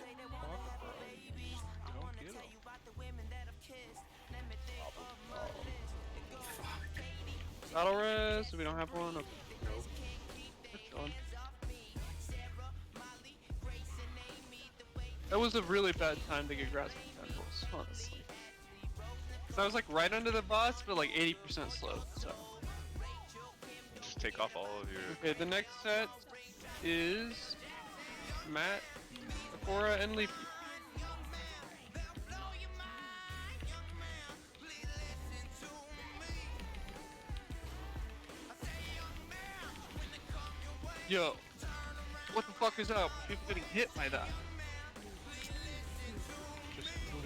Don't get him. Battle res, we don't have one. Okay. Nope. We're chilling. That was a really bad time to get grasp of tendrils, honestly. Because I was like right under the boss, but like 80% slowed. So. Just take off all of your. Okay, the next set is Matt, Akora, and Leafy. Yo, what the fuck is up? People getting hit by that. Just do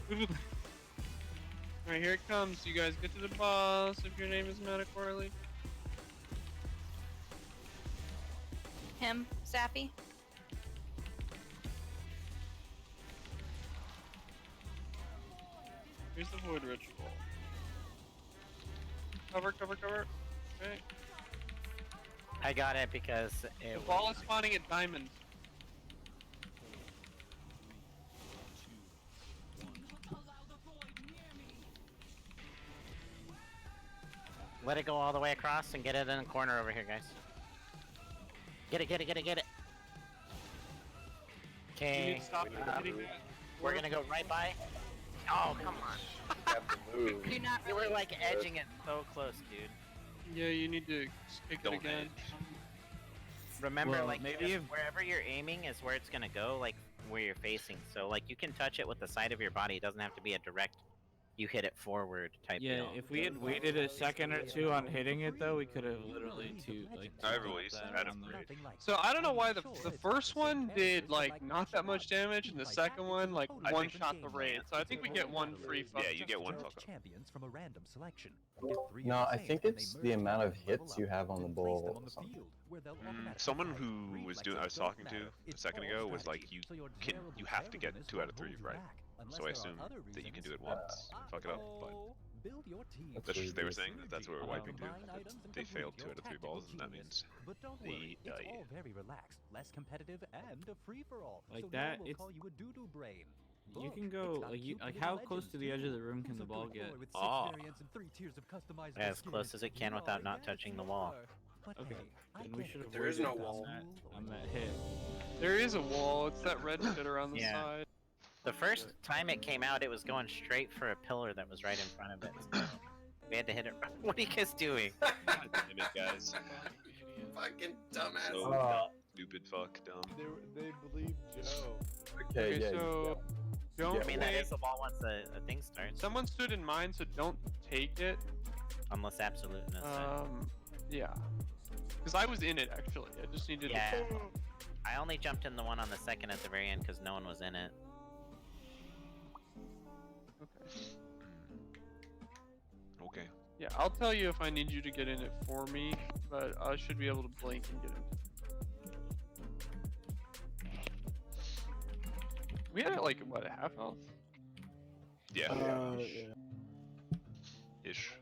the dance. Alright, here it comes. You guys get to the boss if your name is Matt, Akora, Leafy. Him, Sappy. Here's the void ritual. Cover, cover, cover. Okay. I got it because it The ball is spawning at diamond. Let it go all the way across and get it in the corner over here, guys. Get it, get it, get it, get it. You need Okay. to stop hitting that. We're gonna go right by. Oh, come on. Do not You were like edging it so close, dude. Yeah, you need to kick it again. Remember, Well, like, maybe just if- wherever you're aiming is where it's gonna go, like, where you're facing. So, like, you can touch it with the side of your body. It doesn't have to be a direct, you hit it forward type Yeah, deal. if we had waited a second or two on hitting it though, we could have literally However, we used to that had on him. the- So I don't know why the first one did like not that much damage, and the second one like I one think- shot the raid. So I think we get one free fuck. Yeah, you get one fuck up. champions from a random selection. No, I think it's the amount of hits you have on the bull. Someone who was doing, I was talking to a second ago, was like, you have to get 2 out of 3 right. So I assume that you can do it once and fuck it up, but that's just, they were saying that that's what we're wiping to. That they failed 2 out of 3 balls, and that means But don't they worry, it's all very relaxed, less competitive, and a free-for-all. Like so that, no one will it's- call you a doo-doo brain. You Look, can it's go got like you cute like little how close to the edge legends, of the room can too. the ball Who's a good get? boy with 6 Ah. variants and 3 tiers of customized As skins? close as it can You without are, not yes, touching the you wall. are. But Okay, hey, I then we get should it. have There is no waited wall. on that hit. There is a wall. It's that red shit around the Yeah. side. The first time it came out, it was going straight for a pillar that was right in front of it. So we had to hit it. What are you guys doing? God damn it, guys. Fucking dumbass. So dumb, stupid, fuck, dumb. They believe Joe. Okay, Okay, yeah. so don't I mean, that take- is the wall once the thing starts. Someone stood in mine, so don't take it. Unless absoluteness. Yeah. Because I was in it actually. I just needed Yeah. to. I only jumped in the one on the second at the very end because no one was in it. Okay. Okay. Yeah, I'll tell you if I need you to get in it for me, but I should be able to blink and get in. We had like what, a half health? Yeah. Yeah. Ish.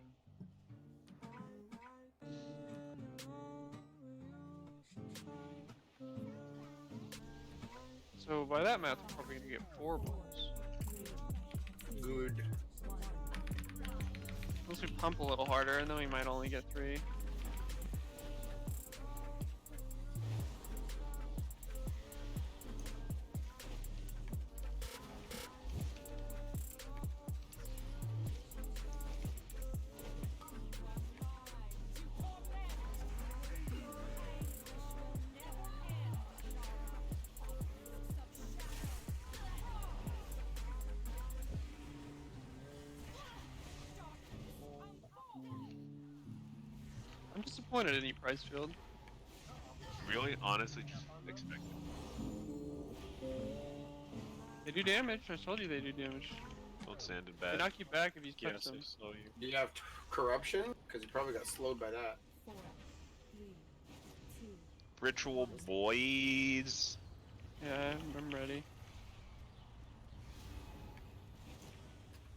So by that math, we're probably gonna get 4 balls. Good. Unless we pump a little harder, and then we might only get 3. I'm disappointed in you, Pricefield. Really, honestly, just expect it. They do damage. I told you they do damage. Don't stand in They bad. knock you back if you touch Yes, them. I saw you. Do you have corruption? Because you probably got slowed by that. Ritual boys. Yeah, I'm ready.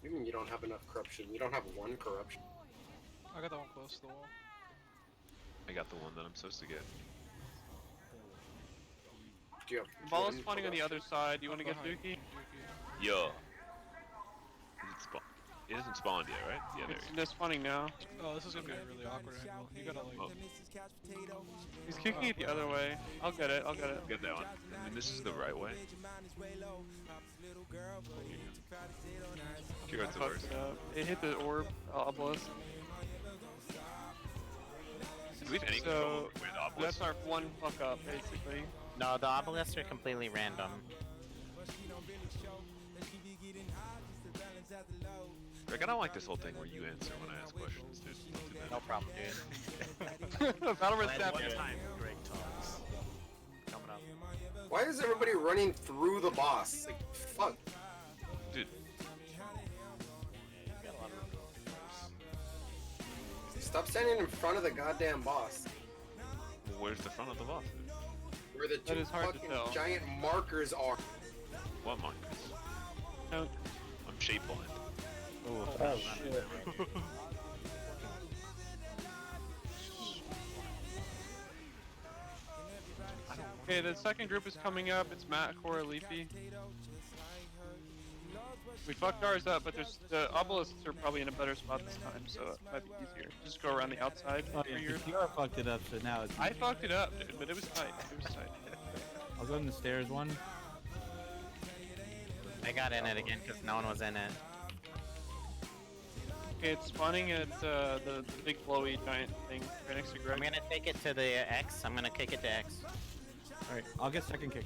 You mean you don't have enough corruption? You don't have 1 corruption. I got that one close to the wall. I got the one that I'm supposed to get. Do you have The ball is 1 spawning on the other side. Do you want to get Dookie? Yo. It hasn't spawned yet, right? Yeah, there It's spawning now. Oh, this is gonna be a really awkward angle. You gotta like. He's kicking it the other way. I'll get it. I'll get it. Get that one. I mean, this is the right way. Keyboard's the Fucked worst. it up. It hit the orb, obelisk. Do we have any control with obelisk? That's our one fuck up, basically. No, the obelisks are completely random. Greg, I don't like this whole thing where you answer when I ask questions, dude. It's not too bad. No problem, dude. Battle Red One Snap. time Greg talks. Coming up. Why is everybody running through the boss? Like, fuck. Dude. You've got a lot of room. Stop standing in front of the goddamn boss. Well, where's the front of the boss, dude? Where the That two is hard to fucking tell. giant markers are. What markers? No. I'm shape blind. Oh shit. Okay, the second group is coming up. It's Matt, Cora, Leafy. We fucked ours up, but there's the obelisks are probably in a better spot this time, so it might be easier. Just go around the outside. Oh, for yeah, your... PR fucked it up, so now it's. I fucked it up, dude, but it was tight. It was tight. I'll go in the stairs one. I got in it again because no one was in it. Okay, it's spawning at the big glowy giant thing right next to Greg. I'm gonna take it to the X. I'm gonna kick it to X. Alright, I'll get second kick.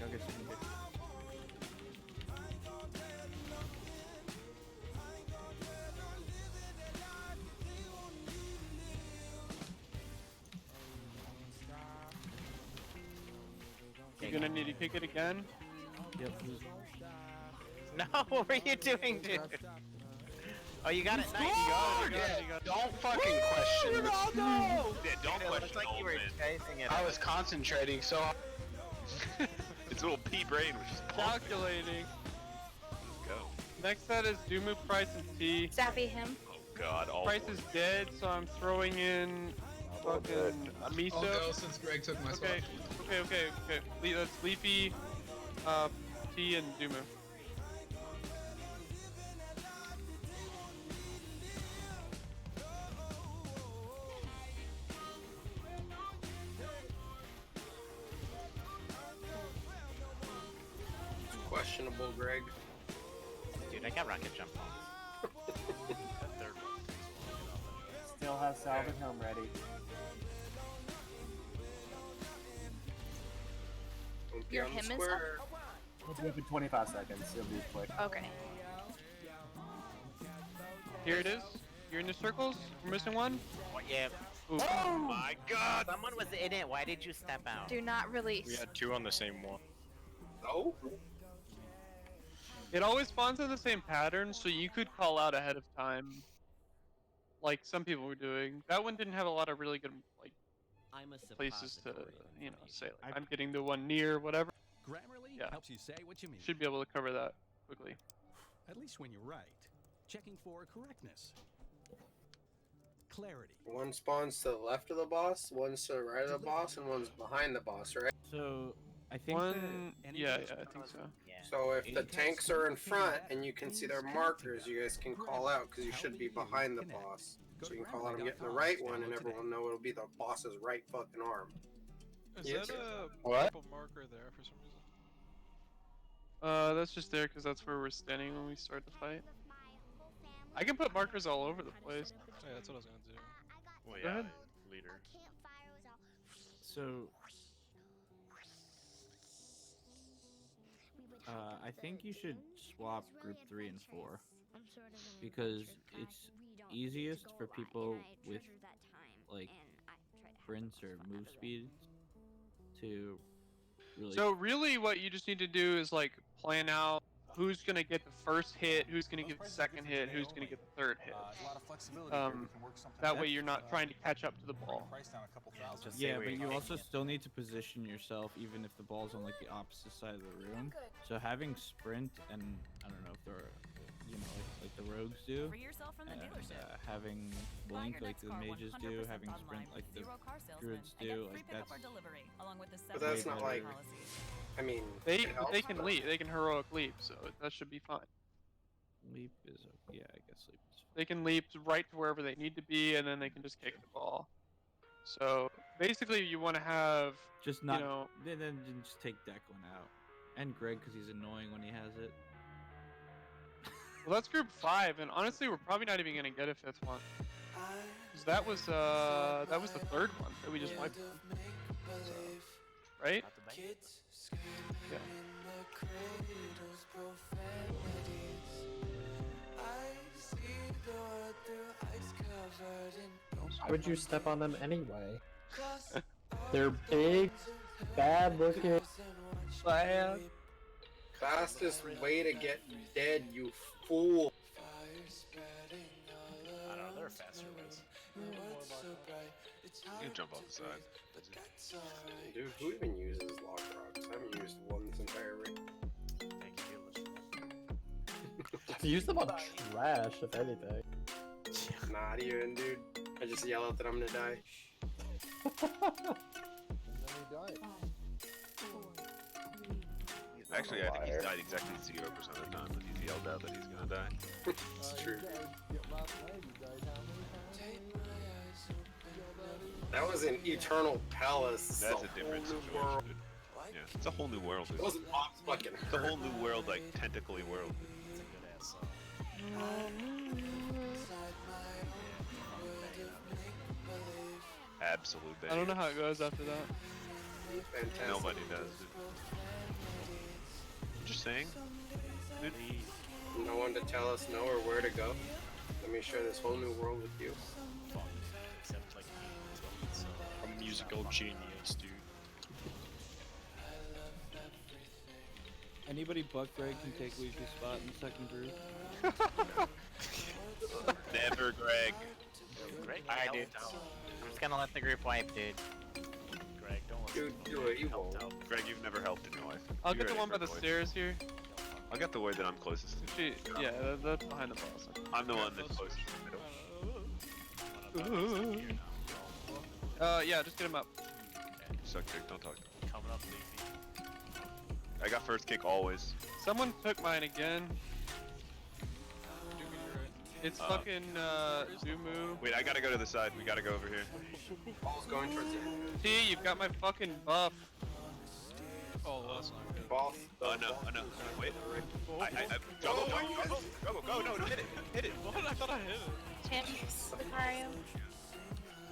You're gonna need to kick it again. Yep. No, what were you doing, dude? Oh, you got it. Nice. You got it. Don't fucking question me. Yeah, don't It question looked like old you were man. chasing it. I was concentrating so hard. It's a little pea brain, which is pulsing. Calculating. Let's go. Next set is Dumu, Price, and T. Zappy him. Oh god, all Price four. is dead, so I'm throwing in fucking Miso. I'll go since Greg took my spot. Okay. That's Leafy, T, and Dumu. It's questionable, Greg. Dude, I got rocket jump on. That third one takes a while to get off. Still have salvage home ready. Don't be Your on the him is square. Let's do it for 25 seconds. It'll be quick. Okay. Here it is. You're in the circles. We're missing one. Oh, yeah. Ooh. Oh my god! Someone was in it. Why did you step out? Do not release. We had two on the same one. No? It always spawns in the same pattern, so you could call out ahead of time, like some people were doing. That one didn't have a lot of really good like places to, say like, I'm getting the one near whatever. Grammarly Yeah. helps you say what you mean. Should be able to cover that quickly. At least when you're right. Checking for correctness. Clarity. One spawns to the left of the boss, one's to the right of the boss, and one's behind the boss, right? So I think One, yeah, I think so. So if the tanks are in front and you can see their markers, you guys can call out because you should be behind the boss. So you can call out, I'm getting the right one, and everyone know it'll be the boss's right fucking arm. Is Yes. that a What? purple marker there for some reason? That's just there because that's where we're standing when we start the fight. I can put markers all over the place. Yeah, that's what I was gonna do. Well, Go yeah, ahead. leader. so. I think you should swap group 3 and 4 because it's easiest for people with like sprints or move speed to really. So really, what you just need to do is like plan out who's gonna get the first hit, who's gonna get the second hit, who's gonna get the third hit. That way you're not trying to catch up to the ball. Yeah, but you also still need to position yourself even if the ball's on like the opposite side of the room. So having sprint and I don't know if there are, like the rogues do, and having blink like the mages do, having sprint like the druids do, like that's. But that's not like. I mean, They it helps, can but- leap, they can heroic leap, so that should be fine. Leap is yeah, I guess leap is. They can leap right to wherever they need to be, and then they can just kick the ball. So basically, you want to have Just not. you know, Then just take Declan out, and Greg because he's annoying when he has it. Well, that's group 5, and honestly, we're probably not even gonna get a 5th one. 'Cause that was the 3rd one that we just wiped. Right? Yeah. Why would you step on them anyway? They're big, bad looking. Bad. Fastest way to get dead, you fool. I don't know, there are faster ways. You can jump off the side. Dude, who even uses lock rocks? I haven't used one this entire rig. Thank you. Use them on trash, if anything. Not even, dude. I just yell out that I'm gonna die. Actually, I think he's died exactly 0% of the time when he's yelled out that he's gonna die. It's true. That was an Eternal Palace. That's a different situation. Yeah, it's a whole new world. It wasn't fucking. It's a whole new world, like tentacly world. It's a good ass song. Absolute banger. I don't know how it goes after that. Fantastic. Nobody does. Dude. Just saying. Dude. No one to tell us no or where to go. Let me share this whole new world with you. Except like A musical genius, dude. Anybody but Greg can take Leafy's spot in the second group. Never, Greg. Greg, Alright, dude. I'm just gonna let the group wipe, dude. Greg, don't let Dude, do it. You won't. Greg, you've never helped in your life. I'll You get the ready one for by the void? stairs here. I'll get the way that I'm closest to. Yeah, that's behind the boss. I'm the one that's closest to the middle. Yeah, just get him up. Suck dick, don't talk to me. Coming up, Leafy. I got first kick always. Someone took mine again. It's fucking Zumu. Wait, I gotta go to the side. We gotta go over here. Ball's going towards you. T, you've got my fucking buff. Oh, that's not good. Ball. Oh no, wait. Juggle, go, no, hit it. What? I thought I hit it. Tim, Lucario.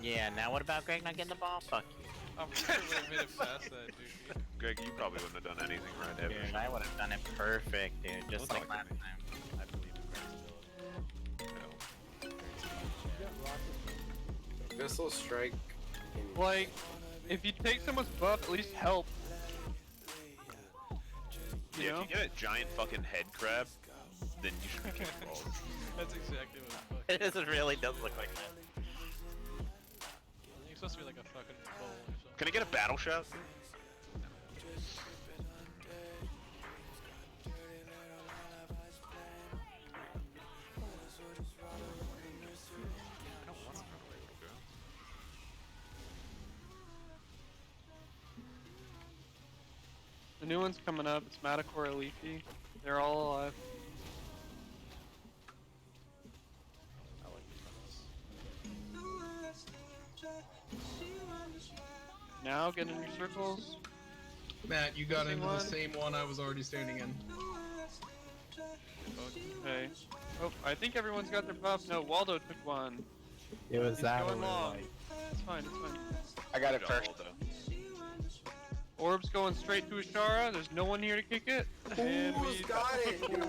Yeah, now what about Greg not getting the ball? Fuck you. I'm sure we made it past that, dude. Greg, you probably wouldn't have done anything right ever. Dude, I would have done it perfect, dude. Just Don't like talk last to me. time. I believe in Greg's ability. Abyssal Strike. Like, if you take someone's buff, at least help. You Yeah, know? if you get a giant fucking head crab, then you should be kicking balls. That's exactly what It really does look like that. You're supposed to be like a fucking bull or something. Can I get a battle shout? The new one's coming up. It's Matacore and Leafy. They're all alive. I like this. Now get in your circles. Matt, you got Missing into the one. same one I was already standing in. Okay. Oh, I think everyone's got their buff. No, Waldo took one. It was He's that going one. long. It's fine, it's fine. I got it Good first. job, Waldo. Orb's going straight to Ashara. There's no one here to kick it. And Who's got it? Dude,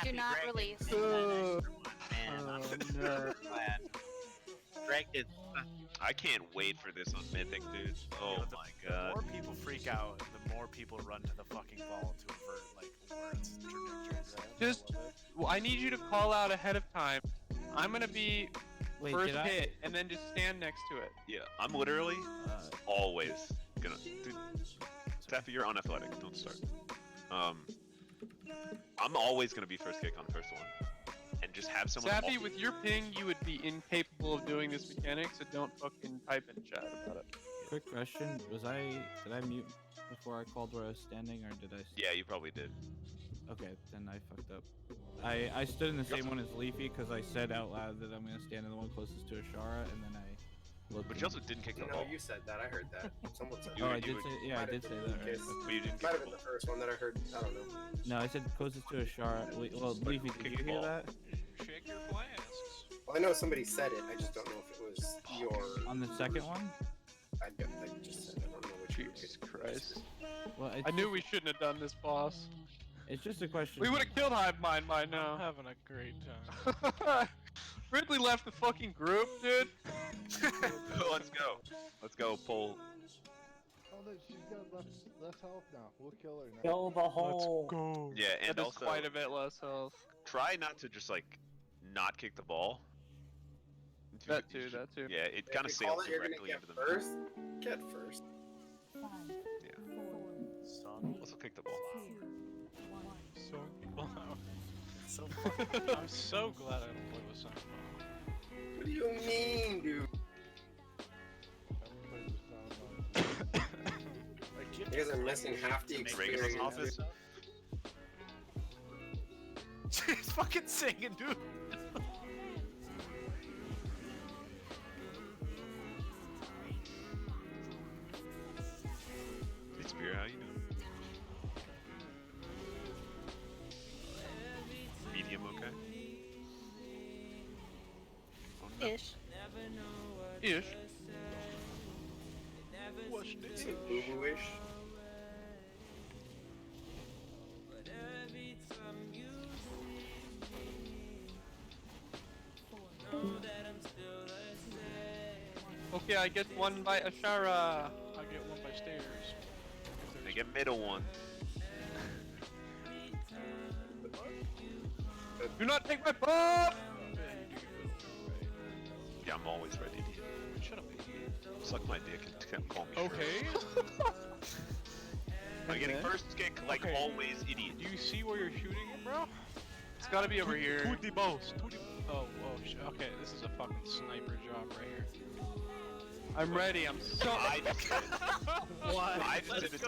Do not release. Oh, Man, I'm no. glad. Greg did. I can't wait for this on Mythic, dude. Oh The my god. more people freak out, the more people run to the fucking ball to avert like words trajectories. Just, well, I need you to call out ahead of time. I'm gonna be Wait, first did I? hit, and then just stand next to it. Yeah, I'm literally always gonna. Dude, Taffy, you're unathletic. Don't start. I'm always gonna be first kick on the first one, and just have someone. Sappy, with your ping, you would be incapable of doing this mechanic, so don't fucking type in chat about it. Quick question: did I mute before I called where I was standing, or did I? Yeah, you probably did. Okay, then I fucked up. I stood in the same one as Leafy because I said out loud that I'm gonna stand in the one closest to Ashara, and then But you also didn't kick the No, ball. you said that. I heard that. Someone said You- Oh, I that. did say. Yeah, I did say that. Right? But you didn't Might kick have the been ball. the first one that I heard. I don't know. No, I said closest to a shard. Well, Leafy, did you hear that? Shake your flasks. Well, I know somebody said it. I just don't know if it was your. On the second one? I just said. I don't know which. Jesus Christ. Well, I knew we shouldn't have done this, boss. It's just a question. We would have killed Hive Mind by now. I'm having a great time. Ridley left the fucking group, dude. Let's go. Let's go, Pole. Oh, no, she's got less health now. We'll kill her now. Kill the whole. Go. Yeah, and That is also quite a bit less health. try not to just like not kick the ball. That too, that too. Yeah, it If kind of you call sails it, you're gonna directly get into the first. Get first. Let's kick the ball. So I'm so glad I don't play with Sunball. What do you mean, dude? You guys are missing half the experience. Office. He's fucking singing, dude. Hey, Spear, how you doing? Medium, okay? Ish. Ish. What's this? Some boo-boo-ish. Okay, I get one by Ashara. I get one by stairs. I get middle one. Do not take my buff! Yeah, I'm always ready to hit. Shut up, idiot. Suck my dick and call me Shrew. Okay. I'm getting first kick like Okay. always, idiot. Do you see where you're shooting it, bro? It's gotta be over here. To the boss. Oh, okay. This is a fucking sniper job right here. I'm ready, I'm so. I just did What? I just did this.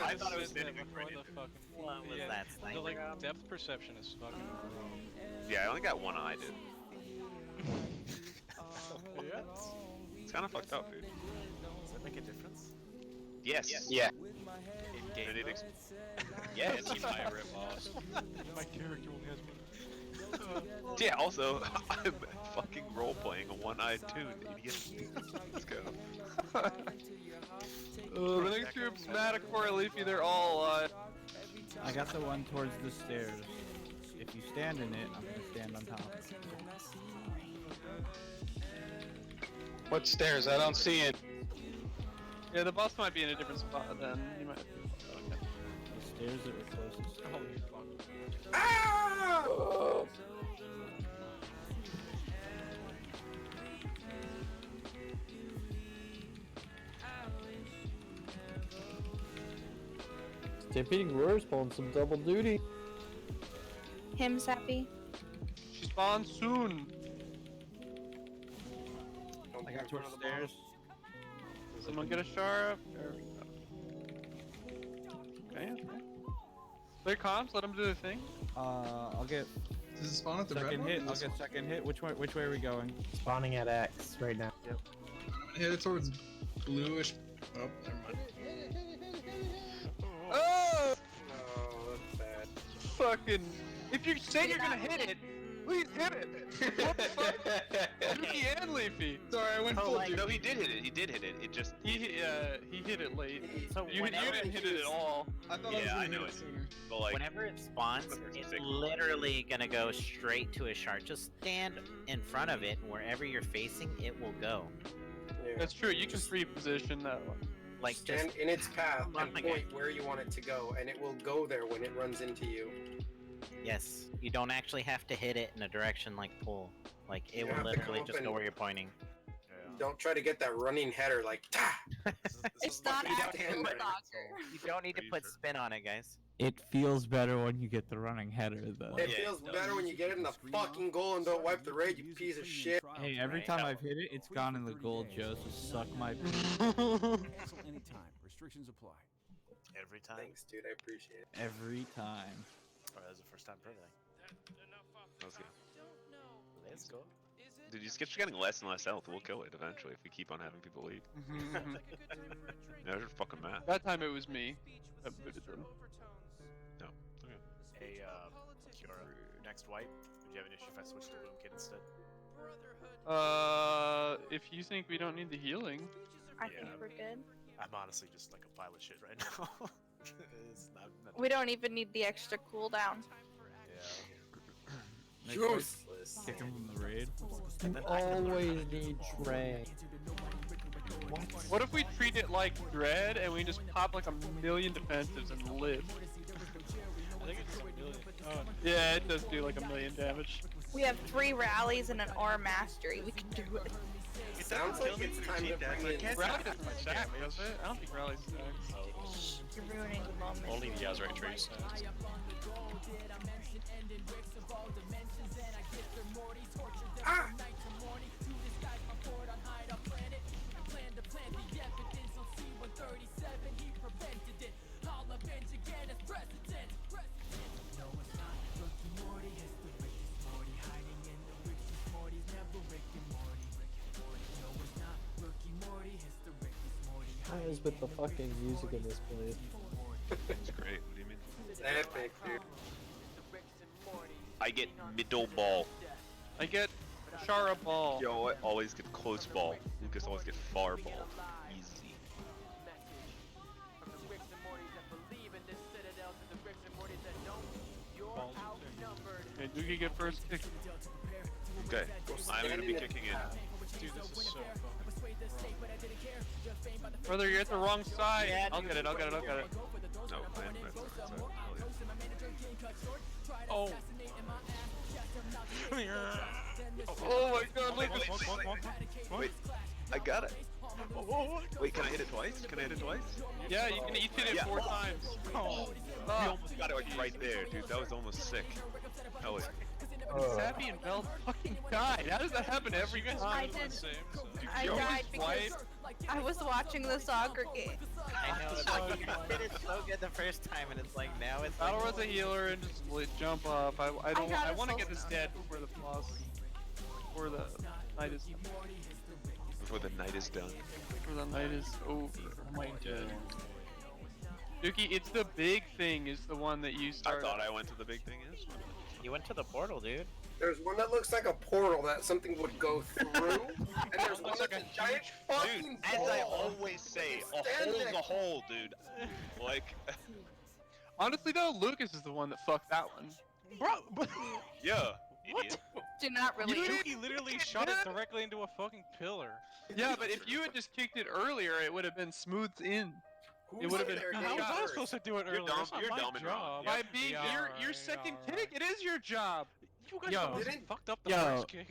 I thought it was sitting in front of fucking. What was that, The sniper like job? depth perception is fucking wrong. Yeah, I only got one eye, dude. Yeah. It's kind of fucked up, dude. Does that make a difference? Yes. Yeah. Did In it game ex- yes. Yes. Pirate boss. My character only has one. Yeah, also, I'm fucking role-playing a one-eyed toon, idiot. Let's go. The next group's Matacor, Leafy, they're all I got the one towards the stairs. If you stand in it, I'm gonna stand on top. What stairs? I don't see it. Yeah, the boss might be in a different spot then. You might. Okay. The stairs that were closest. Holy fuck. Ah! Stampeding Roar's pulling some double duty. Him, Sappy. She spawns soon. I got towards the stairs. Someone get a Shara. There we go. Okay, okay. Clear comms, let them do their thing. I'll get Does it spawn at the red second one? hit. or I'll this get one? second hit. Which way are we going? Spawning at X right now. Yep. Hit it towards bluish. Oh, never mind. Oh! Oh, that's bad. Fucking. If you say you're gonna hit it, please hit it! What the fuck? Yuki and Leafy! Sorry, I went Oh, full like- dude. No, he did hit it. He did hit it. It just. He hit it late. So You whenever didn't hit it at all. I thought Yeah, I was I gonna know hit it. sooner. But like, whenever it spawns, Clippers are it's sick. literally gonna go straight to a shard. Just stand in front of it, and wherever you're facing, it will go. Yeah. That's true, you can reposition that one. Like just Stand in its path Oh and my point where you want it to go, and it will go there when it runs into you. yes, you don't actually have to hit it in a direction like pull. Like it You will have to literally come up just go and- where you're pointing. Don't try to get that running header like ta. It's not You don't actually stand there. soccer. You don't need to Are you put sure? spin on it, guys. It feels better when you get the running header, though. It Yeah, feels it does. better when you get it in the fucking goal and don't wipe the raid, you piece of shit. Hey, every Right. time I've hit it, it's gone in the gold, Joe. So suck my. Cancel anytime. Restrictions apply. Every time. Thanks, dude. I appreciate it. Every time. Or that's the first time per day. let's go. Let's go. Dude, you just keep getting less and less health. We'll kill it eventually if we keep on having people leave. Yeah, they're fucking mad. That time it was me that booted them. No. Okay. Hey, Kiora, next wipe, would you have an issue if I switched to Boom Kid instead? If you think we don't need the healing. I think we're good. I'm honestly just like a pile of shit right now. It's not We don't even need the extra cooldown. Yeah. Useless. Kick him from the raid. You always need Drain. What if we treat it like Dread and we just pop like 1,000,000 defensives and live? I think it's 1,000,000. Oh, Yeah, it does do like 1,000,000 damage. We have 3 rallies and an R mastery. We can do it. It sounds like it's time to bring in. Rally doesn't stack, does it? I don't think Rally stacks. You're ruining the moment. Only the Azrael trace. Ah! What is with the fucking music in this place? It's great. What do you mean? It's epic, dude. I get middle ball. I get Shara ball. Yo, I always get close ball. Lucas always get far ball. Easy. Okay, Doogie get first kick. Okay, I'm gonna be kicking in. dude, this is so fucking Brother, you're at the wrong side. I'll get it. No, I am at the right side. Oh. Oh my god, look. Wait, I got it. Wait, can I hit it twice? Yeah, you can each hit it 4 times. Oh. You almost got it like right there, dude. That was almost sick. Hell yeah. Sappy and Bell fucking died. How does that happen every time? I did. I died because I was watching the soccer game. I know, it's like you did it so good the first time, and it's like now it's Battle like... as a healer and just jump up. I want to get this dead before the boss. Before the night is done. Before the night is done. Before the night is over. Oh my god. Dookie, it's the big thing is the one that you started. I thought I went to the big thing is. You went to the portal, dude. There's one that looks like a portal that something would go through, and there's one that's a giant fucking Dude, ball. as I always say, a hole's a hole, dude. Like... Honestly though, Lucas is the one that fucked that one. Bro, yeah. What? Do not really. He literally shot it directly into a fucking pillar. Yeah, but if you had just kicked it earlier, it would have been smoothed in. It would have been. How was I supposed to do it earlier? That's not You're my dumb and wrong. job. By being your second kick, it is your job. You guys Yo. didn't fucked up the Yo. first kick.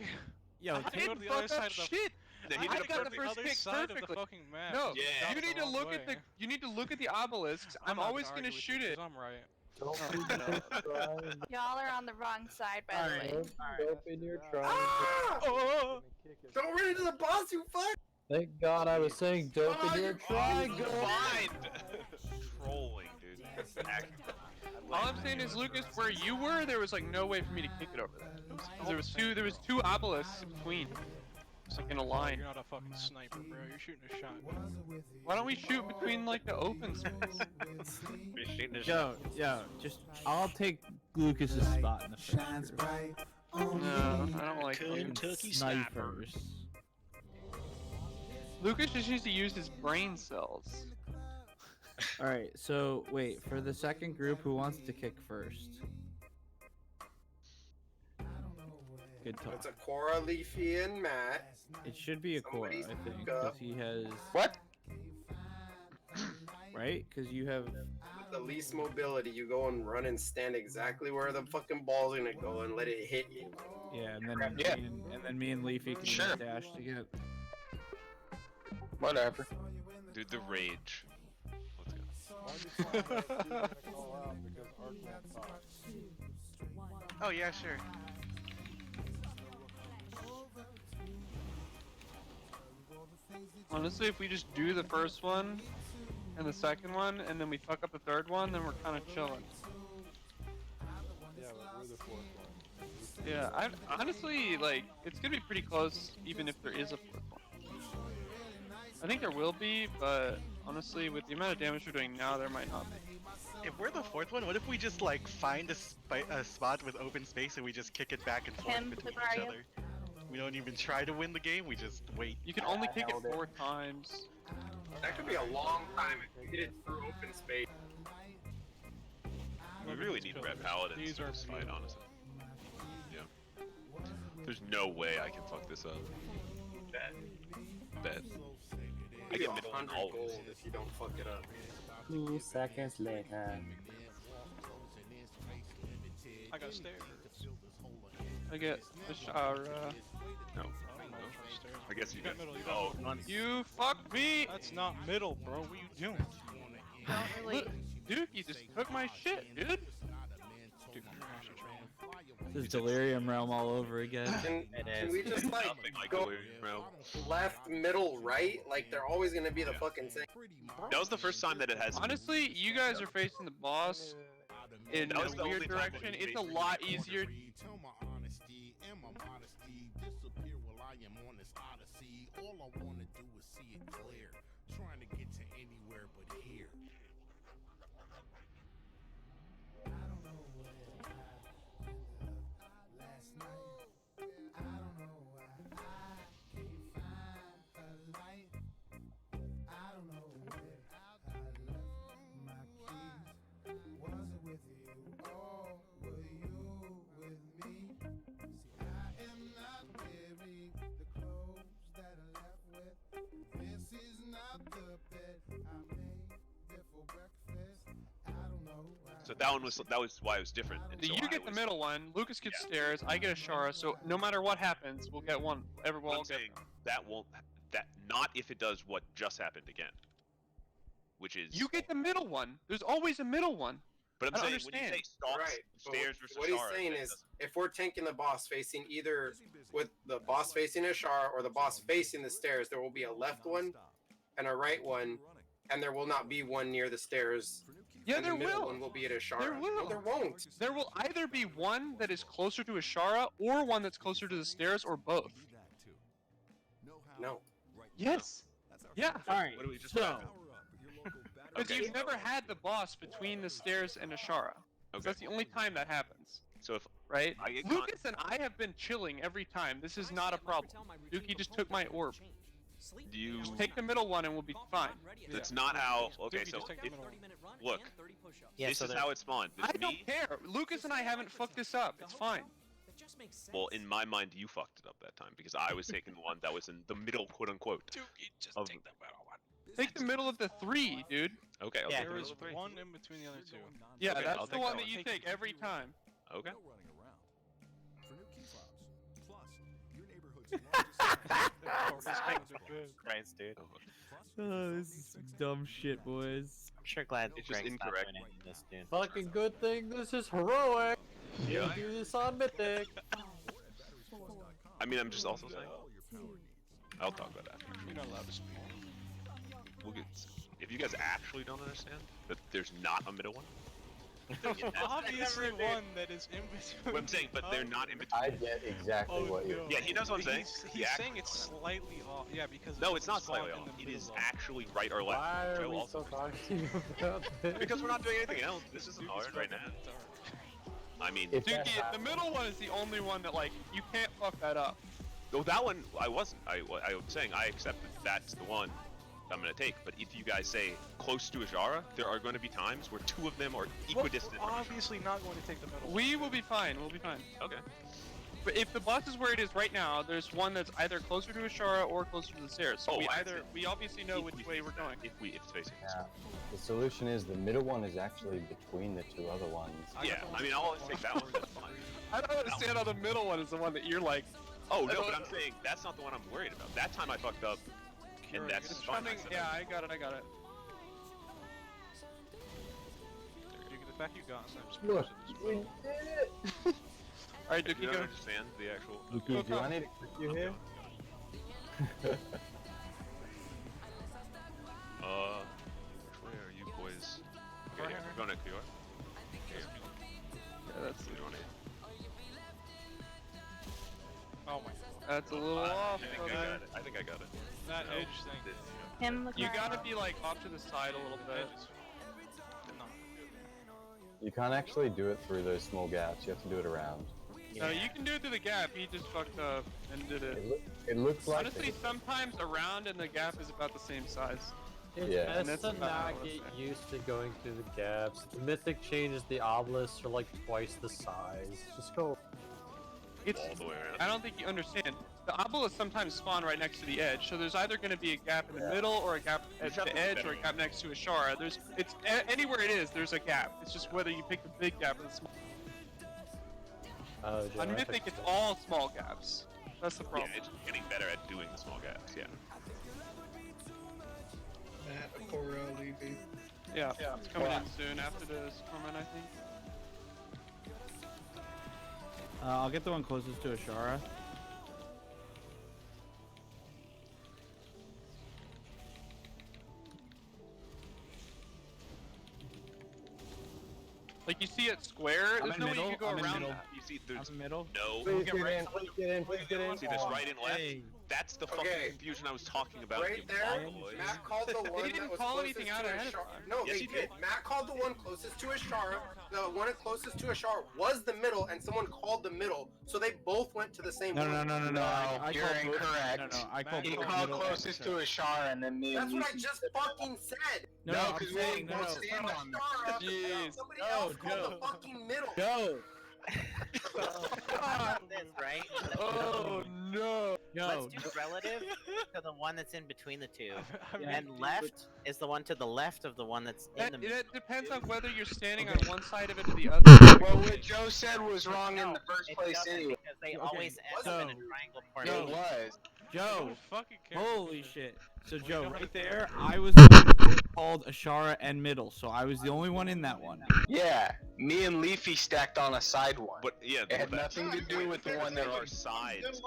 Yo, I take go to the other side of the shit. He I did a got the perfect- first other kick side perfectly. of the fucking map. No, Yeah. you need to wrong look at the. way. You need to look at the obelisks. I'm not always gonna gonna argue with shoot you it. 'cause I'm right. Y'all are on the wrong side, by the way. Dope in your trunk. Ah! Oh! Don't run into the boss, you fuck! Thank God I was saying dope Oh, in your you triangle. Fine! Trolling, dude. All I'm saying is, Lucas, where you were, there was like no way for me to kick it over that. 'Cause there was two obelisks in between. It's like in a line. You're not a fucking sniper, bro. You're shooting a shotgun. Why don't we shoot between like the open space? Yo, just I'll take Lucas's spot in the first group. No, I don't like Fucking snipers. Lucas just needs to use his brain cells. Alright, so wait, for the second group, who wants to kick first? Good talk. It's a Cora, Leafy, and Matt. It should be a Cora, I think, speak because up. he has... What? Right? Because you have... The least mobility, you go and run and stand exactly where the fucking ball's gonna go and let it hit you. Yeah, and then, Yeah. me and Leafy can Sure. just dash to get... Whatever. Dude, the rage. Oh yeah, sure. Honestly, if we just do the first one and the second one, and then we fuck up the third one, then we're kind of chilling. Yeah, but we're the fourth one. Yeah, honestly, like, it's gonna be pretty close, even if there is a fourth one. I think there will be, but honestly, with the amount of damage we're doing now, there might not be. If we're the fourth one, what if we just like find a spot with open space and we just kick it back and forth between each other? We don't even try to win the game, we just wait. You can only kick it 4 times. That could be a long time if you get it through open space. We really need red paladins for this fight, honestly. Yeah. There's no way I can fuck this up. Bet. I get middle on all gold if you don't fuck it up. 2 seconds later. I got stairs. I get the shower. No. I guess you got middle. You fucked me! That's not middle, bro. What are you doing? Look, Duke, you just took my shit, dude. This is Delirium Realm all over again. Can we just like go left, middle, right? Like they're always gonna be the fucking same. That was the first time that it has. Honestly, you guys are facing the boss in a weird direction. It's a lot easier. All I wanna do is see it clear. Trying to get to anywhere but here. I don't know where last night. I don't know why I can't find a light. I don't know where I left my keys. Was it with you or were you with me? See, I am not wearing the clothes that I left with. This is not the bed I made for breakfast. I don't know why. So that was why it was different. And so You get the middle one, Lucas gets stairs, I get a Shara, so no matter what happens, we'll get one. Everyone will get one. That won't. That not if it does what just happened again. Which is. You get the middle one. There's always a middle one. But I'm I don't saying understand. when you say stocks, Right. stairs versus What he's Shara, saying that is, doesn't- if we're tanking the boss facing either with the boss facing Ashara or the boss facing the stairs, there will be a left one and a right one, and there will not be one near the stairs. Yeah, and there the middle will. one will be at Ashara. There will. No, there won't. There will either be one that is closer to Ashara or one that's closer to the stairs or both. No. Yes. Yeah. Alright, What do we just so Because you've never had the boss between the stairs and Ashara. Okay. That's the only time that happens. So if Right? I get Lucas and I have been chilling every time. This is not a problem. Dookie just took my orb. do you, Just take the middle one and we'll be fine. that's not how. Okay, Dookie, so just take the if, middle one. look, Yeah, this so is there- how it spawned. I This don't me. care. Lucas and I haven't fucked this up. It's fine. Well, in my mind, you fucked it up that time because I was taking the one that was in the middle, quote unquote. Dookie, just Of- take the middle one. Take the middle of the 3, dude. Okay, I'll Yeah. take the There middle is of the 3. one in between the other two. Yeah, Okay, that's I'll the take one that that one. you take every time. Okay. Christ, dude. oh, this is some dumb shit, boys. I'm sure glad It's just Greg's not incorrect. winning this, dude. Fucking good thing this is heroic. Yeah. You do this on Mythic. I mean, I'm just also saying. I'll talk about that. You're not allowed to speak. We'll get. If you guys actually don't understand that there's not a middle one, Obviously one that is in between. what I'm saying, but they're not in between. I get exactly what you're. Yeah, he knows what I'm saying. He's saying it's slightly off. Yeah, because No, it's not spawned slightly in off. the It middle is of- actually right or left. Why Joe are we also still talking about this? Because we're not doing anything else. This isn't hard right now. I mean, If that Dookie, the middle one is the only one that, like, you can't fuck that up. no, that one I wasn't. I was saying I accept that that's the one I'm gonna take. But if you guys say close to Ajara, there are going to be times where two of them are equidistant. We're from obviously not going to take the middle. We will be fine. We'll be fine. Okay. But if the boss is where it is right now, there's one that's either closer to Ashara or closer to the stairs. So Oh, I we obviously know which way we're going. If it's facing. Yeah. The solution is the middle one is actually between the two other ones. Yeah, I mean, I'll always take that one. That's fine. I don't understand how the middle one is the one that you're like. Oh no, but I'm saying that's not the one I'm worried about. That time I fucked up, and that's It's fine. coming. Yeah, I got it. I got it. Dookie, the fact you got some Look, just we did it. All right, You Dookie, don't go. understand the actual. Luki, do I need to click you here? Which way are you boys? Okay, we're going to QR. Yeah, that's. You want Oh my god. That's a little off, I think I brother. got it. I think I got it. That edge thing. Him look You around. gotta be like off to the side a little bit. You can't actually do it through those small gaps. You have to do it around. No, you can do it through the gap. He just fucked up and did it. It looks like. Honestly, sometimes around and the gap is about the same size. It's Yeah. And best that's to about not what I was get saying. used to going through the gaps. The mythic changes the obelisks are like twice the size. Just go. It's, All the way around. I don't think you understand. The obelisks sometimes spawn right next to the edge, so there's either going to be a gap in the middle, or a gap at the edge, or a gap next to Ashara. Anywhere it is, there's a gap. It's just whether you pick the big gap or the small. Oh, On Mythic, it's all small gaps. That's the problem. Yeah, it's getting better at doing the small gaps. Yeah. Matt, Cora, Levy. Yeah, it's coming in soon after the tournament, I think. I'll get the one closest to Ashara. Like you see it square, I'm there's in no way middle, you can go I'm in around middle. that. You see, there's I'm in middle. no. Please get in. Please get in. Please get in. See this right and left? Hey. That's the fucking confusion I was talking about. Right you there, boys. Matt called the one didn't that was call closest anything to out ahead of Ashara. time. No, Yes, they he did. did. Matt called the one closest to Ashara. The one closest to Ashara was the middle, and someone called the middle, so they both went to the same No, one. no, no, no, no. I you're called both- incorrect. No, no, I called He both called middle closest and to Ashara, and then me That's and what I you. just fucking said. No, No, I'm 'cause we saying, no, both no. stand on that. Ashara, Jeez. somebody No, else called Joe. the fucking middle. Go. This, right? Oh no! Yo, Let's do relative to the one that's in between the two. I'm And left is the one to the left of the one that's in That, the middle. it depends on whether you're standing on one side of it or the other. Well, what Joe said was wrong in the first It place doesn't, anyway. because they Okay, always end up in a so- triangle It formation. was. Joe. Don't fucking care. Holy shit. So you Joe, know how right to- there, I was the one that called Ashara and middle, so I was the only one in that one. Yeah, me and Leafy stacked on a side one. But yeah, It had that's- nothing to do with the one that there are was. sides.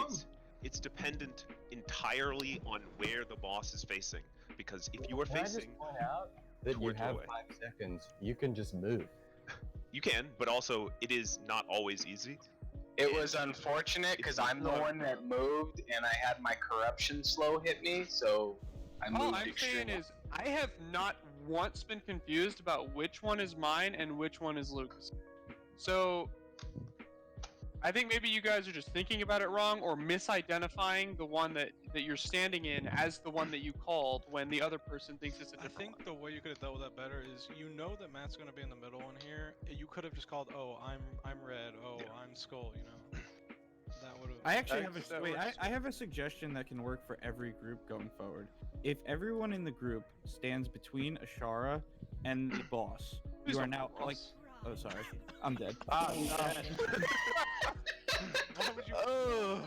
It's dependent entirely on where the boss is facing. Because if you are Can I just facing, point out that you towards your have way. 5 seconds? You can just move. you can, but also it is not always easy. It was unfortunate because I'm the one that moved and I had my corruption slow hit me, so I moved All I'm saying extremely. is, I have not once been confused about which one is mine and which one is Lucas. So, I think maybe you guys are just thinking about it wrong or misidentifying the one that you're standing in as the one that you called when the other person thinks it's a I different think the way you could have dealt with that better is you know that Matt's gonna be in the middle one here. You could have just called, oh, I'm red, oh, I'm skull, you know. That would have. I actually have that a wait. works. I have a suggestion that can work for every group going forward. If everyone in the group stands between Ashara and the boss, you are now like. Oh, sorry, I'm dead. Ah, Why would you? Oh,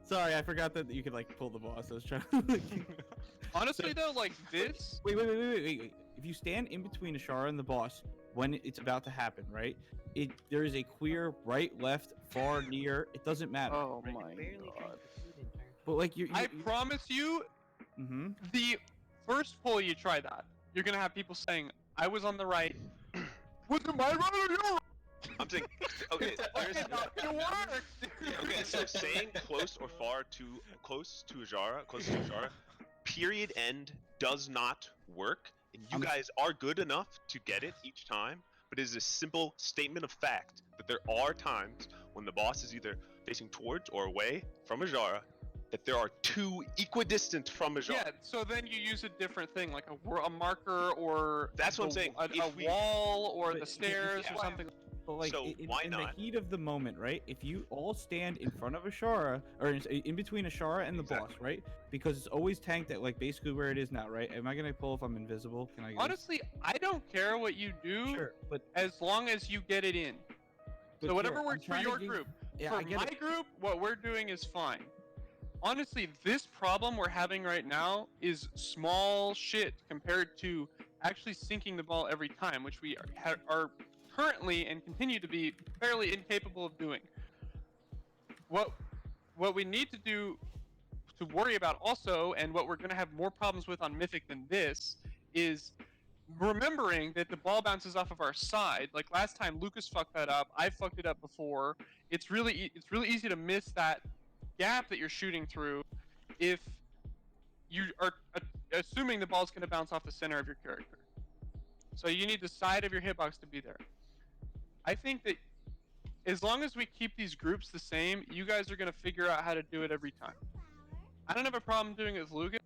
sorry, I forgot that you could like pull the boss. I was trying. To, Honestly though, like this. wait. If you stand in between Ashara and the boss when it's about to happen, right? There is a clear right, left, far, near. It doesn't matter. Oh right? my god. But like I promise you, Mm-hmm. the first pull you try that, you're gonna have people saying, I was on the right. Was it my right or your right? I'm saying, okay, there's, It's not gonna work. okay, so saying close or far to close to Ajara, period end does not work. And you guys are good enough to get it each time, but it is a simple statement of fact that there are times when the boss is either facing towards or away from Ajara, that there are two equidistant from Ajara. Yeah, so then you use a different thing, like a marker or That's what I'm saying. a If we- wall or But- the stairs or yeah. something. But like So in, why in not? the heat of the moment, right? If you all stand in front of Ashara, or in between Ashara and the boss, right? Because it's always tanked at like basically where it is now, right? Am I gonna pull if I'm invisible? Can I? use- Honestly, I don't care what you do, Sure, but as long as you get it in. But So whatever Joe, I'm works for trying to your give- group. Yeah, For I get my it. group, what we're doing is fine. Honestly, this problem we're having right now is small shit compared to actually sinking the ball every time, which we are currently and continue to be fairly incapable of doing. What we need to do to worry about also, and what we're going to have more problems with on Mythic than this, is remembering that the ball bounces off of our side. Like last time, Lucas fucked that up. I fucked it up before. It's really easy to miss that gap that you're shooting through if you are assuming the ball's going to bounce off the center of your character. So you need the side of your hitbox to be there. I think that as long as we keep these groups the same, you guys are going to figure out how to do it every time. I don't have a problem doing it with Lugan.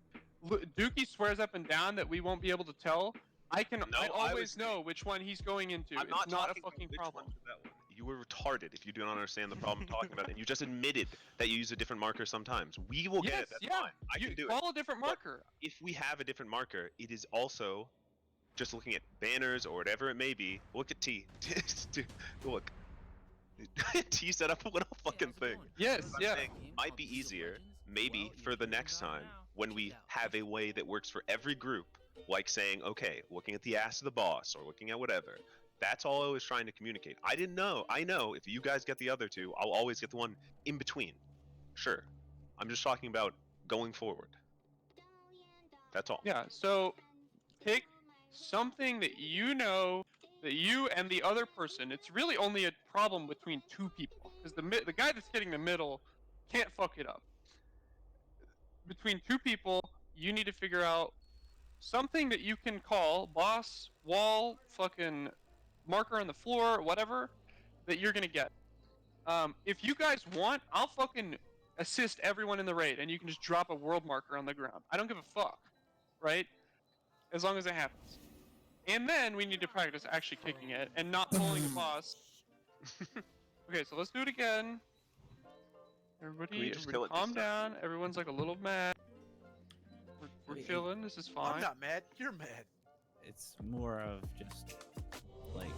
Dookie swears up and down that we won't be able to tell. I always know which one he's going into. I'm It's not a talking fucking about which problem. one to that one. You were retarded if you do not understand the problem I'm talking about, and you just admitted that you use a different marker sometimes. We will get it. That's fine. I can do it. Follow a different marker. But if we have a different marker, it is also just looking at banners or whatever it may be. Look at T. Look. T set up a little fucking thing. Yes, yeah. It might be easier, maybe, for the next time when we have a way that works for every group, like saying, okay, looking at the ass of the boss or looking at whatever. That's all I was trying to communicate. I didn't know. I know if you guys get the other two, I'll always get the one in between. Sure. I'm just talking about going forward. That's all. Yeah, so pick something that you know that you and the other person, it's really only a problem between two people. Because the guy that's getting the middle can't fuck it up. Between two people, you need to figure out something that you can call boss, wall, fucking marker on the floor, whatever, that you're gonna get. If you guys want, I'll fucking assist everyone in the raid, and you can just drop a world marker on the ground. I don't give a fuck, right? As long as it happens. And then we need to practice actually kicking it and not pulling a boss. Okay, so let's do it again. Everybody calm down. Everyone's like a little mad. We're chilling. This is fine. I'm not mad. You're mad. It's more of just like.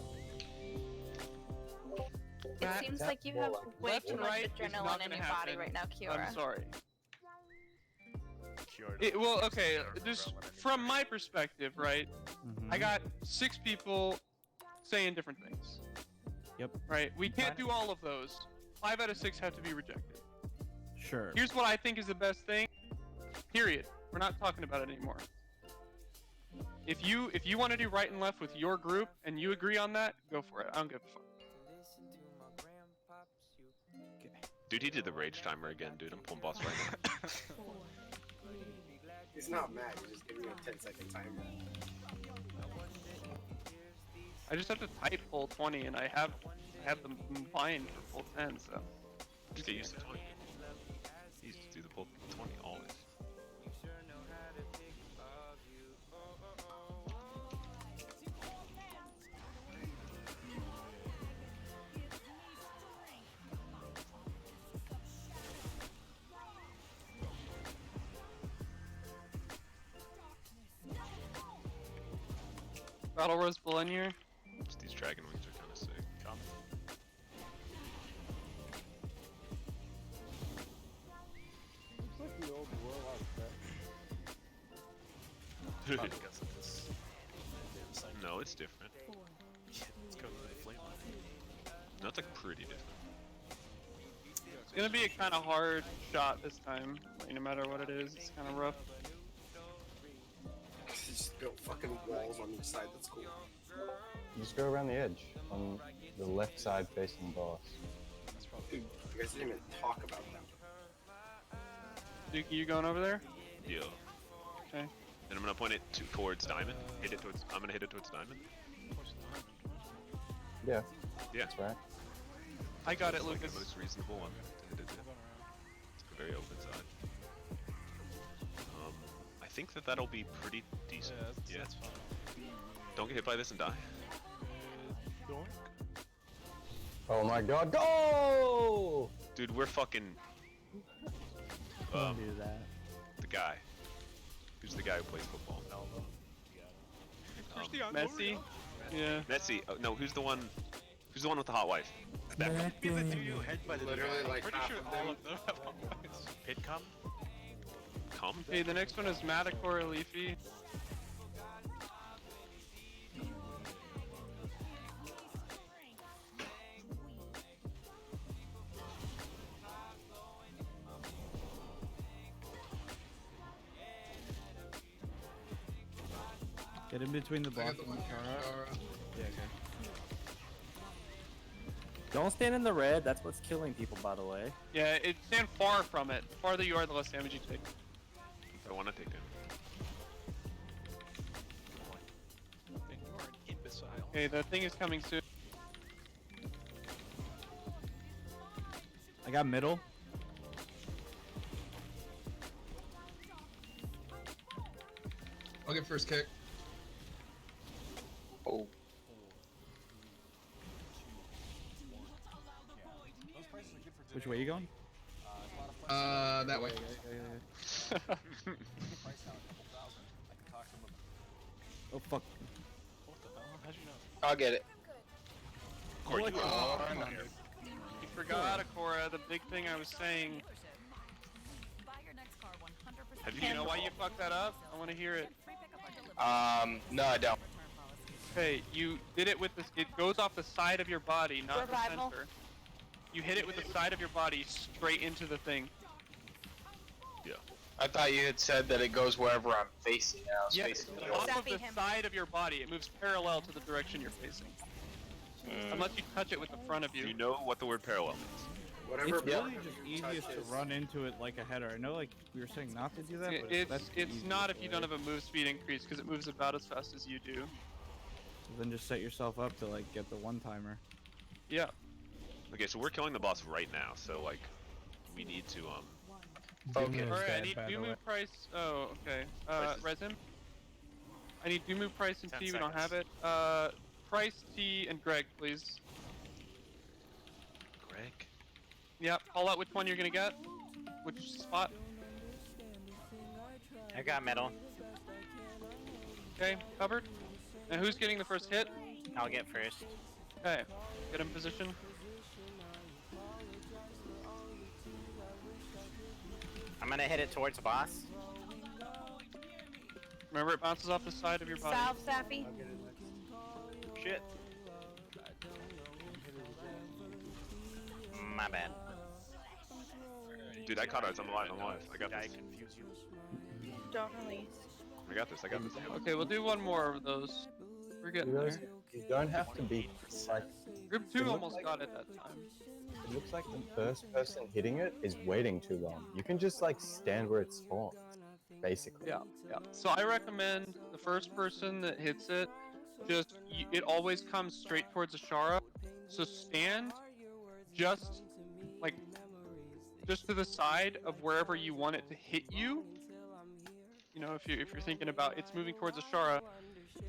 It seems like you have way Left too and much right is adrenaline not in gonna your body happen. right now, Kiora. I'm sorry. Well, okay, just from my perspective, right? I got 6 people saying different things. Yep. Right? We can't do all of those. 5 out of 6 have to be rejected. Sure. Here's what I think is the best thing. Period. We're not talking about it anymore. If you want to do right and left with your group and you agree on that, go for it. I don't give a fuck. Dude, he did the rage timer again, dude. I'm pulling boss right now. He's not mad, he's just giving me a 10-second timer. I just have to type full 20 and I have them combined for full 10, so. Just get used to 20. He used to do the full 20 always. Battle Rose Bolenier. Just these dragon wings are kind of sick. Looks like the old warlock set. No, it's different. Let's go with the flame. No, it's like pretty different. It's gonna be a kind of hard shot this time. Like, no matter what it is, it's kind of rough. Just built fucking walls on each side, that's cool. Just go around the edge on the left side facing the boss. Dude, you guys didn't even talk about that. Dookie, you going over there? Yeah. Okay. Then I'm gonna point it towards diamond. I'm gonna hit it towards diamond. Yeah. Yeah. That's right. I got it, It's like Lucas. the most reasonable one to hit it to. It's a very open side. I think that'll be pretty decent. Yeah, that's fine. Don't get hit by this and die. Doink. Oh my god, go! Dude, we're fucking. Don't do that. The guy. Who's the guy who plays football? Messi? Yeah. Messi. Oh, no, who's the one? Who's the one with the hot wife? That guy. Be the dude who headbutted Literally, the like, pretty half sure of all them. of them have hot wives. Pitcom? Come? Okay, the next one is Matacor Leafy. Get in between the boss and the Kara. Yeah, okay. Don't stand in the red. That's what's killing people, by the way. Yeah, stand far from it. The farther you are, the less damage you take. I want to take damage. You are an imbecile. Okay, the thing is coming soon. I got middle. I'll get first kick. Oh. Which way you going? That way. Oh fuck. What the hell? How'd you know? I'll get it. Corey, you You forgot, Akora, the big thing I was saying. You know why you fucked that up? I want to hear it. No, I don't. Okay, you did it with this. It goes off the side of your body, not the center. You hit it with the side of your body straight into the thing. Yeah. I thought you had said that it goes wherever I'm facing. I was facing the off of the side of your body. It moves parallel to the direction you're facing. Unless you touch it with the front of you. Do you know what the word parallel means? Whatever. It's really just easiest to run into it like a header. I know, like we were saying, not to do that. But It's not if you don't have a move speed increase because it moves about as fast as you do. So then just set yourself up to like get the one timer. Yeah. Okay, so we're killing the boss right now, so like, we need to focus. Alright, I need do move price. Oh, okay. Res him. I need do move price and 10 T. We don't have seconds. it. Price, T, and Greg, please. Greg. Yep. Call out which one you're gonna get. Which spot. I got middle. Okay, covered. And who's getting the first hit? I'll get first. Okay, get in position. I'm gonna hit it towards the boss. Remember, it bounces off the side of your body. Salve, Sappy. Shit. My bad. Dude, I caught us. I'm alive. I got this. Don't release. I got this. Okay, we'll do one more of those. We're getting there. You don't have to be like. Group 2 almost got it that time. It looks like the first person hitting it is waiting too long. You can just like stand where it spawns, basically. Yeah. So I recommend the first person that hits it, it always comes straight towards Ashara. So stand just to the side of wherever you want it to hit you. You know, if you're thinking about it's moving towards Ashara,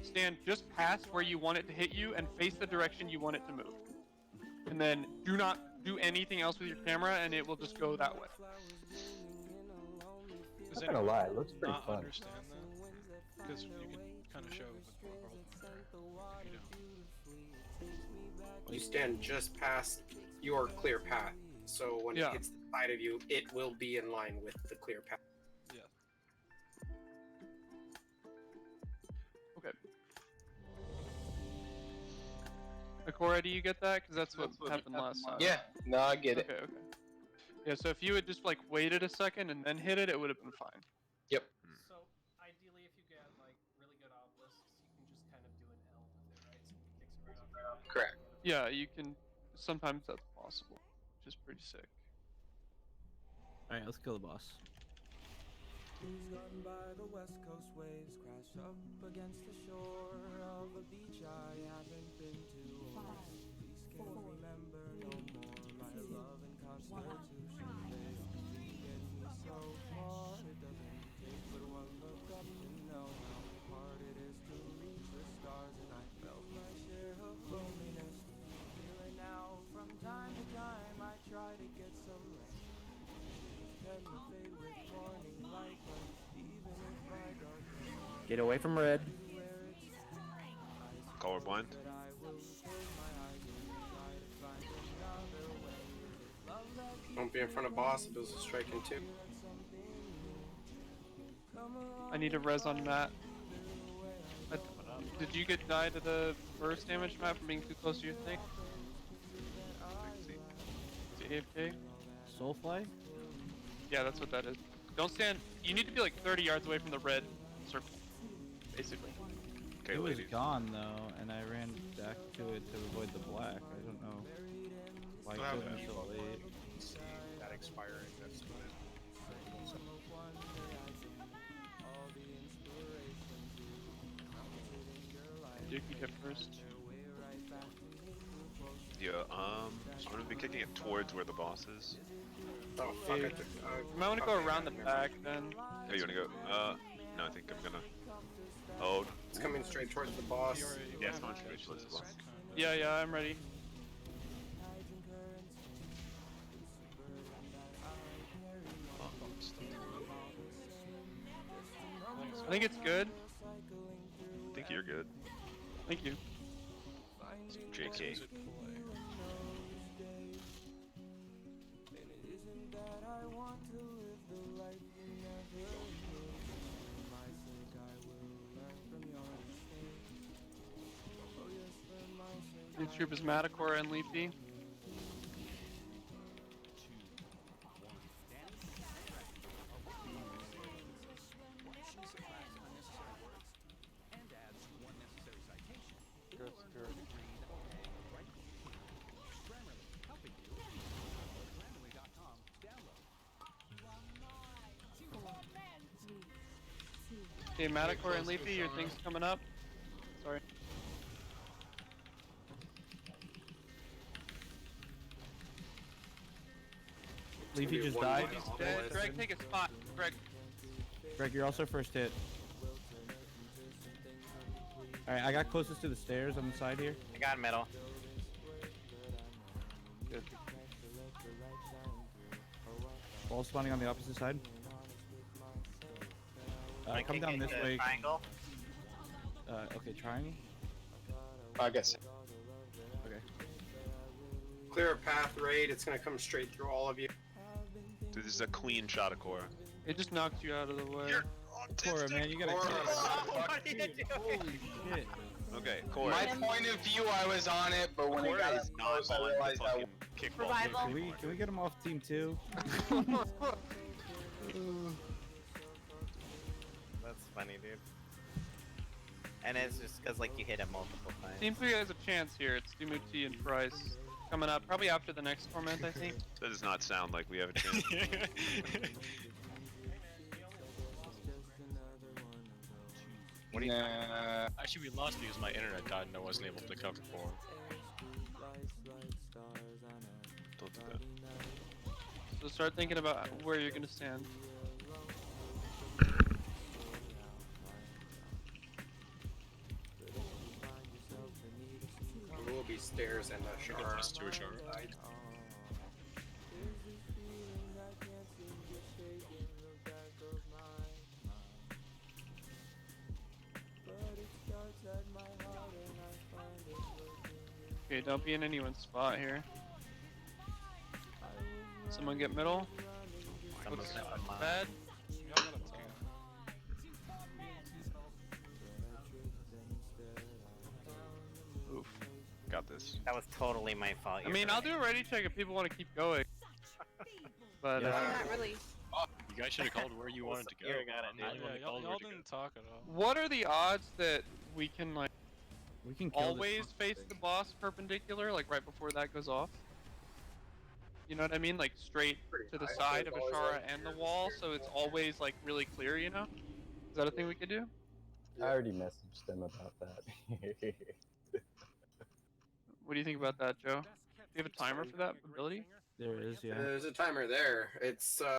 stand just past where you want it to hit you and face the direction you want it to move. And then do not do anything else with your camera, and it will just go that way. I'm not gonna lie, it looks pretty fun. Understand that? Because you can kind of show the world. You don't. You stand just past your clear path, so when it hits the side of you, it will be in line with the clear path. Yeah. Okay. Akora, do you get that? Because that's what happened last time. Yeah, no, I get it. Okay. Yeah, so if you had just waited a second and then hit it, it would have been fine. Yep. So ideally, if you get really good obelisks, you can just kind of do an L with it, right? So it kicks it right off. Correct. Yeah, you can. Sometimes that's possible, which is pretty sick. All right, let's kill the boss. Gone by the west coast waves, crash up against the shore of a beach I haven't been to. Please can't remember no more. My love and constitution, they get me so far. It doesn't take but one look up to know how hard it is to reach the stars. And I felt my share of loneliness. Feeling now from time to time I try to get some rest. Tend to fade with morning light, but even if I don't Get away from red. Colorblind. Don't be in front of boss, it was a striking too. I need a res on Matt. Did you get died to the burst damage, Matt, from being too close to your thing? Is he AFK? Soulfly? Yeah, that's what that is. Don't stand. You need to be like 30 yards away from the red circle, basically. Okay, it was ladies. gone though, and I ran back to it to avoid the black. I don't know. Like, Wow. doesn't so late. See that expiring. That's Duke, you get first. Yeah, I'm gonna be kicking it towards where the boss is. Oh fuck! Okay. I took, You might want to go around the back then. Hey, you wanna go? No, I think I'm gonna. Oh. It's coming straight towards the boss. Yeah, it's going straight towards the boss. Yeah, yeah, I'm ready. I think it's good. I think you're good. Thank you. JK. These troop is Matacor and Leafy. Okay, Matacor and Leafy, your thing's coming up. Sorry. Leafy just died. Dead. Greg, take a spot. Greg. Greg, you're also first hit. Alright, I got closest to the stairs on the side here. I got middle. Good. Ball spawning on the opposite side. Come down this way. Triangle. Okay, triangle. I guess. Okay. Clear a path raid. It's gonna come straight through all of you. Dude, this is a clean shot of Cora. It just knocked you out of the way. Cora, man, you gotta. What are you doing? Holy shit. Okay, Cora. My point of view, I was on it, but when it got as close, I realized I. Can we get him off team 2? That's funny, dude. And it's just because like you hit it multiple times. Team 3 has a chance here. It's Dumuti and Price coming up, probably after the next torment, I think. That does not sound like we have a chance. What do you? Actually, we lost because my internet died and I wasn't able to cover for him. Don't do that. So start thinking about where you're gonna stand. There will be stairs and a Should go shard. plus 2 a shard. Okay, don't be in anyone's spot here. Someone get middle. Looks bad. Oof. Got this. That was totally my fault. I mean, I'll do a ready check if people want to keep going. But Not really. You guys should have called where you wanted to go. You got it, I'm the only one that called where to go. didn't talk at all. what are the odds that we can like We can kill always face the boss perpendicular, like right before that goes off? You know what I mean? Like straight to the side of Ashara and the wall, so it's always like really clear, you know? Is that a thing we could do? I already messaged them about that. What do you think about that, Joe? Do you have a timer for that ability? There is, yeah. There's a timer there. It's